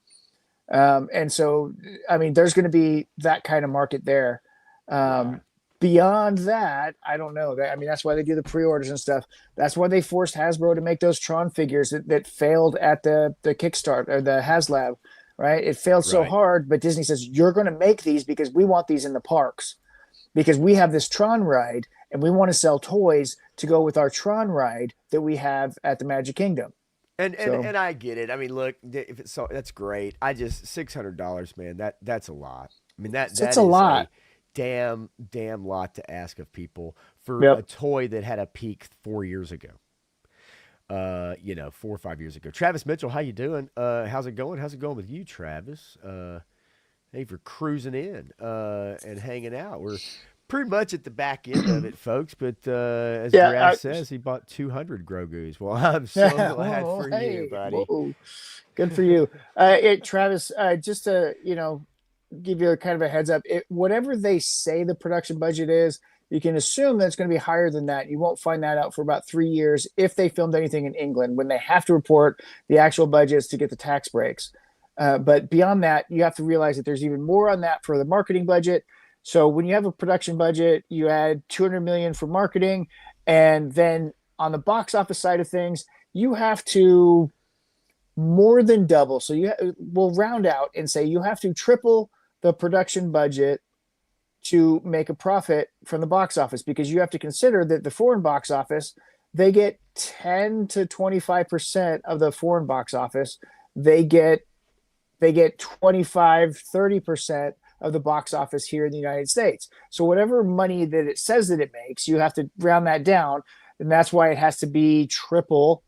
And so, I mean, there's going to be that kind of market there. Beyond that, I don't know. That's why they do the pre-orders and stuff. That's why they forced Hasbro to make those Tron figures that failed at the Kickstarter or the HasLab, right? It failed so hard, but Disney says, you're going to make these because we want these in the parks because we have this Tron ride and we want to sell toys to go with our Tron ride that we have at the Magic Kingdom. And I get it. I mean, look, if it's so, that's great. I just $600, man. That's a lot. I mean, that's a lot. Damn lot to ask of people for a toy that had a peak 4 years ago. 4 or 5 years ago. Travis Mitchell, how you doing? How's it going? How's it going with you, Travis? Hey, for cruising in and hanging out. We're pretty much at the back end of it, folks. But as Giraffe says, he bought 200 Grogus. Well, I'm so glad for you, buddy. Whoa. Good for you. Travis, just to, give you kind of a heads up, whatever they say the production budget is, you can assume that it's going to be higher than that. You won't find that out for about 3 years if they filmed anything in England, when they have to report the actual budgets to get the tax breaks. But beyond that, you have to realize that there's even more on that for the marketing budget. So when you have a production budget, you add $200 million for marketing, and then on the box office side of things, you have to more than double. So we'll round out and say you have to triple the production budget to make a profit from the box office, because you have to consider that the foreign box office, they get 10 to 25% of the foreign box office. They get 25, 30% of the box office here in the United States. So whatever money that it says that it makes, you have to round that down. And that's why it has to be triple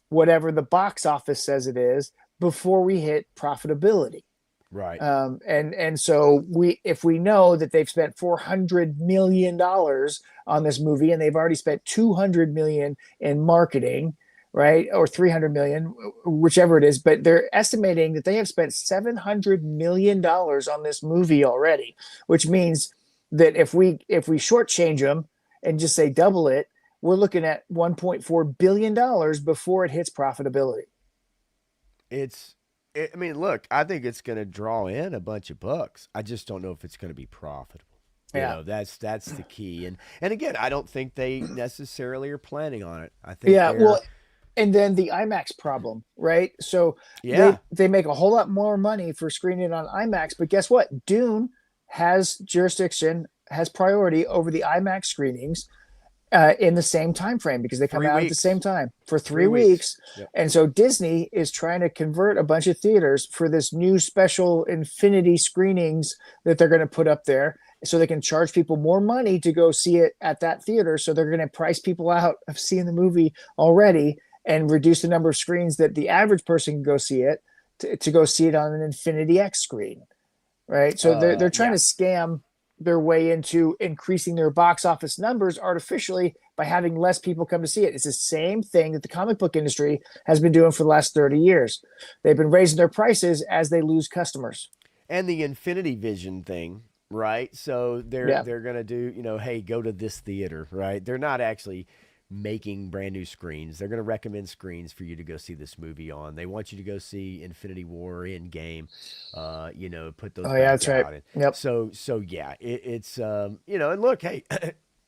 whatever the box office says it is before we hit profitability. Right. And so if we know that they've spent $400 million on this movie, and they've already spent $200 million in marketing, right, or $300 million, whichever it is, but they're estimating that they have spent $700 million on this movie already, which means that if we shortchange them and just say double it, we're looking at $1.4 billion before it hits profitability. Look, I think it's going to draw in a bunch of bucks. I just don't know if it's going to be profitable. You know, that's the key. And again, I don't think they necessarily are planning on it. I think and then the IMAX problem, right? So they make a whole lot more money for screening it on IMAX, but guess what? Dune has priority over the IMAX screenings in the same time frame, because they come out at the same time for 3 weeks. Yep. And so Disney is trying to convert a bunch of theaters for this new special infinity screenings that they're going to put up there, so they can charge people more money to go see it at that theater. So they're going to price people out of seeing the movie already and reduce the number of screens that the average person can go see it to go see it on an Infinity X screen. Right. So they're trying to scam their way into increasing their box office numbers artificially by having less people come to see it. It's the same thing that the comic book industry has been doing for the last 30 years. They've been raising their prices as they lose customers. And the Infinity Vision thing, right? So they're going to do, hey, go to this theater, right? They're not actually making brand new screens. They're going to recommend screens for you to go see this movie on. They want you to go see Infinity War Endgame, put those that's out. right. Yep. So it's and look, hey,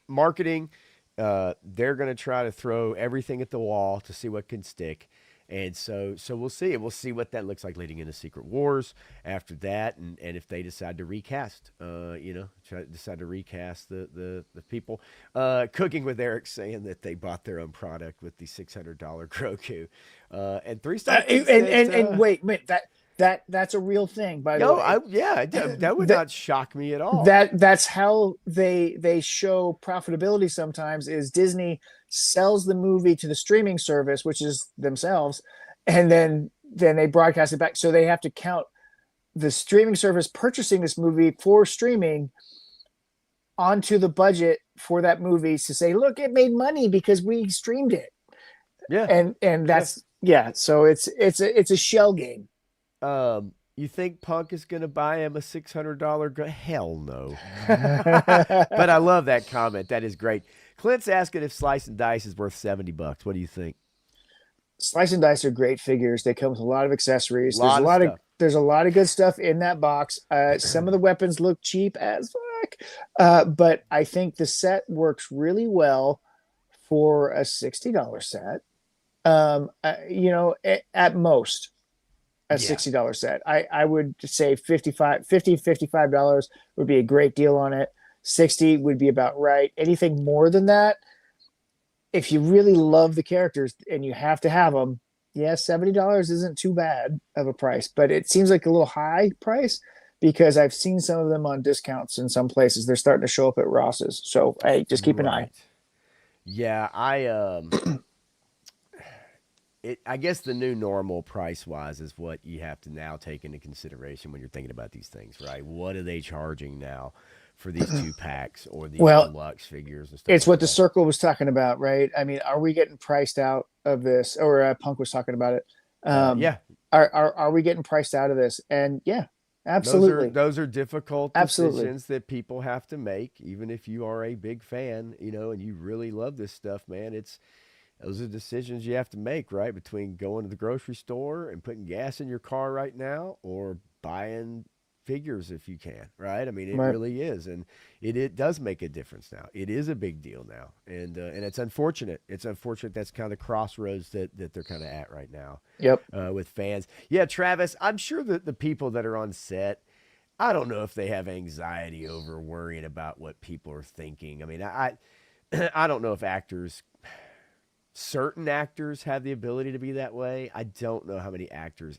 marketing, they're going to try to throw everything at the wall to see what can stick. And so we'll see. We'll see what that looks like leading into Secret Wars after that, and if they decide to recast, decide to recast the people. Cooking with Eric saying that they bought their own product with the $600 Grogu, and 3-star. And wait, that's a real thing, by the way. That would not shock me at all. That's how they show profitability sometimes, is Disney sells the movie to the streaming service, which is themselves, and then they broadcast it back. So they have to count the streaming service purchasing this movie for streaming onto the budget for that movie to say, look, it made money because we streamed it. Yeah. And that's so it's a shell game. You think Punk is going to buy him a $600? Hell no. But I love that comment. That is great. Clint's asking if Slice and Dice is worth $70. What do you think? Slice and Dice are great figures. They come with a lot of accessories. There's a lot of good stuff in that box. Some of the weapons look cheap as fuck, but I think the set works really well for a $60 set. At most. A $60 set. I would say $55 would be a great deal on it. 60 would be about right. Anything more than that, if you really love the characters and you have to have them, $70 isn't too bad of a price, but it seems like a little high price because I've seen some of them on discounts in some places. They're starting to show up at Ross's. So hey, just keep an eye. Yeah, I guess the new normal price-wise is what you have to now take into consideration when you're thinking about these things, right? What are they charging now for these 2-packs or these Well, deluxe figures and stuff. It's like what the that. circle was talking about, right? I mean, are we getting priced out of this? Or Punk was talking about it. Yeah, Are we getting priced out of this? And yeah, absolutely. those are difficult Absolutely. decisions that people have to make, even if you are a big fan, and you really love this stuff, man. Those are decisions you have to make, right? Between going to the grocery store and putting gas in your car right now, or buying figures if you can, right? I mean, it Right. really is, and it does make a difference now. It is a big deal now, and it's unfortunate. It's unfortunate that's kind of the crossroads that they're kind of at right now. Yep. With fans, yeah, Travis. I'm sure that the people that are on set, I don't know if they have anxiety over worrying about what people are thinking. I mean, I don't know if certain actors have the ability to be that way. I don't know how many actors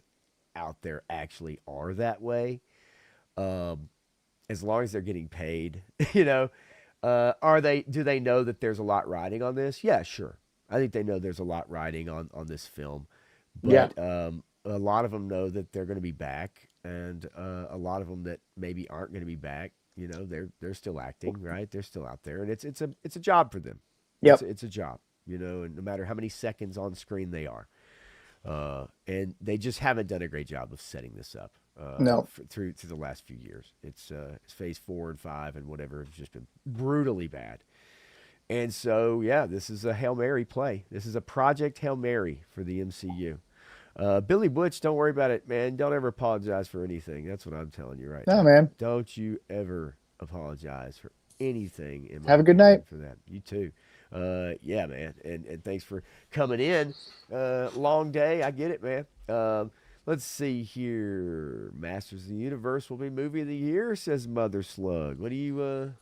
out there actually are that way. As long as they're getting paid, do they know that there's a lot riding on this? Yeah, sure. I think they know there's a lot riding on this film, but a lot of them know that they're going to be back, and a lot of them that maybe aren't going to be back, they're still acting, right? They're still out there, and it's a job for them. Yep. It's a job, and no matter how many seconds on screen they are. And they just haven't done a great job of setting this up. No. Through the last few years, it's phase 4 and 5 and whatever has just been brutally bad. And so, yeah, this is a Hail Mary play. This is a Project Hail Mary for the MCU. Billy Butch, don't worry about it, man. Don't ever apologize for anything. That's what I'm telling you right now. No, man. Don't you ever apologize for anything. Have a good night. For that. You too. Yeah, man. And thanks for coming in. Long day. I get it, man. Let's see here. Masters of the Universe will be movie of the year, says Mother Slug. What do you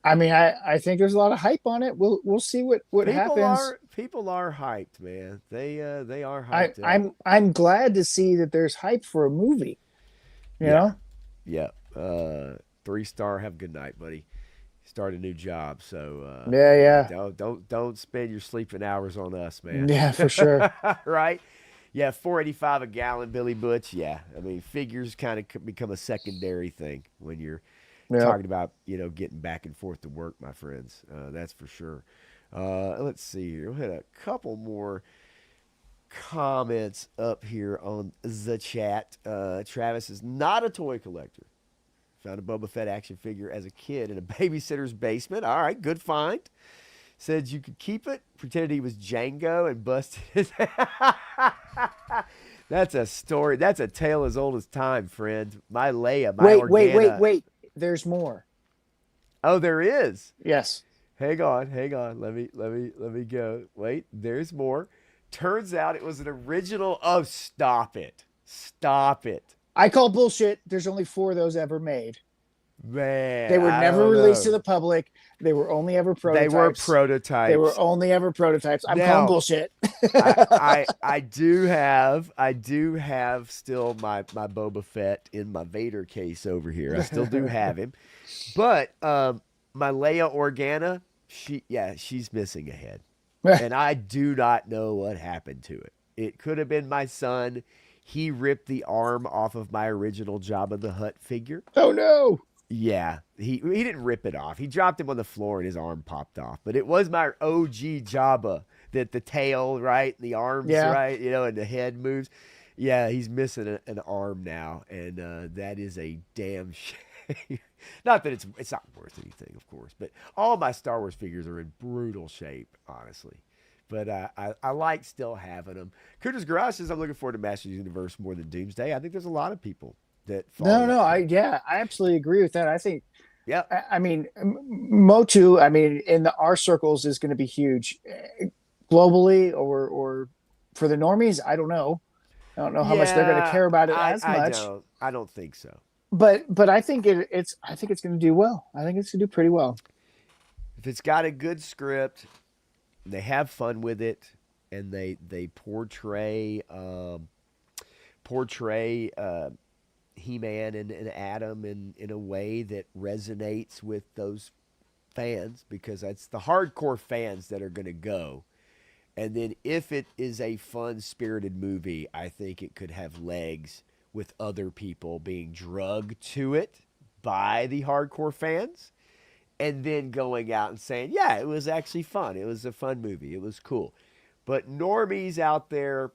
I mean, I think there's a lot of hype on it. We'll see what happens. People are hyped, man. They are hyped. I'm glad to see that there's hype for a movie. You know? Yeah. 3-star, have a good night, buddy. Start a new job, so yeah. Don't spend your sleeping hours on us, man. Yeah, for sure. Right? Yeah, $4.85 a gallon, Billy Butch. Yeah, I mean, figures kind of become a secondary thing when you're talking about getting back and forth to work, my friends. That's for sure. Let's see here. We'll hit a couple more comments up here on the chat. Travis is not a toy collector. Found a Boba Fett action figure as a kid in a babysitter's basement. All right, good find. Said you could keep it. Pretended he was Django and busted his. That's a story. That's a tale as old as time, friend. My Leia, my Organa. Wait. There's more. Oh, there is. Yes. Hang on. Let me go. Wait, there's more. Turns out it was an original. Oh, stop it. I call bullshit. There's only 4 of those ever made. Man, they were never released to the public. They were only ever prototypes. They were only ever prototypes. I'm calling bullshit. I do have still my Boba Fett in my Vader case over here. I still do have him, but my Leia Organa, she's missing a head, and I do not know what happened to it. It could have been my son. He ripped the arm off of my original Jabba the Hutt figure. Oh no. Yeah, he didn't rip it off. He dropped him on the floor and his arm popped off. But it was my OG Jabba that the tail, right, the arms, right, and the head moves. Yeah, he's missing an arm now, and that is a damn shame. Not that it's not worth anything, of course, but all my Star Wars figures are in brutal shape, honestly. But I like still having them. Cooter's Garage says, I'm looking forward to Masters of the Universe more than Doomsday. I think there's a lot of people that I absolutely agree with that. I think I mean Motu, in our circles is going to be huge globally or for the normies. I don't know how much they're going to care about it as much. I don't think so. But I think it's going to do well. I think it's going to do pretty well. If it's got a good script, they have fun with it, and they portray He-Man and Adam in a way that resonates with those fans, because that's the hardcore fans that are going to go. And then if it is a fun, spirited movie, I think it could have legs with other people being drugged to it by the hardcore fans and then going out and saying, yeah, it was actually fun. It was a fun movie. It was cool. But normies out there,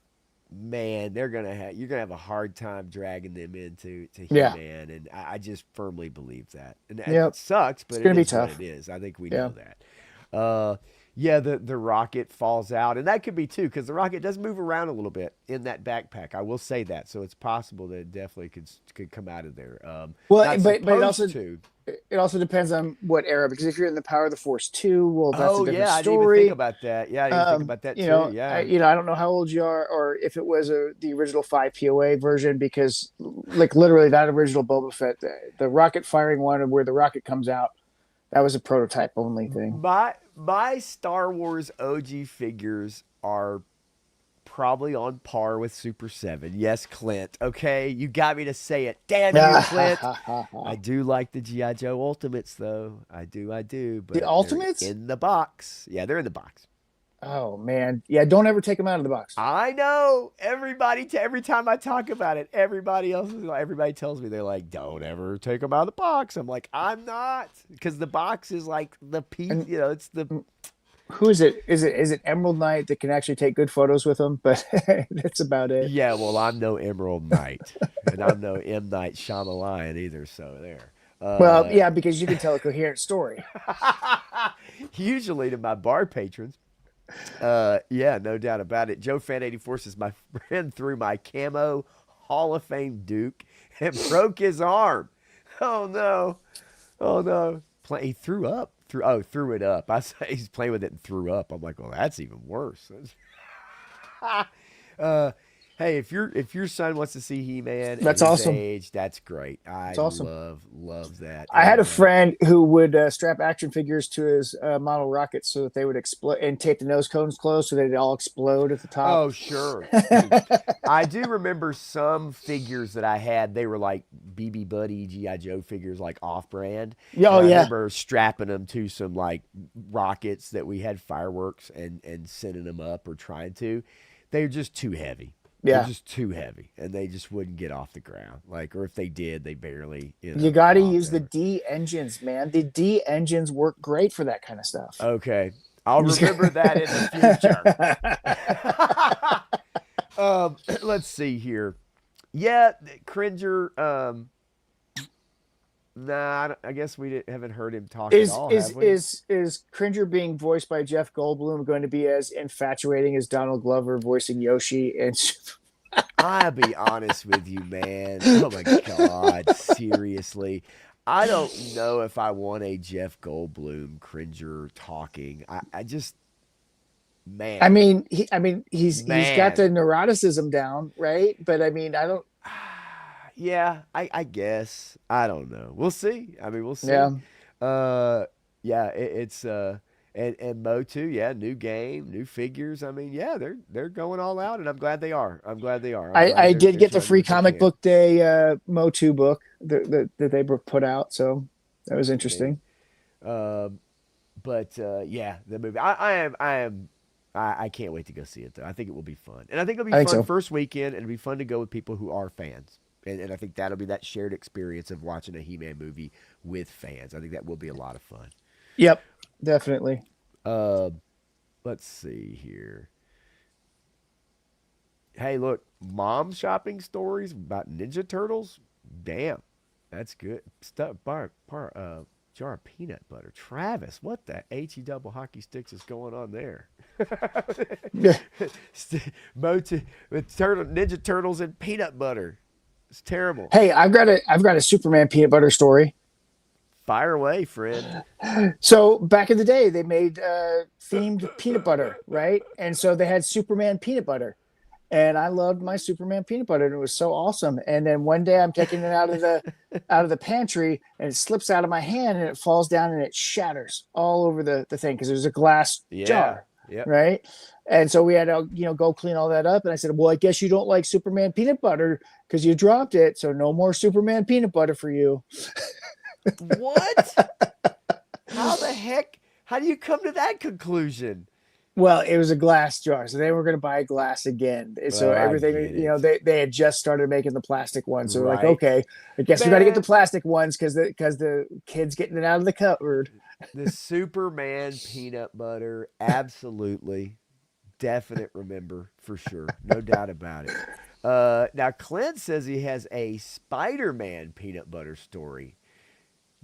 man, you're gonna have a hard time dragging them into He-Man, and I just firmly believe that. And it sucks, but it's gonna it be is tough. what it is. I think we know that. The rocket falls out, and that could be too, because the rocket does move around a little bit in that backpack. I will say that, so it's possible that it definitely could come out of there. It also depends on what era, because if you're in the Power of the Force 2, well, that's a different story. I didn't even think about that. Yeah, I didn't think about that too. I don't know how old you are, or if it was the original 5 POA version, because like literally that original Boba Fett, the rocket firing one, where the rocket comes out, that was a prototype only thing. My Star Wars OG figures are probably on par with Super 7. Yes, Clint. Okay, you got me to say it. Damn you, Clint. I do like the G.I. Joe Ultimates, though. I do. But the Ultimates? In the box. Yeah, they're in the box. Oh, man. Yeah, don't ever take them out of the box. I know. Everybody, every time I talk about it, everybody tells me, they're like, don't ever take them out of the box. I'm like, I'm not. Because the box is like the piece, it's the... Who is it? Is it Emerald Knight that can actually take good photos with them? But that's about it. Yeah, well, I'm no Emerald Knight. And I'm no M. Night Shyamalan either, so there. Because you can tell a coherent story. Usually to my bar patrons. No doubt about it. Joe Fan 84 says my friend threw my camo Hall of Fame Duke and broke his arm. Oh no. He threw it up. I say he's playing with it and threw up. I'm like, well, that's even worse. Hey, if your son wants to see He-Man, that's at his awesome. Age, that's great. That's awesome. Love that. I had a friend who would strap action figures to his model rockets so that they would explode, and tape the nose cones closed so they'd all explode at the top. Oh, sure. I do remember some figures that I had. They were like BB Buddy, G.I. Joe figures, like off-brand. I remember strapping them to some like rockets that we had fireworks and sending them up or trying to. They were just too heavy. They're just too heavy, and they just wouldn't get off the ground. Or if they did, they barely. You got to use the D engines, man. The D engines work great for that kind of stuff. Okay, I'll remember that in the future. Let's see here. Yeah, Cringer. Nah, I guess we haven't heard him talk at all. Is Cringer being voiced by Jeff Goldblum going to be as infatuating as Donald Glover voicing Yoshi? And I'll be honest with you, man. Oh my God, seriously. I don't know if I want a Jeff Goldblum Cringer talking. I just, man. He's got the neuroticism down, right? But I don't. Yeah, I guess. I don't know. We'll see. We'll see. Yeah. It's and Motu, new game, new figures. They're going all out, and I'm glad they are. I did get the free comic book day Motu book that they put out, so that was interesting. The movie. I can't wait to go see it though. I think it will be fun, and I think it'll be fun first weekend, and it'll be fun to go with people who are fans. And I think that'll be that shared experience of watching a He-Man movie with fans. I think that will be a lot of fun. Yep, definitely. Let's see here. Hey, look, mom shopping stories about Ninja Turtles. Damn, that's good stuff. Jar of peanut butter. Travis, what the HE double hockey sticks is going on there? Ninja Turtles and peanut butter. It's terrible. Hey, I've got a Superman peanut butter story. Fire away, friend. So back in the day, they made themed peanut butter, right? And so they had Superman peanut butter, and I loved my Superman peanut butter, and it was so awesome. And then one day, I'm taking it out of the pantry, and it slips out of my hand, and it falls down, and it shatters all over the thing because it was a glass jar, right? And so we had to, go clean all that up. And I said, well, I guess you don't like Superman peanut butter because you dropped it. So no more Superman peanut butter for you. What? How the heck? How do you come to that conclusion? Well, it was a glass jar, so they were going to buy glass again. So Oh, I everything, get you know, it. they had just started making the plastic ones. So we're like, Right. okay, I guess we got to get the Man, plastic ones because the kid's getting it out of the cupboard. the Superman peanut butter, absolutely. Definite remember for sure. No doubt about it. Now, Clint says he has a Spider Man peanut butter story.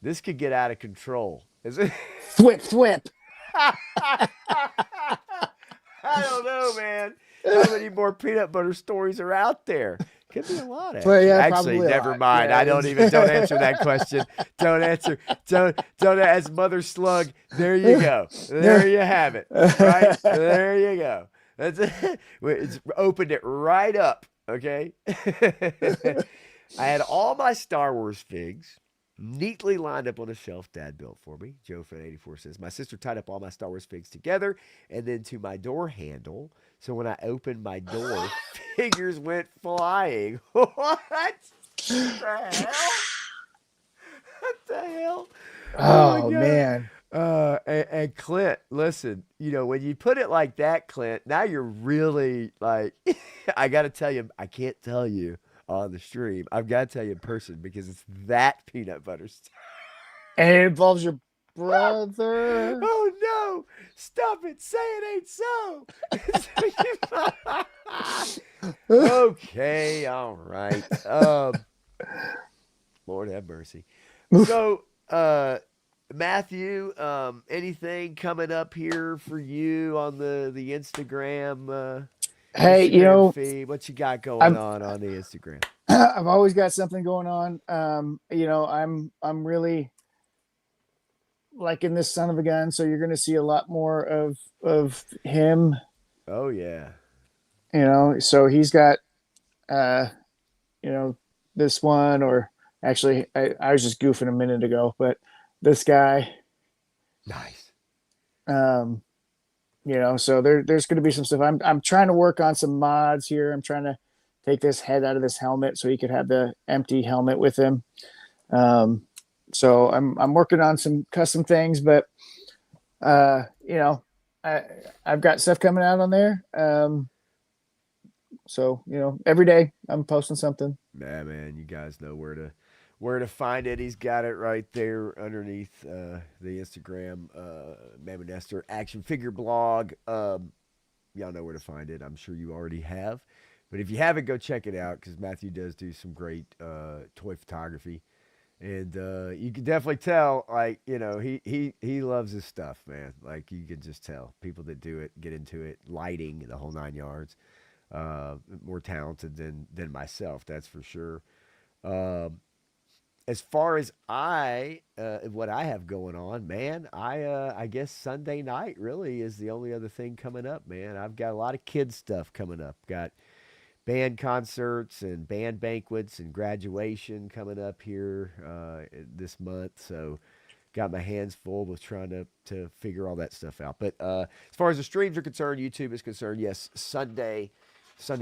This could get out of control. Is it? Thwip, thwip. I don't know, man. How many more peanut butter stories are out there? Could be a lot, actually. Well, yeah, Actually, probably a never lot. mind. Yeah, I don't even. Don't answer that question. Don't answer. Don't. As Mother Slug. There you go. There you have it. Right there you go. That's it. It's opened it right up. Okay. I had all my Star Wars figs neatly lined up on a shelf Dad built for me. Joe Fan 84 says, my sister tied up all my Star Wars figs together and then to my door handle. So when I opened my door, figures went flying. What the hell? What the hell? Oh, my God. man. And Clint, listen, you know, when you put it like that, Clint, now you're really like, I got to tell you, I can't tell you on the stream. I've got to tell you in person because it's that peanut butter stuff. And it involves your brother. Oh no! Stop it! Say it ain't so. Okay, all right. Lord have mercy. So, Matthew, anything coming up here for you on the Instagram? Hey, Instagram you know, feed? What you got going on the Instagram? I've always got something going on. You know, I'm really liking this son of a gun, so you're going to see a lot more of him. Oh yeah. You know, so he's got, you know, this one, or actually, I was just goofing a minute ago, but this guy. Nice. You know, so there's going to be some stuff. I'm trying to work on some mods here. I'm trying to take this head out of this helmet so he could have the empty helmet with him. So I'm working on some custom things, but you know, I've got stuff coming out on there. So you know, every day I'm posting something. Yeah, man, you guys know where to find it. He's got it right there underneath the Instagram Mammoth Nestor action figure blog. Y'all know where to find it. I'm sure you already have. But if you haven't, go check it out because Matthew does do some great toy photography. And you can definitely tell, like, you know, he loves his stuff, man. Like, you can just tell. People that do it, get into it, lighting, the whole 9 yards. More talented than myself, that's for sure. As far as what I have going on, man, I guess Sunday night really is the only other thing coming up, man. I've got a lot of kids stuff coming up. Got band concerts and band banquets and graduation coming up here this month. So got my hands full with trying to figure all that stuff out. But as far as the streams are concerned, YouTube is concerned, yes, Sunday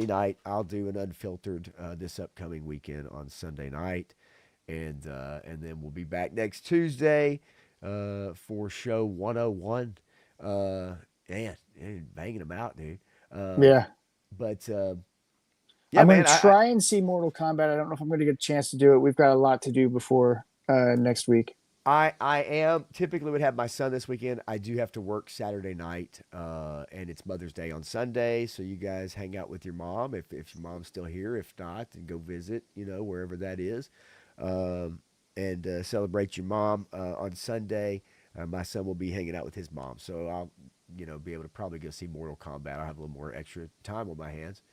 night, I'll do an unfiltered this upcoming weekend on Sunday night. And then we'll be back next Tuesday for show 101. Man, banging them out, dude. Yeah. But yeah, I'm going to try and see Mortal Kombat. I don't know if I'm going to get a chance to do it. We've got a lot to do before next week. I am typically would have my son this weekend. I do have to work Saturday night, and it's Mother's Day on Sunday. So you guys hang out with your mom if your mom's still here. If not, then go visit, you know, wherever that is, and celebrate your mom on Sunday. My son will be hanging out with his mom, so I'll, you know, be able to probably go see Mortal Kombat. I'll have a little more extra time on my hands.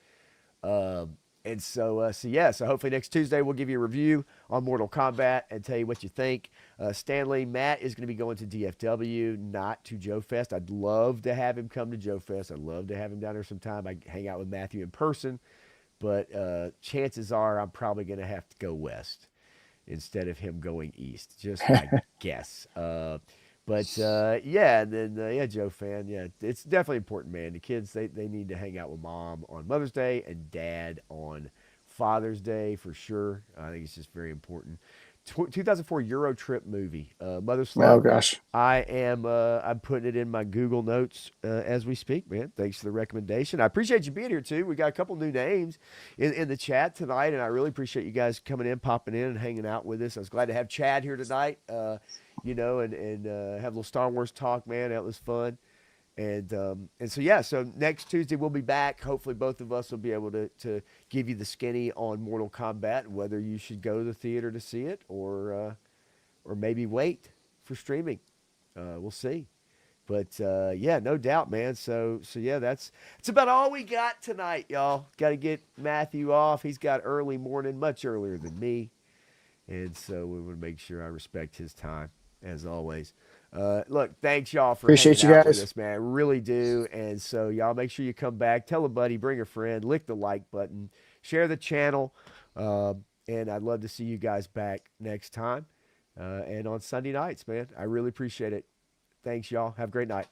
And so hopefully next Tuesday we'll give you a review on Mortal Kombat and tell you what you think. Stanley Matt is going to be going to DFW, not to Joe Fest. I'd love to have him come to Joe Fest. I'd love to have him down there sometime. I hang out with Matthew in person, but chances are I'm probably going to have to go west instead of him going east. Just my guess. Yeah, and then Joe Fan, yeah, it's definitely important, man. The kids they need to hang out with mom on Mother's Day and dad on Father's Day for sure. I think it's just very important 2004 Euro Trip movie, Mother Oh Slug. gosh. I'm putting it in my Google Notes as we speak, man. Thanks for the recommendation. I appreciate you being here too. We got a couple new names in the chat tonight, and I really appreciate you guys coming in, popping in, and hanging out with us. I was glad to have Chad here tonight, and have a little Star Wars talk, man. That was fun. And so yeah, so next Tuesday we'll be back. Hopefully both of us will be able to give you the skinny on Mortal Kombat, whether you should go to the theater to see it or maybe wait for streaming. We'll see. But yeah, no doubt, man. So yeah, that's about all we got tonight, y'all. Got to get Matthew off. He's got early morning, much earlier than me, and so we would make sure I respect his time as always. Look, thanks y'all for Appreciate hanging you out with guys. us, man. I really do. And so y'all make sure you come back, tell a buddy, bring a friend, lick the like button, share the channel. And I'd love to see you guys back next time. And on Sunday nights, man. I really appreciate it. Thanks, y'all. Have a great night.